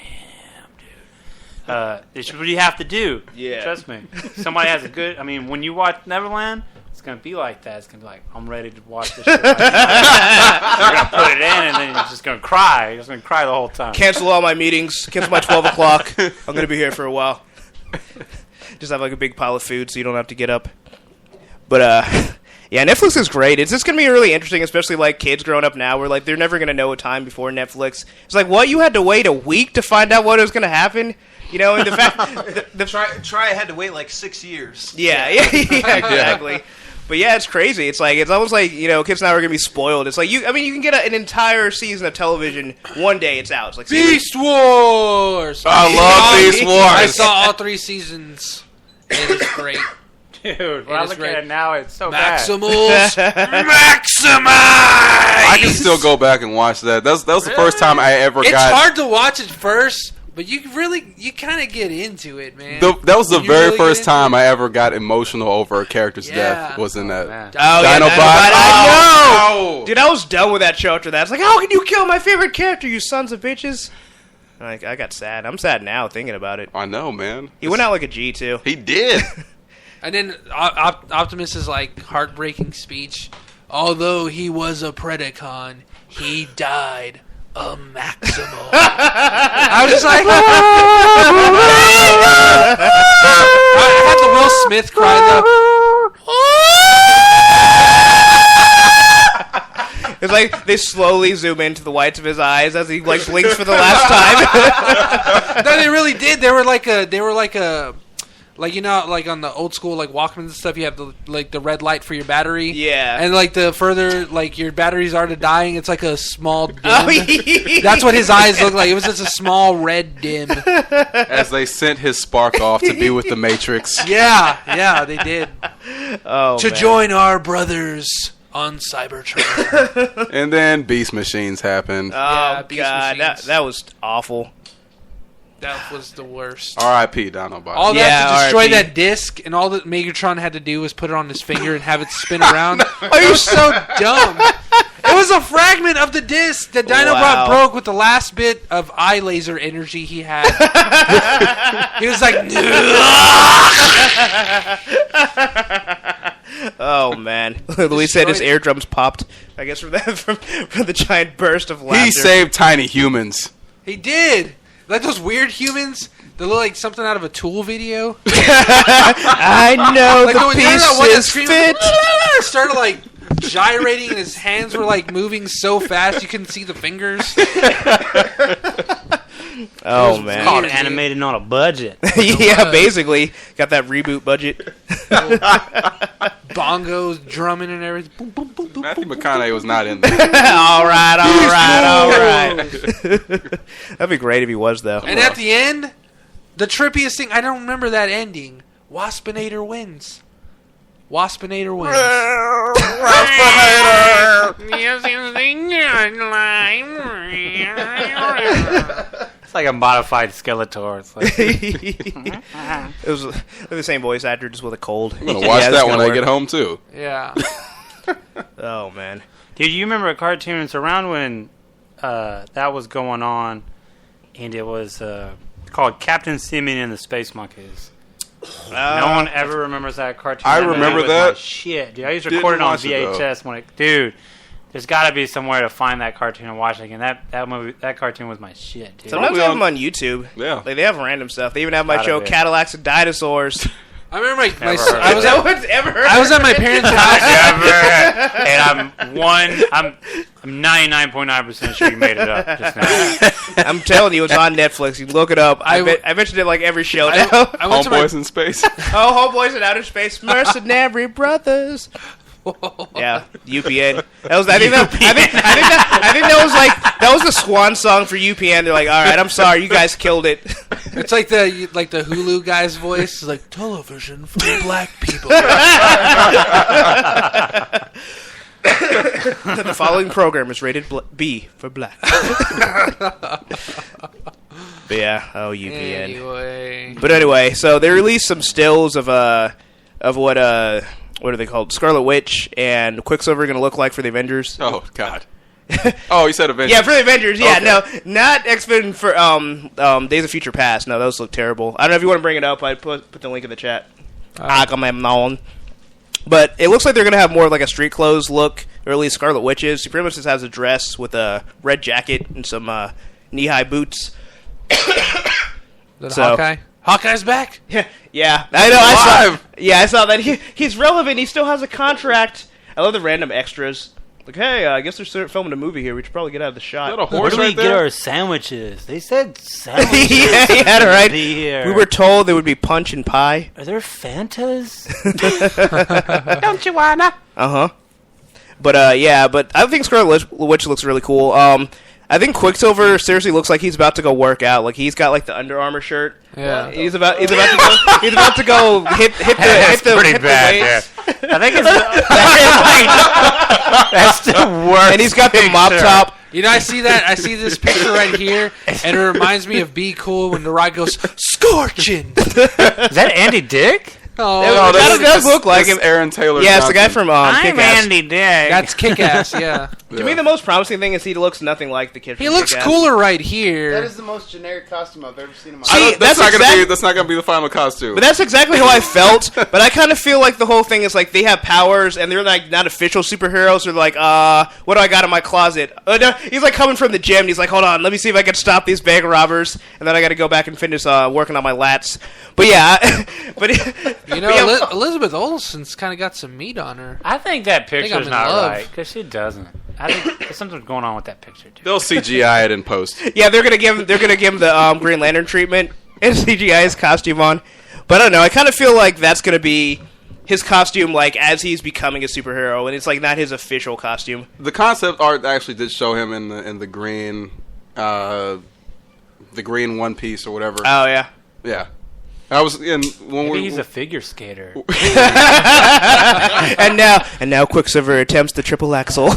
Speaker 1: dude. It's what you have to do.
Speaker 2: Yeah.
Speaker 1: Trust me. Somebody has a good. I mean, when you watch Neverland, it's gonna be like that. It's gonna be like, I'm ready to watch this shit. Right now. You're gonna put it in, and then you're just gonna cry. You're just gonna cry the whole time.
Speaker 2: Cancel all my meetings. Cancel my 12 o'clock. I'm going to be here for a while. Just have like a big pile of food so you don't have to get up. But, yeah, Netflix is great. It's just going to be really interesting, especially like kids growing up now where like they're never going to know a time before Netflix. It's like, what? You had to wait a week to find out what was going to happen? And the fact...
Speaker 7: Try had to wait like 6 years.
Speaker 2: Yeah, exactly. But yeah, it's crazy. It's almost like, kids now are gonna be spoiled. It's like you can get an entire season of television one day. It's out. It's like
Speaker 3: Beast Wars.
Speaker 5: I love Beast Wars.
Speaker 3: I saw all 3 seasons. It is great.
Speaker 1: Dude, when
Speaker 3: It
Speaker 1: I
Speaker 3: is
Speaker 1: look
Speaker 3: great.
Speaker 1: at it now, it's so bad.
Speaker 3: Maximals. Maximize.
Speaker 5: I can still go back and watch that. That was the first time I ever
Speaker 3: It's
Speaker 5: got.
Speaker 3: hard to watch at first, but you kind of get into it, man.
Speaker 5: That was the
Speaker 3: You
Speaker 5: very
Speaker 3: really
Speaker 5: first
Speaker 3: get
Speaker 5: time I ever got emotional over a character's
Speaker 3: Yeah.
Speaker 5: death. Was in that.
Speaker 1: Man.
Speaker 2: Oh, yeah,
Speaker 5: Dinobot.
Speaker 2: I know.
Speaker 5: Oh!
Speaker 2: Dude, I was done with that show after that. It's like, how can you kill my favorite character, you sons of bitches? Like, I got sad. I'm sad now thinking about it.
Speaker 5: I know, man.
Speaker 2: He went out like a G too.
Speaker 5: He did.
Speaker 3: And then Optimus is like heartbreaking speech. Although he was a Predacon, he died a Maximal. I was just like, I had the Will Smith cry though.
Speaker 2: It's like they slowly zoom into the whites of his eyes as he like blinks for the last time.
Speaker 3: No, they really did. They were like a Like, you know, like on the old school, like, Walkmans and stuff, you have the red light for your battery.
Speaker 2: Yeah.
Speaker 3: And, like, the further, like, your batteries are to dying, it's like a small dim.
Speaker 2: Oh,
Speaker 3: That's what his eyes look like. It was just a small red dim.
Speaker 5: As they sent his spark off to be with the Matrix.
Speaker 3: Yeah, they did.
Speaker 2: Oh,
Speaker 3: To
Speaker 2: man.
Speaker 3: join our brothers on Cybertron.
Speaker 5: And then Beast Machines happened.
Speaker 2: Oh,
Speaker 3: Yeah, Beast
Speaker 2: God.
Speaker 3: Machines.
Speaker 2: That was awful.
Speaker 3: That was the worst.
Speaker 5: R.I.P. Dinobot.
Speaker 3: All
Speaker 2: Yeah,
Speaker 3: that to destroy
Speaker 2: RIP.
Speaker 3: that disc, and all that Megatron had to do was put it on his finger and have it spin around. It was so dumb. It was a fragment of the disc that Dinobot
Speaker 2: Wow.
Speaker 3: broke with the last bit of eye laser energy he had. He was like,
Speaker 2: Oh, man. Luis said his eardrums popped. I guess from the giant burst of laughter.
Speaker 5: He saved tiny humans.
Speaker 3: he did. Like those weird humans that look like something out of a Tool video.
Speaker 2: I know
Speaker 3: Like
Speaker 2: the
Speaker 3: one that
Speaker 2: pieces
Speaker 3: screamed,
Speaker 2: fit.
Speaker 3: started like gyrating, and his hands were like moving so fast you couldn't see the fingers.
Speaker 2: Oh,
Speaker 3: It
Speaker 2: man.
Speaker 1: Called
Speaker 3: Weird, dude.
Speaker 1: animated on a budget.
Speaker 2: Yeah, basically. Got that reboot budget.
Speaker 3: Bongos drumming and everything. Boom, boom, boom, boom.
Speaker 5: Matthew McConaughey was not in there.
Speaker 2: all right. That'd be great if he was, though.
Speaker 3: And at the end, the trippiest thing, I don't remember that ending. Waspinator wins. Waspinator wins.
Speaker 1: It's like a modified Skeletor. It's like,
Speaker 2: It was the same voice actor, just with a cold.
Speaker 5: I'm going to watch that when I get home, too.
Speaker 3: Yeah.
Speaker 2: Oh, man.
Speaker 1: dude, you remember a cartoon? It's around when that was going on, and it was called Captain Simian and the Space Monkeys. No one ever remembers that cartoon.
Speaker 5: I
Speaker 1: That movie
Speaker 5: remember
Speaker 1: was
Speaker 5: that.
Speaker 1: my shit, dude. I used to
Speaker 5: Didn't
Speaker 1: record it on
Speaker 5: watch it, though.
Speaker 1: VHS dude. There's got to be somewhere to find that cartoon and watch it again. That cartoone was my shit, dude.
Speaker 2: Sometimes
Speaker 5: Probably
Speaker 2: they have them
Speaker 5: on-
Speaker 2: on YouTube.
Speaker 5: Yeah.
Speaker 2: Like, they have random stuff. They even have my
Speaker 1: Gotta
Speaker 2: show,
Speaker 1: be.
Speaker 2: Cadillacs and Dinosaurs.
Speaker 3: I remember my
Speaker 1: Never heard of
Speaker 2: No one's ever heard
Speaker 3: I was at my parents' house.
Speaker 1: And I'm 99.9% sure you made it up just now.
Speaker 2: I'm telling you, it's on Netflix. You can look it up. I
Speaker 3: I
Speaker 2: mentioned it like every show now.
Speaker 3: I went to my
Speaker 5: Homeboys in Space.
Speaker 2: Oh, Homeboys in Outer Space, Mercenary Brothers. Yeah, UPN. I think that was the swan song for UPN. They're like, all right, I'm sorry, you guys killed it.
Speaker 3: It's like the Hulu guy's voice. It's like television for black people.
Speaker 2: The following program is rated B for black. But yeah, oh UPN.
Speaker 3: Anyway,
Speaker 2: But anyway, so they released some stills of what are they called? Scarlet Witch and Quicksilver going to look like for the Avengers.
Speaker 5: Oh, God. Oh, you said Avengers.
Speaker 2: Yeah, for the Avengers. Yeah,
Speaker 5: Okay.
Speaker 2: no, not X-Men for Days of Future Past. No, those look terrible. I don't know if you want to bring it up. I put the link in the chat. Agamemnon. But it looks like they're going to have more of like a street clothes look, or at least Scarlet Witch's. She pretty much just has a dress with a red jacket and some knee-high boots.
Speaker 3: the
Speaker 2: So-
Speaker 3: Hawkeye. Hawkeye's back.
Speaker 2: Yeah, I know. I saw that. He's relevant. He still has a contract. I love the random extras. Like, hey, I guess they're filming a movie here. We should probably get out of the shot.
Speaker 5: Is that a
Speaker 1: Where
Speaker 5: horse
Speaker 1: do we
Speaker 5: right
Speaker 1: get
Speaker 5: there?
Speaker 1: our sandwiches? They said sandwiches.
Speaker 2: yeah, right.
Speaker 1: Here.
Speaker 2: We were told there would be punch and pie.
Speaker 1: Are there Fantas?
Speaker 6: Don't you wanna?
Speaker 2: But but I think Scarlet Witch looks really cool. I think Quicksilver seriously looks like he's about to go work out. Like he's got like the Under Armour shirt.
Speaker 3: Yeah.
Speaker 2: He's about to go hit the
Speaker 1: pretty bad,
Speaker 2: weights.
Speaker 1: I think it's that's the worst.
Speaker 2: And he's got the mop
Speaker 1: picture.
Speaker 2: top.
Speaker 3: You know, I see this picture right here, and it reminds me of Be Cool when the ride goes scorching.
Speaker 1: Is that Andy Dick?
Speaker 3: Oh,
Speaker 2: No, that does look like him.
Speaker 5: Aaron Taylor.
Speaker 2: Yeah, it's the guy
Speaker 5: Johnson.
Speaker 2: from
Speaker 1: I'm
Speaker 2: Kick-Ass.
Speaker 1: Andy Dick.
Speaker 3: that's Kick-Ass. Yeah,
Speaker 2: To me, the most promising thing is he looks nothing like the kid from
Speaker 3: he looks
Speaker 2: Kick-Ass.
Speaker 3: cooler right here.
Speaker 4: That is the most generic costume I've ever seen in my
Speaker 2: See,
Speaker 4: life.
Speaker 5: That's
Speaker 2: that's
Speaker 5: not gonna be the final costume.
Speaker 2: But that's exactly how I felt. But I kind of feel like the whole thing is like they have powers and they're like not official superheroes. They're like, what do I got in my closet? No, he's like coming from the gym. And he's like, hold on, let me see if I can stop these bank robbers. And then I got to go back and finish working on my lats. But yeah, but
Speaker 3: You know,
Speaker 2: but yeah,
Speaker 3: Elizabeth Olsen's kind of got some meat on her.
Speaker 1: I think that
Speaker 3: I'm
Speaker 1: picture's
Speaker 3: in
Speaker 1: not
Speaker 3: love.
Speaker 1: right because she doesn't. I think there's something going on with that picture, dude.
Speaker 5: They'll CGI it in post.
Speaker 2: yeah, they're gonna give him the Green Lantern treatment and CGI his costume on. But I don't know. I kind of feel like that's going to be his costume, like, as he's becoming a superhero, and it's, like, not his official costume.
Speaker 5: The concept art actually did show him in the green one piece or whatever.
Speaker 2: Oh, yeah.
Speaker 5: Yeah. I was in when
Speaker 1: Maybe he's a figure skater.
Speaker 2: and now Quicksilver attempts the triple axel.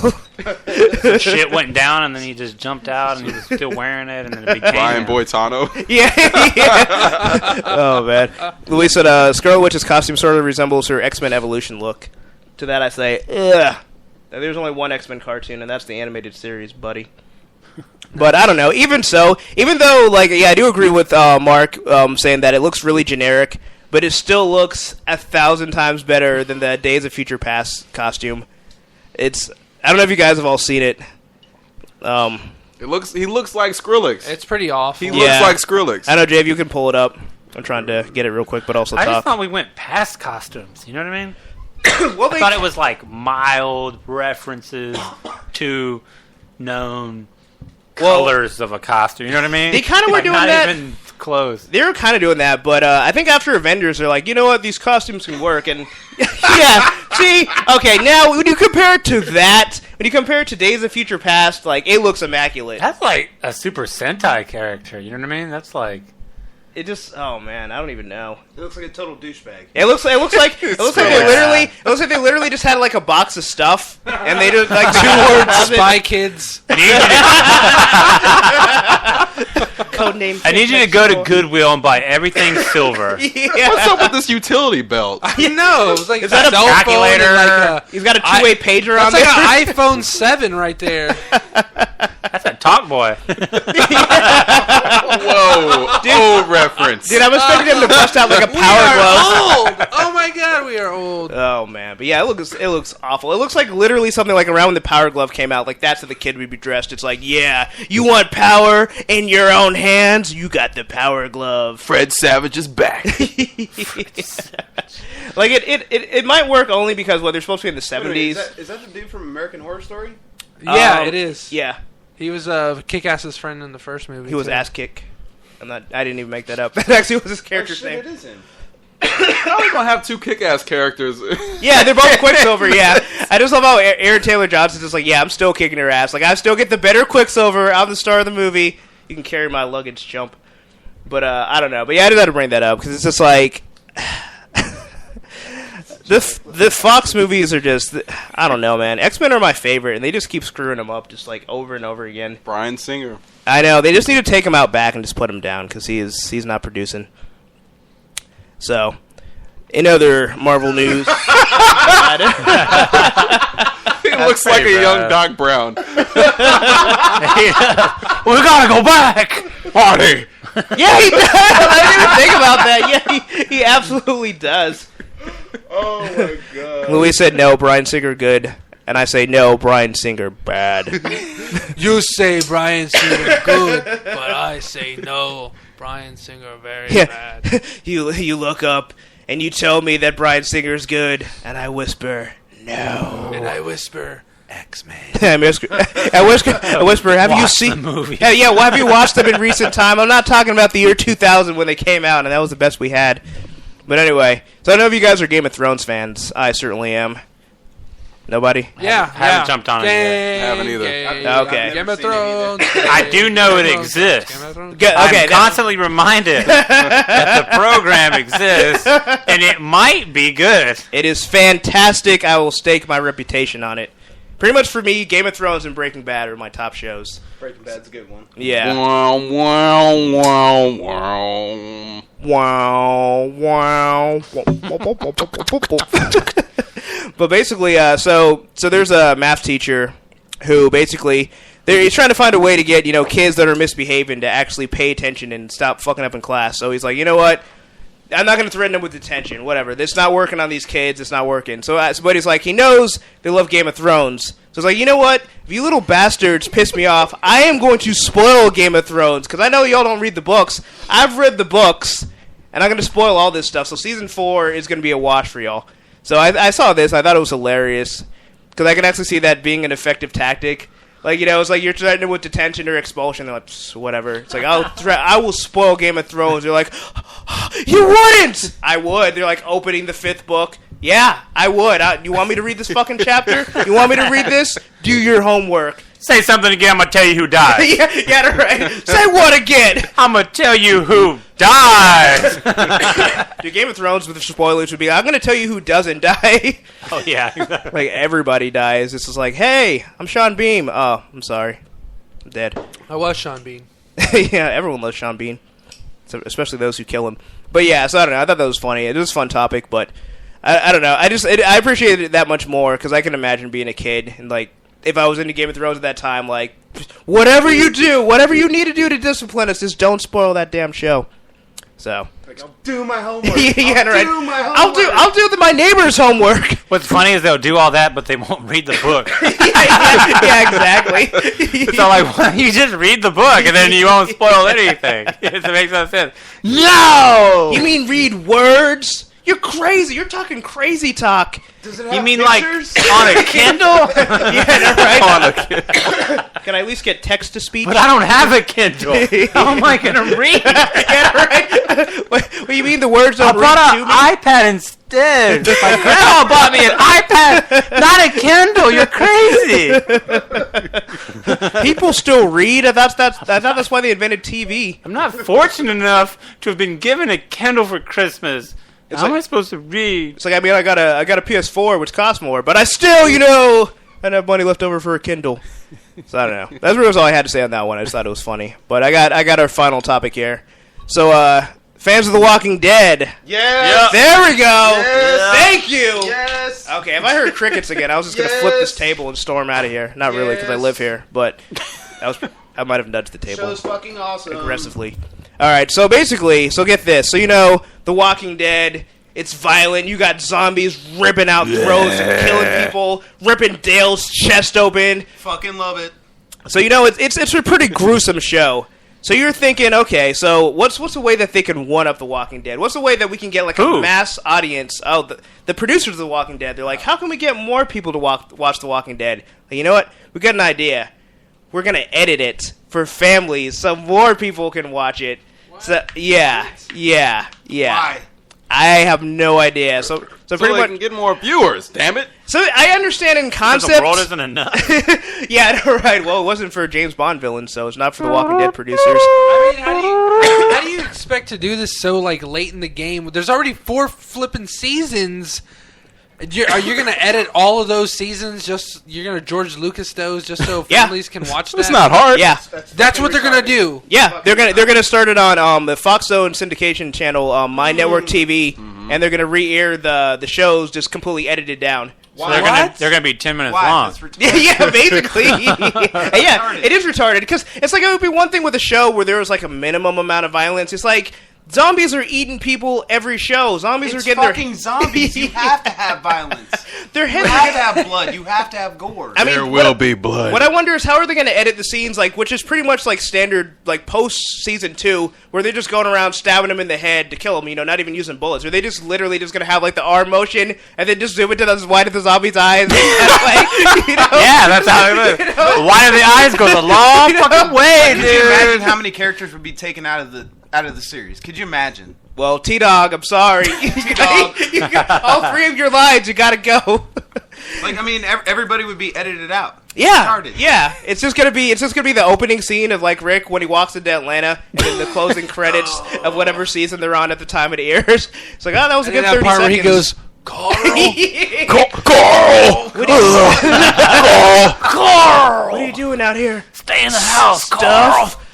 Speaker 1: Shit went down, and then he just jumped out, and he was still wearing it, and then it became
Speaker 5: Brian
Speaker 1: him.
Speaker 5: Boitano.
Speaker 2: yeah. Oh, man. Louise said, Scarlet Witch's costume sort of resembles her X-Men Evolution look. To that I say, ugh. There's only one X-Men cartoon, and that's the animated series, buddy. But I don't know. Even so, even though, like, yeah, I do agree with Mark saying that it looks really generic, but it still looks 1,000 times better than the Days of Future Past costume. I don't know if you guys have all seen it.
Speaker 5: He looks like Skrillex.
Speaker 3: It's pretty awful.
Speaker 5: He looks like Skrillex.
Speaker 2: I know, Jave, you can pull it up. I'm trying to get it real quick, but also
Speaker 1: I
Speaker 2: talk.
Speaker 1: just thought we went past costumes. You know what I mean?
Speaker 2: Well,
Speaker 1: I thought it was like mild references to known colors of a costume. You know what I mean?
Speaker 2: They kind of were
Speaker 1: like
Speaker 2: doing
Speaker 1: not
Speaker 2: that.
Speaker 1: Even clothes.
Speaker 2: They were kind of doing that, but I think after Avengers, they're like, you know what, these costumes can work, and yeah, see, okay, now when you compare it to that, when you compare it to Days of Future Past, like, it looks immaculate.
Speaker 1: That's like a Super Sentai character. You know what I mean? That's like
Speaker 2: It just, oh man, I don't even know.
Speaker 4: It looks like a total douchebag.
Speaker 2: It looks like they literally just had like a box of stuff, and they just like 2 words.
Speaker 3: Spy Kids.
Speaker 2: Codename.
Speaker 1: I need you to go to Goodwill and buy everything silver.
Speaker 2: Yeah.
Speaker 5: What's up with this utility belt?
Speaker 3: You know, it was like
Speaker 2: Is that a
Speaker 3: cell phone and
Speaker 1: calculator?
Speaker 3: like
Speaker 2: He's got a 2-way pager on
Speaker 3: that's
Speaker 2: there.
Speaker 3: like an iPhone 7 right there.
Speaker 1: That's a Talk Boy.
Speaker 5: Whoa, old reference.
Speaker 2: Dude, I'm expecting him to bust out like a
Speaker 3: We
Speaker 2: power
Speaker 3: are
Speaker 2: glove.
Speaker 3: old. Oh my god, we are old.
Speaker 2: Oh man, but yeah, it looks awful. It looks like literally something like around when the Power Glove came out. Like that's how the kid would be dressed. It's like, yeah, you want power in your own hands? You got the Power Glove.
Speaker 5: Fred Savage is back.
Speaker 2: Like it might work only because they're supposed to be in the 70s.
Speaker 4: Is that the dude from American Horror Story?
Speaker 3: Yeah, it is.
Speaker 2: Yeah,
Speaker 3: He was Kick-Ass's friend in the first movie.
Speaker 2: he was
Speaker 3: too.
Speaker 2: ass kick. I didn't even make that up. That actually was his character's
Speaker 4: It
Speaker 2: name.
Speaker 4: is him.
Speaker 5: How are we gonna have 2 kick-ass characters?
Speaker 2: Yeah, they're both Quicksilver. Yeah, I just love how Aaron Taylor Johnson's just like, yeah, I'm still kicking her ass. Like I still get the better Quicksilver. I'm the star of the movie. You can carry my luggage, chump. But I don't know. But yeah, I just had to bring that up because it's just like the Fox movies are just, I don't know, man. X-Men are my favorite, and they just keep screwing them up just like over and over again.
Speaker 5: Bryan Singer.
Speaker 2: I know, they just need to take him out back and just put him down because he's not producing. So, in other Marvel news,
Speaker 5: He looks like a
Speaker 1: pretty
Speaker 5: young
Speaker 1: bad.
Speaker 5: Doc Brown.
Speaker 1: We gotta go back,
Speaker 5: Marty.
Speaker 2: yeah, he does. I didn't even think about that. Yeah, he absolutely does.
Speaker 4: Oh my god.
Speaker 2: Louis said no, Bryan Singer good, and I say no, Bryan Singer bad.
Speaker 3: You say Bryan Singer good, but I say no. Bryan Singer very
Speaker 2: Yeah.
Speaker 3: bad.
Speaker 2: You look up and you tell me that Bryan Singer's good, and I whisper no.
Speaker 3: And I whisper, X-Men.
Speaker 2: I whisper, have you
Speaker 1: Watch
Speaker 2: seen
Speaker 1: the movie.
Speaker 2: Yeah, well, have you watched them in recent time? I'm not talking about the year 2000 when they came out, and that was the best we had. But anyway, so I don't know if you guys are Game of Thrones fans. I certainly am. Nobody?
Speaker 1: Haven't jumped on it yet.
Speaker 5: Haven't either.
Speaker 2: Okay.
Speaker 3: Game of
Speaker 4: seen it either.
Speaker 3: Thrones.
Speaker 1: I do know it exists.
Speaker 3: Game of Thrones.
Speaker 2: Okay,
Speaker 1: I'm constantly reminded that the program exists, and it might be good.
Speaker 2: it is fantastic. I will stake my reputation on it. Pretty much for me, Game of Thrones and Breaking Bad are my top shows.
Speaker 4: Breaking Bad's a good one.
Speaker 2: Yeah.
Speaker 5: Wow, wow, wow, wow.
Speaker 2: Wow. But basically, so there's a math teacher who basically he's trying to find a way to get kids that are misbehaving to actually pay attention and stop fucking up in class. So he's like, you know what? I'm not going to threaten them with detention. Whatever. It's not working on these kids. It's not working. So, but he's like, he knows they love Game of Thrones. So he's like, you know what? If you little bastards piss me off, I am going to spoil Game of Thrones because I know y'all don't read the books. I've read the books, and I'm going to spoil all this stuff. So season 4 is going to be a wash for y'all. So I saw this. I thought it was hilarious because I can actually see that being an effective tactic. Like, it's like you're threatened with detention or expulsion. They're like, whatever. It's like, I will spoil Game of Thrones. They're like, you wouldn't! I would. They're like opening the 5th book. Yeah, I would. You want me to read this fucking chapter? You want me to read this? Do your homework.
Speaker 1: Say something again, I'm going to tell you who died.
Speaker 2: yeah, right. Say what again?
Speaker 1: I'm going to tell you who dies.
Speaker 2: Dude, Game of Thrones with the spoilers would be, I'm going to tell you who doesn't die.
Speaker 1: Oh, yeah, exactly.
Speaker 2: Like, everybody dies. It's just like, hey, I'm Sean Bean. Oh, I'm sorry. I'm dead.
Speaker 3: I was Sean Bean.
Speaker 2: Yeah, everyone loves Sean Bean. Especially those who kill him. But yeah, so I don't know. I thought that was funny. It was a fun topic, but I don't know. I appreciated it that much more because I can imagine being a kid and, like, if I was into Game of Thrones at that time, like, whatever you do, whatever you need to do to discipline us, just don't spoil that damn show. So.
Speaker 4: Like, I'll do my homework.
Speaker 2: I'll do my neighbor's homework.
Speaker 1: What's funny is they'll do all that, but they won't read the book.
Speaker 2: yeah, exactly.
Speaker 1: So, like, why don't you just read the book, and then you won't spoil anything? It makes no sense. No!
Speaker 2: You mean read words? You're crazy. You're talking crazy talk.
Speaker 4: Does it have
Speaker 1: You mean
Speaker 4: pictures?
Speaker 1: like on a Kindle?
Speaker 2: Yeah, right.
Speaker 5: On a Kindle.
Speaker 2: Can I at least get text to speech?
Speaker 1: But I don't have a Kindle. How am I going to read?
Speaker 2: Yeah, right. What you mean the words
Speaker 1: I
Speaker 2: don't
Speaker 1: brought
Speaker 2: read to
Speaker 1: an
Speaker 2: me?
Speaker 1: iPad instead. My grandma bought me an iPad, not a Kindle. You're crazy.
Speaker 2: People still read. I thought that's why they invented TV.
Speaker 1: I'm not fortunate enough to have been given a Kindle for Christmas. How am I supposed to read?
Speaker 2: It's like, I mean, I got a PS4, which costs more, but I still, I don't have money left over for a Kindle. So I don't know. That's really all I had to say on that one. I just thought it was funny. But I got our final topic here. So, fans of The Walking Dead.
Speaker 4: Yes.
Speaker 2: There we go.
Speaker 4: Yes.
Speaker 2: Thank you.
Speaker 4: Yes.
Speaker 2: Okay, if I heard crickets again, I was just going to flip this table and storm out of here. Not really, because I live here, but I might have nudged the table
Speaker 4: Show's fucking awesome.
Speaker 2: aggressively. All right, so basically, get this. So, The Walking Dead, it's violent. You got zombies ripping out throats and killing people, ripping Dale's chest open.
Speaker 7: Fucking love it.
Speaker 2: So, it's a pretty gruesome show. So you're thinking, okay, so what's a way that they can one-up The Walking Dead? What's a way that we can get, like, a mass audience? Oh, the producers of The Walking Dead, they're like, how can we get more people to watch The Walking Dead? Like, you know what? We got an idea. We're going to edit it for families so more people can watch it. So, yeah.
Speaker 7: Why?
Speaker 2: I have no idea. So pretty
Speaker 5: they
Speaker 2: much
Speaker 5: can get more viewers. Damn it!
Speaker 2: So I understand in concept.
Speaker 1: The world isn't enough.
Speaker 2: Yeah, right. Well, it wasn't for James Bond villains, so it's not for the Walking Dead producers.
Speaker 3: I mean, how do you expect to do this so like late in the game? There's already 4 flipping seasons. Are you going to edit all of those seasons? You're going to George Lucas those just so families can watch that?
Speaker 5: It's not hard.
Speaker 2: Yeah,
Speaker 3: That's what they're going to do.
Speaker 2: yeah. They're gonna start it on the Fox Zone syndication channel, My Network TV, and they're gonna re-air the shows just completely edited down.
Speaker 1: So they're gonna be 10 minutes
Speaker 7: Why?
Speaker 1: long.
Speaker 7: That's retarded.
Speaker 2: Yeah, basically. Yeah, it is retarded because it's like it would be one thing with a show where there was like a minimum amount of violence. It's like zombies are eating people every show. Zombies
Speaker 7: It's
Speaker 2: are getting
Speaker 7: fucking zombies. You have to have violence.
Speaker 2: their
Speaker 7: You
Speaker 2: heads.
Speaker 7: have to have blood. You have to have gore.
Speaker 2: I mean,
Speaker 5: There will be blood.
Speaker 2: What I wonder is how are they going to edit the scenes, like, which is pretty much like standard, like post season 2, where they're just going around stabbing them in the head to kill them, not even using bullets. Are they just literally just going to have like the arm motion and then just zoom into the wide of the zombie's eyes? And
Speaker 1: Yeah, that's how it is. The wide of the eyes goes a long fucking way,
Speaker 7: Could you imagine
Speaker 1: dude.
Speaker 7: how many characters would be taken out of the series? Could you imagine?
Speaker 2: Well, T-Dog, I'm sorry. You got all 3 of your lines, you got to go.
Speaker 7: Like, I mean, everybody would be edited out.
Speaker 2: Yeah,
Speaker 7: Retarded.
Speaker 2: yeah. It's just gonna be the opening scene of like Rick when he walks into Atlanta, and then the closing credits of whatever season thare on at the time it airs. It's like, oh, that was a
Speaker 3: And
Speaker 2: good
Speaker 3: that
Speaker 2: 30
Speaker 3: part
Speaker 2: seconds.
Speaker 3: where he goes,
Speaker 2: Carl, what are you doing out here?
Speaker 1: Stay in the house,
Speaker 2: Stuff.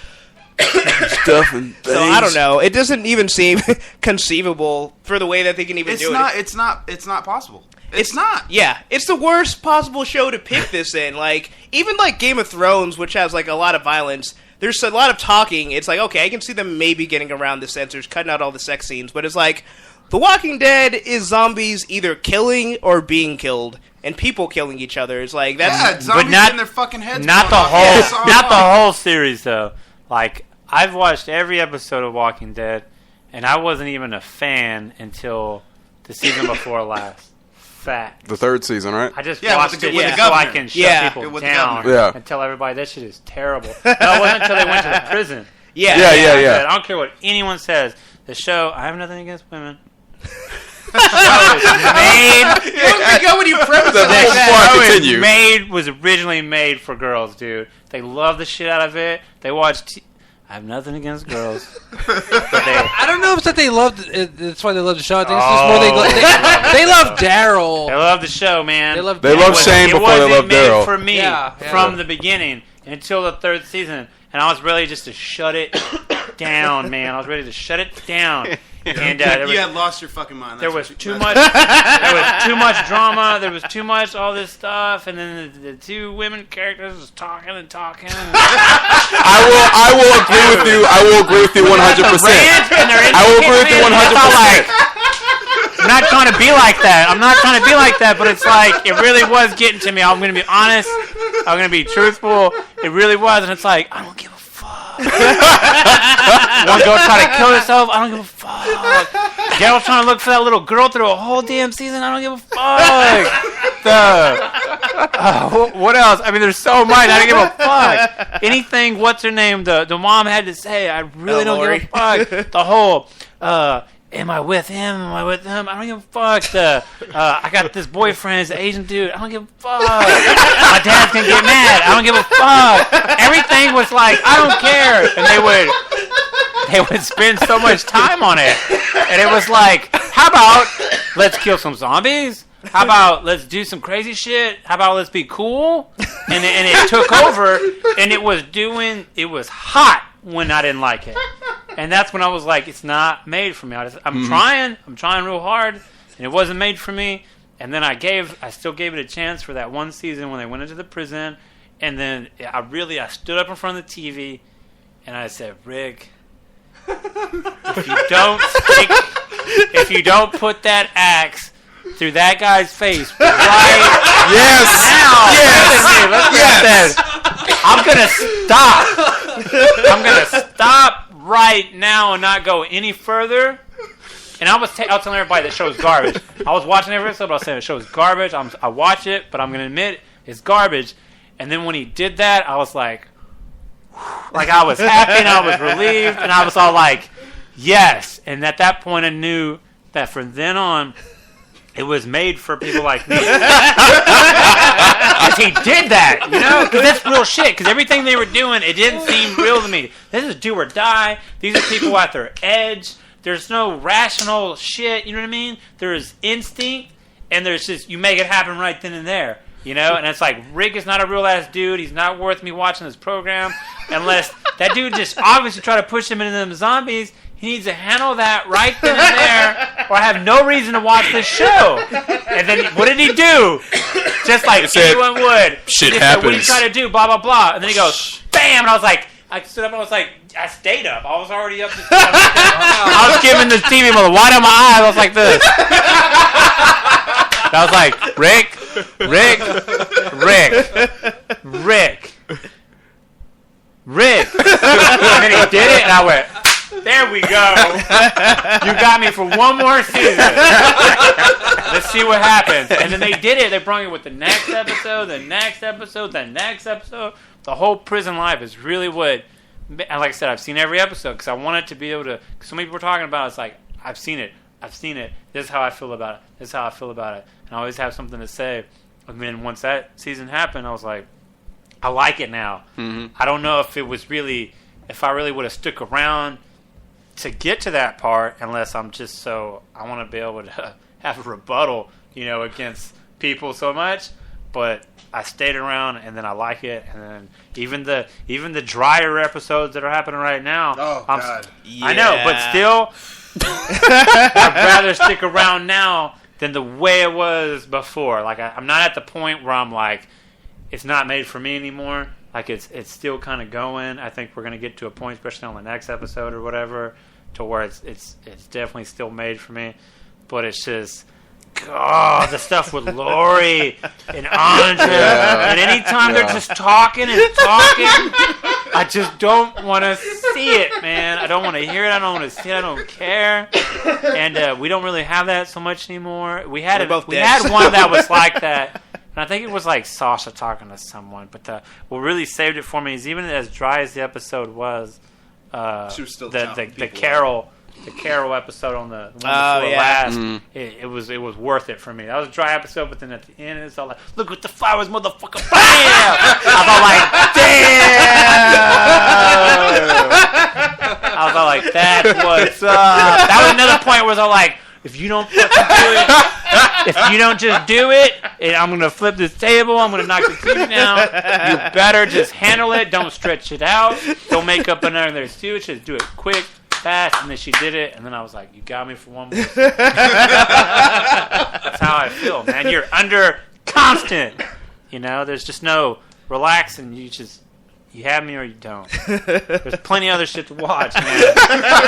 Speaker 5: Stuff and things.
Speaker 2: So I don't know. It doesn't even seem conceivable for the way that they can even do it.
Speaker 7: It's not possible. It's not.
Speaker 2: Yeah, it's the worst possible show to pick this in. Like, even like Game of Thrones, which has like a lot of violence, there's a lot of talking. It's like, okay, I can see them maybe getting around the censors, cutting out all the sex scenes, but it's like, The Walking Dead is zombies either killing or being killed, and people killing each other. It's like, that's...
Speaker 7: Yeah, zombies
Speaker 1: But not-
Speaker 7: in their fucking heads.
Speaker 1: Not the
Speaker 7: going off.
Speaker 1: whole,
Speaker 7: Yes, all
Speaker 1: not the
Speaker 7: along.
Speaker 1: whole series though. Like I've watched every episode of Walking Dead, and I wasn't even a fan until the season before last. fact.
Speaker 5: The third season, right?
Speaker 1: I just
Speaker 7: Yeah,
Speaker 1: watched
Speaker 7: with the
Speaker 1: it
Speaker 7: governor.
Speaker 1: so I can shut
Speaker 2: Yeah.
Speaker 1: people
Speaker 7: With the
Speaker 1: down
Speaker 7: governor.
Speaker 5: Yeah.
Speaker 1: and tell everybody that shit is terrible. No, it wasn't until they went to the prison.
Speaker 2: Yeah.
Speaker 5: Yeah.
Speaker 1: I don't care what anyone says. The show, I have nothing against women. The show is made.
Speaker 3: Where we go when you preface it like
Speaker 5: Before
Speaker 3: that?
Speaker 5: I continue.
Speaker 1: Was originally made for girls, dude. They love the shit out of it. They watch. I have nothing against girls. But
Speaker 3: I don't know if it's that they loved it. That's why they love the show. I think it's just more they love Daryl.
Speaker 1: they love the show, man.
Speaker 3: They love
Speaker 5: They love Shane before they love Daryl.
Speaker 1: For me,
Speaker 3: Yeah.
Speaker 1: from the beginning until the third season, and I was ready just to shut it down, man. I was ready to shut it down. And there
Speaker 7: You
Speaker 1: was,
Speaker 7: had lost your fucking mind.
Speaker 1: there
Speaker 7: That's
Speaker 1: was
Speaker 7: what
Speaker 1: too
Speaker 7: you-
Speaker 1: much. There was too much drama. There was too much all this stuff, and then the two women characters was talking and talking.
Speaker 5: I will agree with you. I will agree with you 100%. I will agree with you 100%.
Speaker 1: I'm not trying to be like that. I'm not trying to be like that, but it's like, it really was getting to me. I'm going to be honest. I'm going to be truthful. It really was, and it's like, I don't give a fuck. One girl try to kill herself. I don't give a fuck. Daryl's trying to look for that little girl through a whole damn season. I don't give a fuck. What else? I mean, there's so much. I don't give a fuck. Anything, what's her name? The mom had to say, I really don't give a fuck. The whole, am I with him? Am I with him? I don't give a fuck. I got this boyfriend, he's an Asian dude. I don't give a fuck. My dad's gonna get mad. I don't give a fuck. Everything was like, I don't care. And they would spend so much time on it. And it was like, how about let's kill some zombies? How about let's do some crazy shit? How about let's be cool? And it took over, and it was hot when I didn't like it. And that's when I was like, it's not made for me. I'm trying real hard, and it wasn't made for me. And then I still gave it a chance for that one season when they went into the prison. And then I stood up in front of the TV, and I said, Rick, if you don't put that axe through that guy's face right
Speaker 5: Yes.
Speaker 1: now,
Speaker 5: Yes.
Speaker 1: I'm gonna stop right now and not go any further. And I was telling everybody that show's garbage. I was watching every episode, but I was saying the show's garbage. I watch it, but I'm gonna admit it's garbage. And then when he did that, I was like I was happy and I was relieved, and I was all like, yes. And at that point, I knew that from then on, it was made for people like me. Because he did that, because that's real shit. Because everything they were doing, it didn't seem real to me. This is do or die. These are people at their edge. There's no rational shit, you know what I mean? There's instinct, and there's just, you make it happen right then and there. And it's like, Rick is not a real-ass dude. He's not worth me watching this program unless that dude just obviously try to push him into them zombies. He needs to handle that right then and there, or I have no reason to watch this show. And then what did he do? Just like anyone would.
Speaker 5: Shit
Speaker 1: he
Speaker 5: happens.
Speaker 1: What did he try to do? Blah, blah, blah. And then he goes, bam! And I was like, I stood up and I was like, I stayed up. I was already up. I was giving the TV a wide on my eyes. I was like this. I was like, Rick. And then he did it, and I went, there we go. You got me for one more season. Let's see what happens. And then they did it. They brought it with the next episode, the next episode, the next episode. The whole prison life is really what, and like I said, I've seen every episode because I wanted to be able to, so many people were talking about it. It's like, I've seen it. This is how I feel about it. And I always have something to say. And then once that season happened, I was like, I like it now. Mm-hmm. I don't know if I really would have stuck around to get to that part unless I want to be able to have a rebuttal, against people so much. But I stayed around, and then I like it. And then even the drier episodes that are happening right now.
Speaker 7: Oh, God.
Speaker 1: I know, but still, I'd rather stick around now than the way it was before. Like, I'm not at the point where I'm like, it's not made for me anymore. Like, it's still kind of going. I think we're going to get to a point, especially on the next episode or whatever, to where it's definitely still made for me. But it's just, God, the stuff with Lori and Andrea. Yeah. And anytime they're just talking and talking, I just don't want to see it, man. I don't want to hear it. I don't want to see it. I don't care. And we don't really have that so much anymore. We had one that was like that. And I think it was like Sasha talking to someone. But what really saved it for me is even as dry as the episode was,
Speaker 4: she was still
Speaker 1: the Carol episode on the one before last, it was worth it for me. That was a dry episode, but then at the end, it's all like, look with the flowers, motherfucker, bam! I was all like, that's what's up. That was another point where I was all like, if you don't fucking do it, if you don't just do it, I'm going to flip this table, I'm going to knock the TV down. You better just handle it. Don't stretch it out. Don't make up another excuse. Just do it quick, fast. And then she did it, and then I was like, you got me for one more. That's how I feel, man. You're under constant. There's just no relax, and you have me or you don't. There's plenty of other shit to watch, man.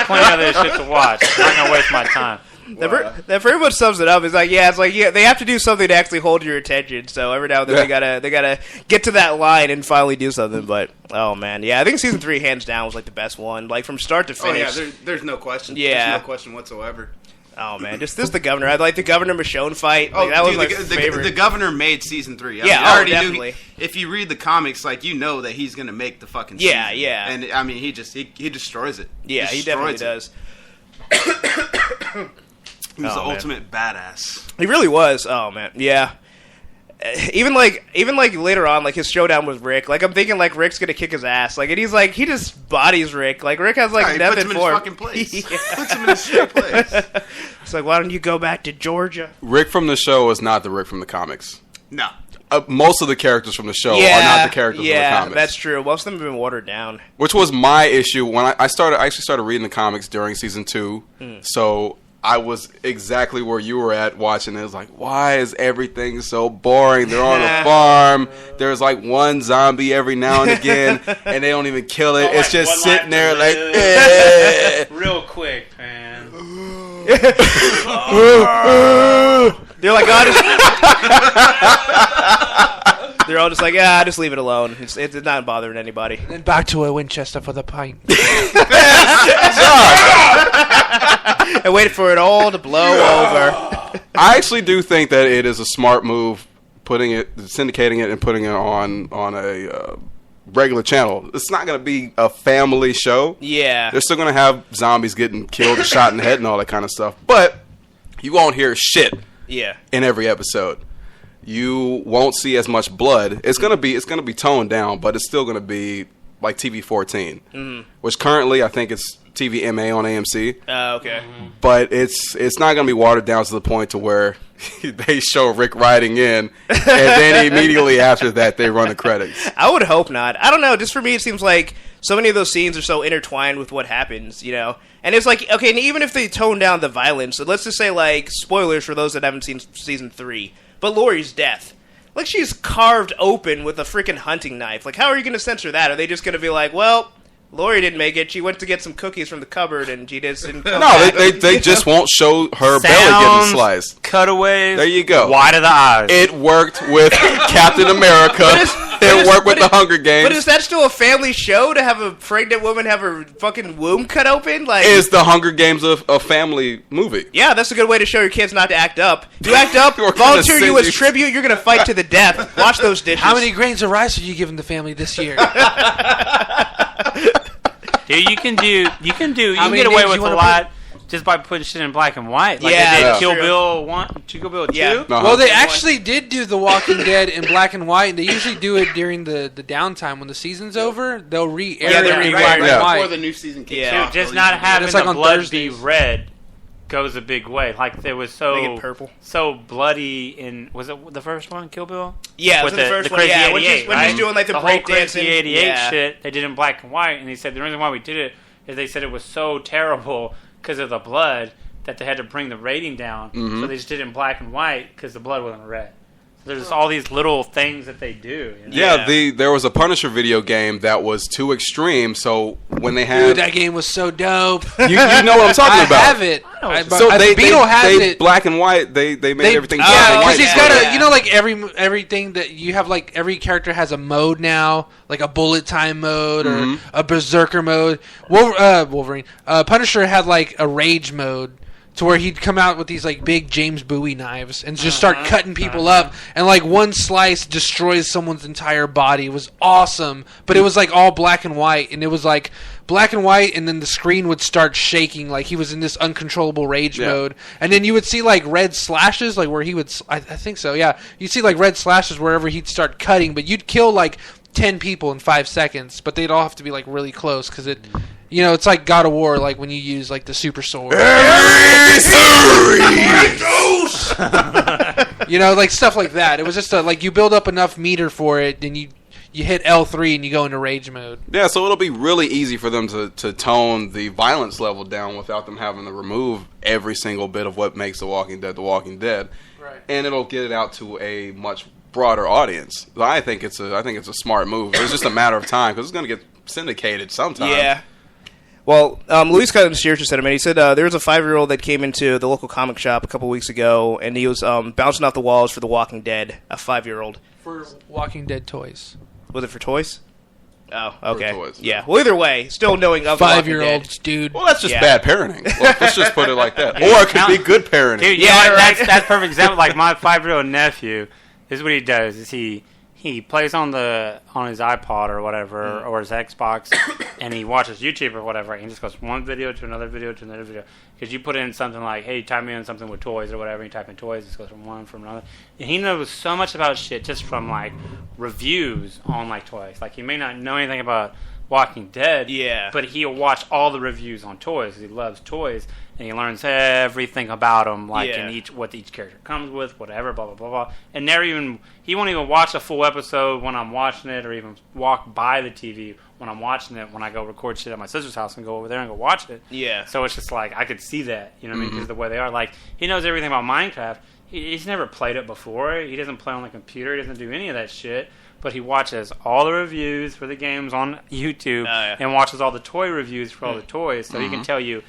Speaker 1: Plenty of other shit to watch. I'm not going to waste my time.
Speaker 2: That pretty much sums it up. It's like, they have to do something to actually hold your attention. So every now and then they gotta get to that line and finally do something. But oh man, I think season 3 hands down was like the best one, like from start to finish.
Speaker 4: Oh yeah, there's no question.
Speaker 2: Yeah,
Speaker 4: there's no question whatsoever.
Speaker 2: Oh man, just the governor. I like the Governor Michonne fight. Like, that was my favorite.
Speaker 4: The governor made season 3.
Speaker 2: I
Speaker 4: already
Speaker 2: definitely.
Speaker 4: Knew if you read the comics, that he's gonna make the fucking season.
Speaker 2: Yeah.
Speaker 4: And I mean, he destroys it.
Speaker 2: Yeah, he definitely does.
Speaker 4: He was the ultimate badass.
Speaker 2: He really was. Oh man, yeah. Even later on, like his showdown with Rick. Like I'm thinking, like Rick's gonna kick his ass. Like, and he's like, he just bodies Rick. Like Rick has like nothing for him.
Speaker 4: Puts him in his straight place.
Speaker 2: It's like, why don't you go back to Georgia?
Speaker 5: Rick from the show is not the Rick from the comics.
Speaker 4: No.
Speaker 5: Most of the characters from the show are not the characters from the comics.
Speaker 2: Yeah, that's true. Most of them have been watered down.
Speaker 5: Which was my issue when I actually started reading the comics during season 2. So I was exactly where you were at watching it. It was like, why is everything so boring? They're on a farm. There's like one zombie every now and again, and they don't even kill it. It's just sitting there like,
Speaker 1: real quick, man.
Speaker 2: They're like, they're all just like, just leave it alone. It's not bothering anybody.
Speaker 3: And back to a Winchester for the pint.
Speaker 2: And wait for it all to blow over.
Speaker 5: I actually do think that it is a smart move syndicating it and putting it on a regular channel. It's not going to be a family show.
Speaker 2: Yeah.
Speaker 5: They're still going to have zombies getting killed and shot in the head and all that kind of stuff. But you won't hear shit in every episode. You won't see as much blood. It's going to be toned down, but it's still going to be like TV 14, which currently I think it's TV MA on AMC.
Speaker 2: Okay.
Speaker 5: But it's not going to be watered down to the point to where they show Rick riding in, and then immediately after that they run the credits.
Speaker 2: I would hope not. I don't know. Just for me, it seems like so many of those scenes are so intertwined with what happens, And it's like, okay, and even if they tone down the violence, so let's just say, like, spoilers for those that haven't seen season 3, but Laurie's death. Like, she's carved open with a freaking hunting knife. Like, how are you going to censor that? Are they just going to be like, well, Laurie didn't make it. She went to get some cookies from the cupboard, and she just didn't come back.
Speaker 5: they just won't show her belly getting sliced.
Speaker 1: Cutaways.
Speaker 5: There you go.
Speaker 1: Wide of the eyes.
Speaker 5: It worked with Captain America. It worked with the Hunger Games.
Speaker 2: But is that still a family show to have a pregnant woman have her fucking womb cut open? Like,
Speaker 5: is the Hunger Games a family movie?
Speaker 2: Yeah, that's a good way to show your kids not to act up. You act up, volunteer you as tribute, you're going to fight to the death. Watch those dishes.
Speaker 3: How many grains of rice are you giving the family this year?
Speaker 1: Dude, you can get away with a lot just by putting shit in black and white. Like they did Kill Bill 1, Kill Bill 2.
Speaker 2: Yeah.
Speaker 5: Uh-huh.
Speaker 3: Well, they actually did do The Walking Dead in black and white, and they usually do it during the downtime when the season's over. They'll re-air it in black and white
Speaker 4: before the new season kicks
Speaker 1: off. Dude, just not having
Speaker 3: like
Speaker 1: the
Speaker 3: on
Speaker 1: blood
Speaker 3: Thursdays.
Speaker 1: be red goes a big way. Like there was
Speaker 2: Make it purple.
Speaker 1: so bloody in, was it the first one, Kill Bill?
Speaker 2: Yeah, it was
Speaker 1: with
Speaker 2: the first one.
Speaker 1: Crazy
Speaker 2: Yeah,
Speaker 1: 88,
Speaker 2: when he's doing like the
Speaker 1: whole
Speaker 2: break
Speaker 1: Crazy
Speaker 2: dancing.
Speaker 1: 88 shit, they did in black and white, and he said the reason why we did it is they said it was so terrible because of the blood that they had to bring the rating down, so they just did it in black and white because the blood wasn't red. There's all these little things that they do. You know?
Speaker 5: Yeah, there was a Punisher video game that was too extreme. So when they had,
Speaker 3: Dude, that game was so dope.
Speaker 5: you know what I'm talking about.
Speaker 3: I have it.
Speaker 5: So
Speaker 3: Beetle has
Speaker 5: they
Speaker 3: it.
Speaker 5: black and white. They made everything black
Speaker 3: Yeah,
Speaker 5: and white.
Speaker 3: because he's got you know, like everything that you have, like every character has a mode now, like a bullet time mode or a berserker mode. Wolverine, Punisher had like a rage mode. To where he'd come out with these like big James Bowie knives and just start cutting people up, and like one slice destroys someone's entire body. It was awesome, but it was like all black and white, and it was like black and white, and then the screen would start shaking like he was in this uncontrollable rage mode, and then you would see like red slashes, like where he would. I think so, yeah. You'd see like red slashes wherever he'd start cutting, but you'd kill like 10 people in 5 seconds, but they'd all have to be like really close because it. You know, it's like God of War, like when you use like the super sword. You know, like stuff like that. It was just like you build up enough meter for it, then you hit L3 and you go into rage mode.
Speaker 5: Yeah, so it'll be really easy for them to tone the violence level down without them having to remove every single bit of what makes The Walking Dead The Walking Dead.
Speaker 3: Right.
Speaker 5: And it'll get it out to a much broader audience. I think it's a smart move. It's just a matter of time because it's going to get syndicated sometime.
Speaker 2: Yeah. Well, Luis got into serious sentiment. He said there was a 5-year-old that came into the local comic shop a couple weeks ago, and he was bouncing off the walls for The Walking Dead. A 5-year-old.
Speaker 3: For Walking Dead toys.
Speaker 2: Was it for toys? Oh, okay.
Speaker 5: For toys.
Speaker 2: Yeah. Well, either way, still knowing of The Walking Dead.
Speaker 3: 5-year-olds, dude.
Speaker 5: Well, that's just bad parenting. Let's just put it like that. Or it could be good parenting.
Speaker 1: Dude, yeah, that's perfect example. Like my 5-year-old nephew, this is what he does: is he plays on his iPod or whatever or his Xbox, and he watches YouTube or whatever. And he just goes from one video to another video to another video. Because you put in something like, "Hey, type me in something with toys" or whatever. And you type in toys, it just goes from one from another. And he knows so much about shit just from like reviews on like toys. Like he may not know anything about Walking Dead, but he'll watch all the reviews on toys. He loves toys, and he learns everything about them, like in what each character comes with, whatever, blah blah blah blah. And he won't even watch a full episode when I'm watching it, or even walk by the TV when I'm watching it. When I go record shit at my sister's house and go over there and go watch it, So it's just like I could see that, you know what I mean? Because the way they are, like he knows everything about Minecraft. He's never played it before. He doesn't play on the computer. He doesn't do any of that shit. But he watches all the reviews for the games on YouTube and watches all the toy reviews for all the toys. So he can tell you.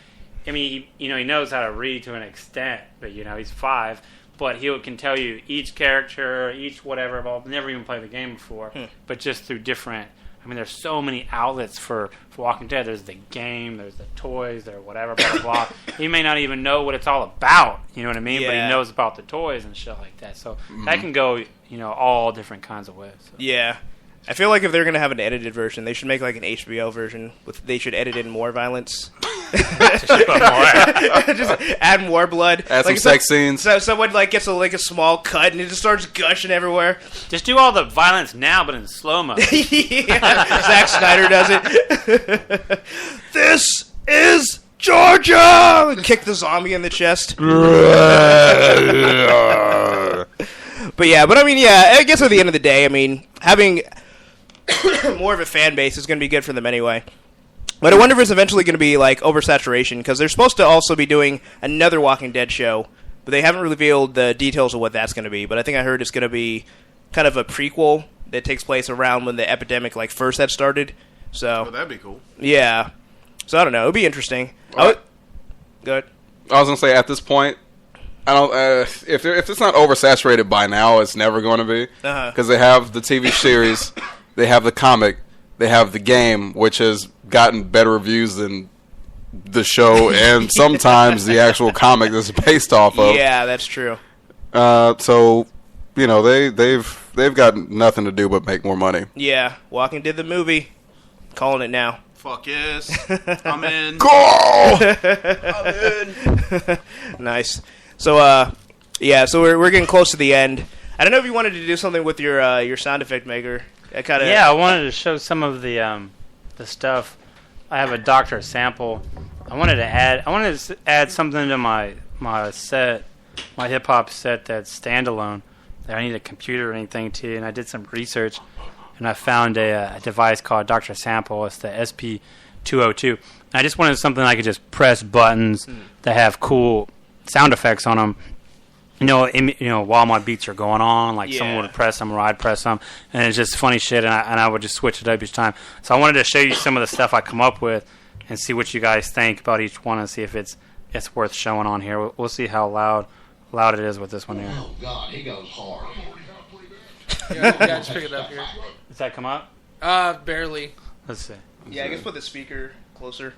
Speaker 1: I mean, he knows how to read to an extent, but he's 5. But he can tell you each character, each whatever. But I've never even played the game before. But just through different. I mean, there's so many outlets for Walking Dead. There's the game, there's the toys, there's whatever, blah, blah, blah. He may not even know what it's all about, you know what I mean? But he knows about the toys and shit like that. So that can go, all different kinds of ways. So.
Speaker 2: Yeah. I feel like if they're going to have an edited version, they should make like an HBO version. They should edit in more violence. Just add more blood.
Speaker 5: Add some sex scenes.
Speaker 2: So someone like gets a small cut and it just starts gushing everywhere.
Speaker 1: Just do all the violence now, but in slow-mo.
Speaker 2: Zack Snyder does it. This is Georgia! And kick the zombie in the chest. But I mean, I guess at the end of the day, I mean, having more of a fan base is going to be good for them anyway. But I wonder if it's eventually going to be like oversaturation, because they're supposed to also be doing another Walking Dead show, but they haven't revealed the details of what that's going to be. But I think I heard it's going to be kind of a prequel that takes place around when the epidemic first had started. So
Speaker 7: that'd be cool.
Speaker 2: Yeah. So I don't know. It'd be interesting. Go ahead.
Speaker 5: I was going to say, at this point, I don't. If it's not oversaturated by now, it's never going to be, because they have the TV series, they have the comic, they have the game, which has gotten better reviews than the show and sometimes the actual comic that's based off of.
Speaker 2: Yeah, that's true.
Speaker 5: So they've got nothing to do but make more money.
Speaker 2: Yeah, Walking Dead the movie, calling it now.
Speaker 7: Fuck yes, I'm in.
Speaker 5: Go!
Speaker 7: I'm in.
Speaker 2: Nice. So, so we're getting close to the end. I don't know if you wanted to do something with your sound effect maker.
Speaker 1: I wanted to show some of the stuff. I have a doctor sample. I wanted to add something to my set, my hip hop set that's standalone. That I need a computer or anything to, and I did some research, and I found a device called Dr. Sample. It's the SP202. And I just wanted something I could just press buttons that have cool sound effects on them, while my beats are going on, like someone would press them or I'd press them, and it's just funny shit, and I would just switch it up each time. So I wanted to show you some of the stuff I come up with and see what you guys think about each one and see if it's worth showing on here. We'll see how loud it is with this one here.
Speaker 8: Oh, God, he goes hard.
Speaker 3: Yeah, just pick it up here.
Speaker 1: Does that come up?
Speaker 3: Barely.
Speaker 1: Let's see.
Speaker 2: Yeah, I guess put the speaker closer.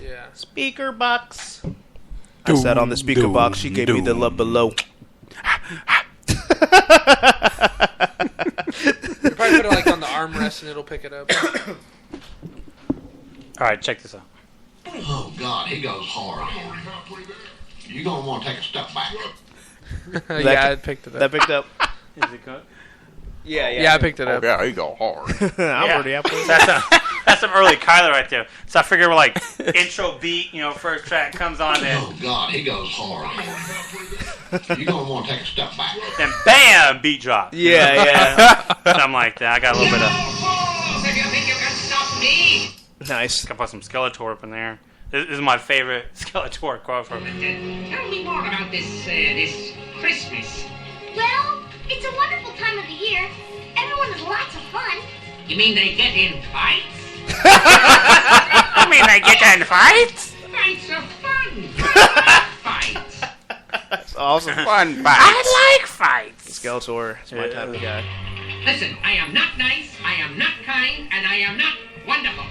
Speaker 3: Yeah.
Speaker 2: Speaker box. I sat on the speaker box. She gave me the love below.
Speaker 3: You probably put it like on the armrest and it'll pick it up.
Speaker 1: All right, check this out.
Speaker 8: Oh, God, he goes hard. You're going to want to take a step back.
Speaker 3: Yeah, I picked it up.
Speaker 2: That picked up.
Speaker 1: Is it good?
Speaker 3: Yeah, I picked it up.
Speaker 5: Yeah, he go hard.
Speaker 2: I'm already up.
Speaker 1: That's some early Kyler right there. So I figure we're like intro beat, first track comes on, and
Speaker 8: Oh, God, he goes hard. You're going to want to take a step back.
Speaker 1: then bam, beat drop.
Speaker 2: Yeah.
Speaker 1: Something like that. I got a little bit of.
Speaker 6: If you think you can stop me,
Speaker 2: Nice.
Speaker 1: Got put some Skeletor up in there. This is my favorite Skeletor quote from.
Speaker 6: tell me more about this Christmas.
Speaker 9: Well, it's a wonderful time of the year. Everyone has lots of fun.
Speaker 6: You mean they get in fights?
Speaker 1: I mean, they get in fights.
Speaker 6: Fights are fun. Fights.
Speaker 2: That's awesome.
Speaker 5: Fun fact.
Speaker 1: I like fights.
Speaker 2: Skeletor is my type of guy.
Speaker 6: Listen, I am not nice, I am not kind, and I am not wonderful.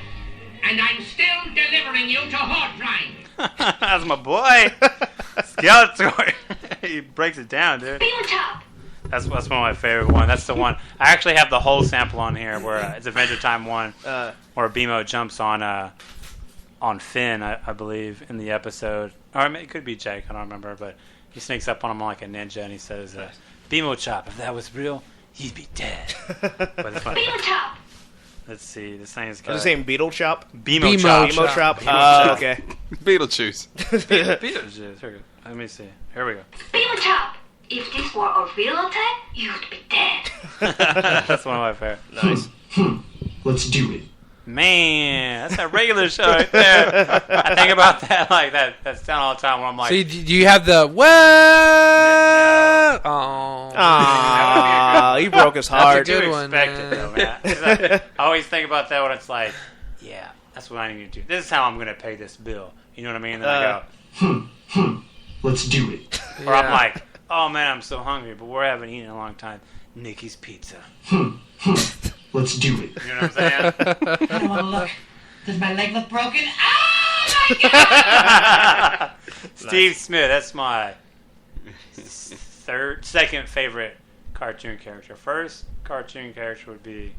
Speaker 6: And I'm still delivering you to Horde Prime.
Speaker 1: That's my boy. Skeletor. He breaks it down, dude.
Speaker 9: Be on top.
Speaker 1: That's one of my favorite ones. That's the one. I actually have the whole sample on here where it's Adventure Time 1 where BMO jumps on Finn, I believe, in the episode. Or it could be Jake, I don't remember. But he sneaks up on him like a ninja and he says, BMO Chop, if that was real, you'd be dead. But it's funny.
Speaker 9: Be on top.
Speaker 1: Let's see. This thing is
Speaker 2: Was it saying Beetle Chop?
Speaker 1: BMO Chop.
Speaker 2: Beemo Chop.
Speaker 1: Chop.
Speaker 2: Okay.
Speaker 5: Beetlejuice.
Speaker 1: Beetlejuice. Here we go. Let me see. Here we go.
Speaker 9: Be on top. If this were a real attack, you'd be dead.
Speaker 1: That's one of my favorite.
Speaker 2: Nice.
Speaker 8: Let's do it.
Speaker 1: Man, that's a regular show right there. I think about that like that sound all the time when I'm like,
Speaker 3: See, do you have the what? Oh,
Speaker 2: Aww, he broke his heart.
Speaker 3: That's a good
Speaker 1: you
Speaker 3: one,
Speaker 1: expect
Speaker 3: man.
Speaker 1: it though, man. It's like, I always think about that when it's like, yeah, that's what I need to do. This is how I'm going to pay this bill. You know what I mean? Then I go,
Speaker 8: Let's do it.
Speaker 1: or I'm like, oh man, I'm so hungry, but we haven't eaten in a long time. Nikki's Pizza.
Speaker 8: Let's do it.
Speaker 1: You know what I'm saying?
Speaker 6: I don't want to look. Does my leg look broken? Oh my God!
Speaker 1: Steve Smith. That's my second favorite cartoon character. First cartoon character would be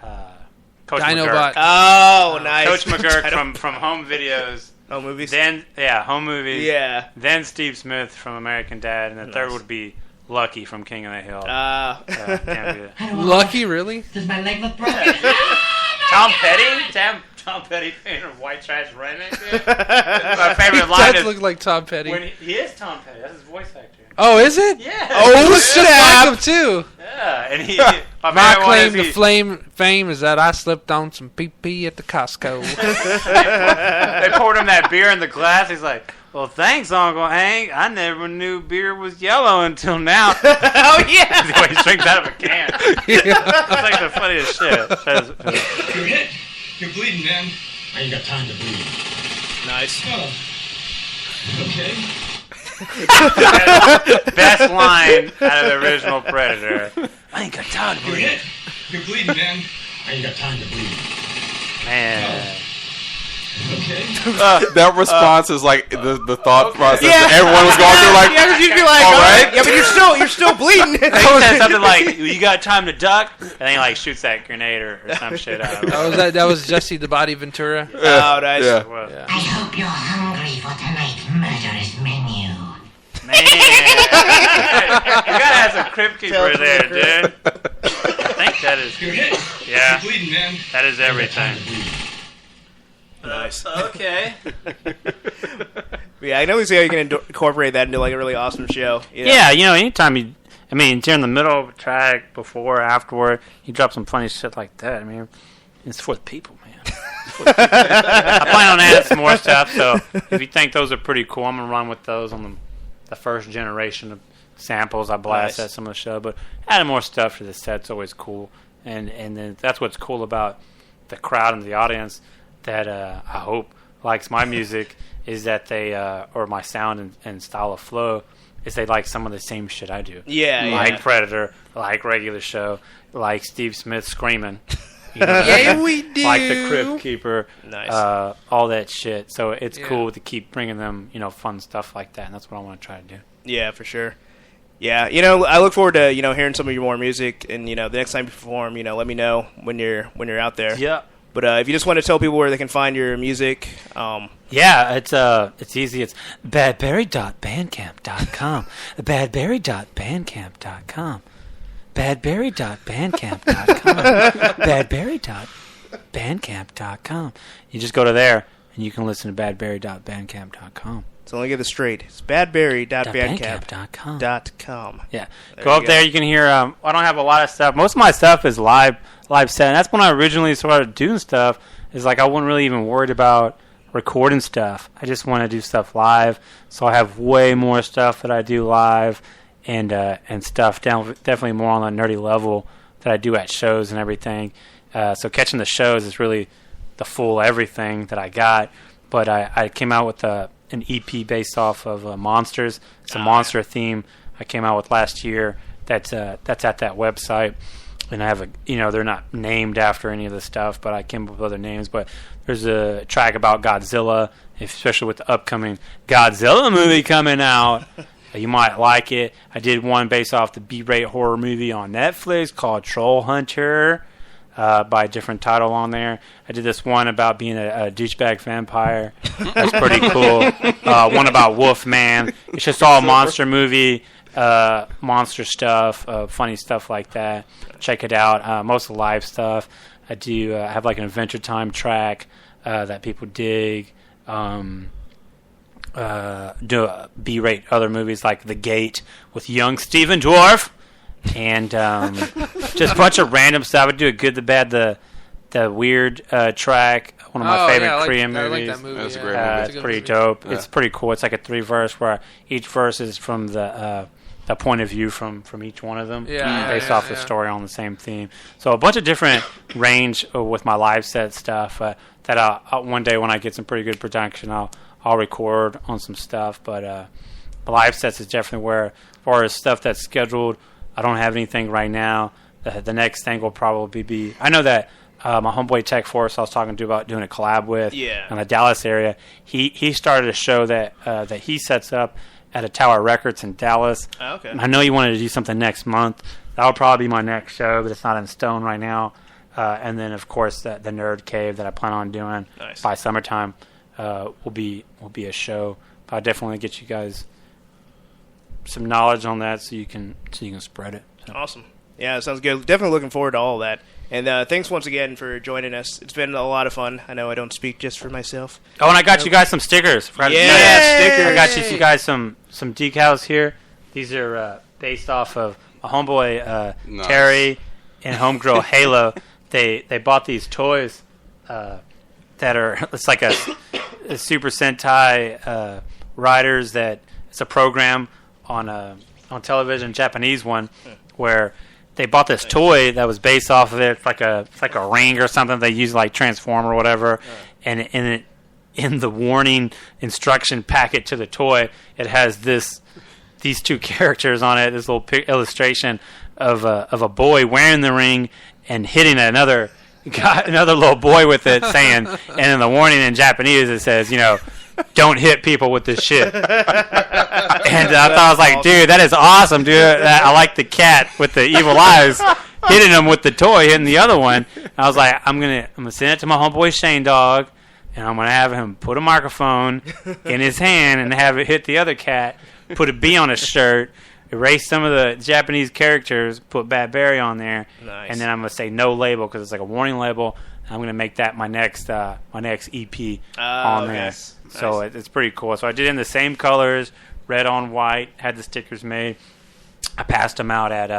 Speaker 1: Coach
Speaker 3: Dinobot.
Speaker 1: McGurk.
Speaker 2: Oh, nice.
Speaker 1: Coach McGurk from Home Videos.
Speaker 2: Oh, movies?
Speaker 1: Then Home Movies.
Speaker 2: Yeah.
Speaker 1: Then Steve Smith from American Dad, and the third would be Lucky from King of the Hill.
Speaker 2: Ah.
Speaker 1: Can't be it.
Speaker 6: I don't wanna
Speaker 3: Lucky,
Speaker 6: look.
Speaker 3: really?
Speaker 6: Does my leg look broken?
Speaker 1: Tom Petty? Tom Petty fan of White Trash Redneck, dude. My favorite line
Speaker 3: Does
Speaker 1: is
Speaker 3: look like Tom Petty.
Speaker 1: when he is Tom Petty. That's his voice actor.
Speaker 3: Oh, is it?
Speaker 1: Yeah.
Speaker 3: Oh, looks just like him too.
Speaker 1: Yeah, and my
Speaker 3: My
Speaker 1: favorite one is
Speaker 3: claim to fame is that I slipped on some pee at the Costco.
Speaker 1: they poured him that beer in the glass. He's like, well, thanks, Uncle Hank. I never knew beer was yellow until now.
Speaker 2: Oh, yeah.
Speaker 1: The way he drinks out of a can. That's like the funniest shit.
Speaker 8: You're hit. You're bleeding, man. I ain't got time to bleed.
Speaker 2: Nice.
Speaker 8: Oh. Okay.
Speaker 1: Best line out of the original Predator. I ain't got time to
Speaker 8: You're
Speaker 1: bleed.
Speaker 8: hit. You're bleeding, man. I ain't got time to bleed.
Speaker 1: Man.
Speaker 8: Okay.
Speaker 5: That response is like the thought process
Speaker 2: Yeah.
Speaker 5: that everyone was going through. Like,
Speaker 2: Yeah, because you'd be like,
Speaker 5: all
Speaker 2: all right.
Speaker 5: right.
Speaker 2: Yeah, but you're still bleeding.
Speaker 1: He said something like, you got time to duck? And then he like shoots that grenade or some shit out of it.
Speaker 3: That was Jesse the Body Ventura.
Speaker 2: Oh, nice.
Speaker 5: yeah.
Speaker 1: Well,
Speaker 6: I hope you're hungry for tonight's murderous menu.
Speaker 1: Man. You gotta have some crypt keeper there, dude. I think that is.
Speaker 8: You're hit.
Speaker 1: Yeah,
Speaker 8: You're bleeding, man.
Speaker 1: that is everything.
Speaker 2: Nice.
Speaker 1: Okay.
Speaker 2: Yeah, I know we see how you can incorporate that into like a really awesome show. You know?
Speaker 1: Yeah, anytime during the middle of a track, before, afterward, you drop some funny shit like that. I mean, it's for the people, man. I plan on adding some more stuff, so if you think those are pretty cool, I'm going to run with those on the first generation of samples I blast
Speaker 2: Nice.
Speaker 1: at some of the show, but adding more stuff to the set's always cool. And then that's what's cool about the crowd and the audience that I hope likes my music is that they or my sound and style of flow is they like some of the same shit I do.
Speaker 2: Yeah,
Speaker 1: like
Speaker 2: yeah.
Speaker 1: Predator, like Regular Show, like Steve Smith screaming. You know,
Speaker 3: Yeah, we do.
Speaker 1: like the Crypt Keeper,
Speaker 2: Nice.
Speaker 1: all that shit. So it's
Speaker 3: Yeah.
Speaker 1: cool to keep bringing them, fun stuff like that, and that's what I want to try to do.
Speaker 2: Yeah, for sure. Yeah, I look forward to hearing some of your more music, and the next time you perform, let me know when you're out there.
Speaker 1: Yeah.
Speaker 2: But if you just want to tell people where they can find your music,
Speaker 1: Yeah, it's easy. It's badberry.bandcamp.com. badberry.bandcamp.com. badberry.bandcamp.com. badberry.bandcamp.com. You just go to there, and you can listen to badberry.bandcamp.com.
Speaker 2: so let me get this straight. It's badberry.bandcamp.com.
Speaker 1: Yeah,
Speaker 2: There
Speaker 1: go
Speaker 2: you
Speaker 1: up there. You can hear. I don't have a lot of stuff. Most of my stuff is live set, and that's when I originally started doing stuff. Is like I wasn't really even worried about recording stuff. I just want to do stuff live. So I have way more stuff that I do live, and stuff definitely more on a nerdy level that I do at shows and everything. So catching the shows is really the full everything that I got. But I came out with an EP based off of Monsters. It's a monster theme I came out with last year. That's at that website. And I have they're not named after any of the stuff, but I came up with other names. But there's a track about Godzilla, especially with the upcoming Godzilla movie coming out. You might like it. I did one based off the B-rate horror movie on Netflix called Troll Hunter, by a different title on there. I did this one about being a douchebag vampire. That's pretty cool. One about Wolfman. It's just all monster movie, monster stuff, funny stuff like that. Check it out. Most of the live stuff. I do have like an Adventure Time track that people dig. Do B-rate other movies like The Gate with young Stephen Dwarf, and just a bunch of random stuff. I do a Good, the Bad, the Weird track. One of my favorite Korean movies.
Speaker 3: I like that movie.
Speaker 5: That's a great
Speaker 3: yeah.
Speaker 5: movie.
Speaker 1: It's pretty dope.
Speaker 5: Yeah.
Speaker 1: It's pretty cool. It's like a 3-verse where each verse is from the point of view from each one of them, based off the story on the same theme. So a bunch of different range with my live set stuff that I'll, one day when I get some pretty good production, I'll record on some stuff. But the live sets is definitely where, as far as stuff that's scheduled, I don't have anything right now. The next thing will probably be, I know that my homeboy Tech Force I was talking to about doing a collab with in the Dallas area. He started a show that he sets up at a Tower Records in Dallas.
Speaker 2: Oh, okay.
Speaker 1: I know you wanted to do something next month. That'll probably be my next show, but it's not in stone right now. And then, of course, the Nerd Cave that I plan on doing by summertime will be a show. But I'll definitely get you guys some knowledge on that so you can spread it. So.
Speaker 2: Awesome. Yeah, that sounds good. Definitely looking forward to all of that. And thanks once again for joining us. It's been a lot of fun. I know I don't speak just for myself.
Speaker 1: Oh, and I got you guys some stickers.
Speaker 2: Stickers.
Speaker 1: I got you guys some decals here. These are based off of a homeboy
Speaker 5: Nice.
Speaker 1: Terry and homegirl Halo. They bought these toys that are, it's like a Super Sentai riders that it's a program on television, Japanese one, where they bought this toy that was based off of it. It's like a ring or something they use like transform or whatever, and in the warning instruction packet to the toy, it has these two characters on it. This little illustration of a boy wearing the ring and hitting another little boy with it, saying, and in the warning in Japanese it says, don't hit people with this shit. And I thought, I was like, dude, that is awesome, dude. I like the cat with the evil eyes hitting him with the toy, hitting the other one. And I was like, I'm gonna send it to my homeboy Shane Dog, and I'm gonna have him put a microphone in his hand and have it hit the other cat, put a B on his shirt, erase some of the Japanese characters, put Bad Berry on there, and then I'm gonna say no label because it's like a warning label. I'm gonna make that my next EP on there. So it's pretty cool. So I did it in the same colors, red on white, had the stickers made. I passed them out at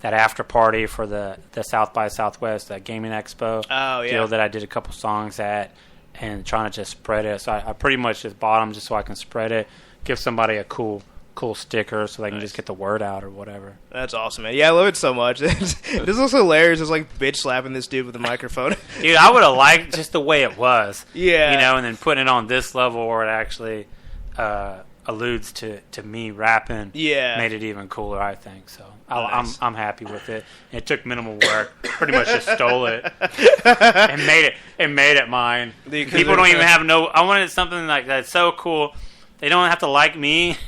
Speaker 1: that after party for the South by Southwest Gaming Expo deal that I did a couple songs at, and trying to just spread it. So I pretty much just bought them just so I can spread it, give somebody a cool cool stickers so they can just get the word out or whatever.
Speaker 2: That's awesome, man. Yeah, I love it so much. This looks hilarious. It's like bitch slapping this dude with a microphone.
Speaker 1: Dude, I would have liked just the way it was.
Speaker 2: Yeah.
Speaker 1: You know, and then putting it on this level where it actually alludes to me rapping.
Speaker 2: Yeah.
Speaker 1: Made it even cooler, I think. So I'm happy with it. It took minimal work. Pretty much just stole it and made it mine. People don't even have I wanted something like that's so cool. They don't have to like me.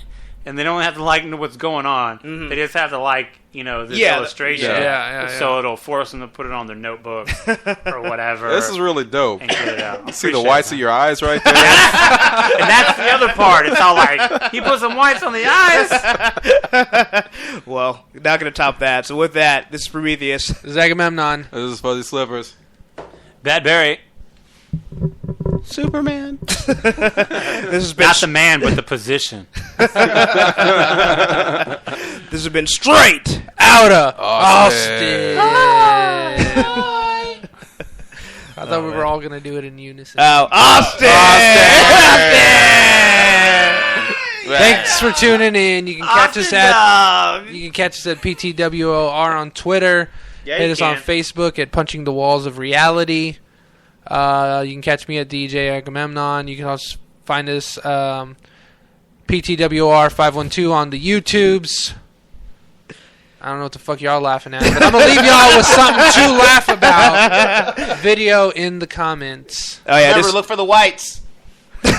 Speaker 1: And they don't have to like what's going on. Mm-hmm. They just have to like, this illustration. So it'll force them to put it on their notebook or whatever.
Speaker 5: This is really dope.
Speaker 1: And get it out.
Speaker 5: You see the whites of your eyes right there?
Speaker 1: And that's the other part. It's all like, he put some whites on the eyes.
Speaker 2: Well, not going to top that. So with that, this is Prometheus.
Speaker 3: This is Agamemnon.
Speaker 5: This is Fuzzy Slippers.
Speaker 1: Bad Barry.
Speaker 5: Superman.
Speaker 2: This has been
Speaker 1: not the man, but the position.
Speaker 2: This has been Straight
Speaker 3: Outta Austin. I thought we were all gonna do it in unison.
Speaker 2: Oh, Austin!
Speaker 3: Thanks for tuning in. You can catch us at PTWOR on Twitter.
Speaker 2: Yeah,
Speaker 3: hit us on Facebook at Punching the Walls of Reality. You can catch me at DJ Agamemnon. You can also find us PTWR 512 on the YouTubes. I don't know what the fuck y'all laughing at, but I'm gonna leave y'all with something to laugh about. Video in the comments.
Speaker 2: Oh yeah,
Speaker 7: Remember, look for the whites.
Speaker 2: We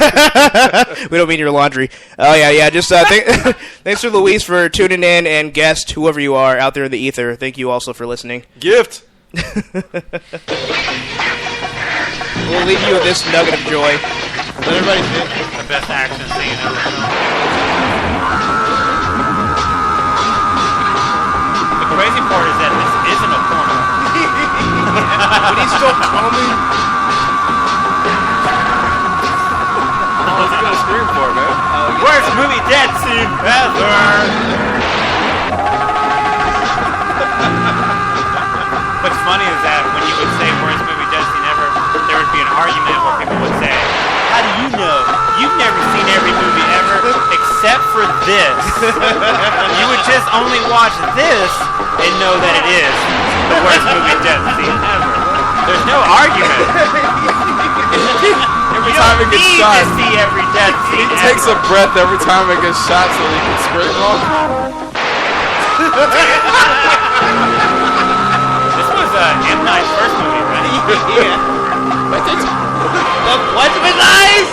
Speaker 2: don't mean your laundry. Oh yeah. Just thanks to Luis for tuning in, and guest whoever you are out there in the ether. Thank you also for listening.
Speaker 5: Gift.
Speaker 2: We'll leave you with this nugget of joy.
Speaker 7: Let everybody see it.
Speaker 1: The best action scene ever. The crazy part is that this isn't a porno.
Speaker 2: But he's still coming.
Speaker 5: What's he gonna scream for, man?
Speaker 1: Worst movie death scene ever. What's funny is that when you would say worst movie death scene ever, there would be an argument where people would say, how do you know? You've never seen every movie ever except for this. You would just only watch this and know that it is the worst movie death scene ever. There's no argument.
Speaker 5: Every time it gets shot,
Speaker 1: to see every death scene
Speaker 5: he takes a breath every time it gets shot so he can spray it off.
Speaker 1: This was M. Night's first movie, right?
Speaker 7: Yeah. What's with eyes?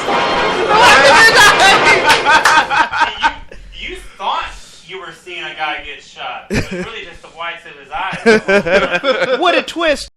Speaker 1: You thought you were seeing a guy get shot. It was really just the whites of his eyes.
Speaker 7: What a twist.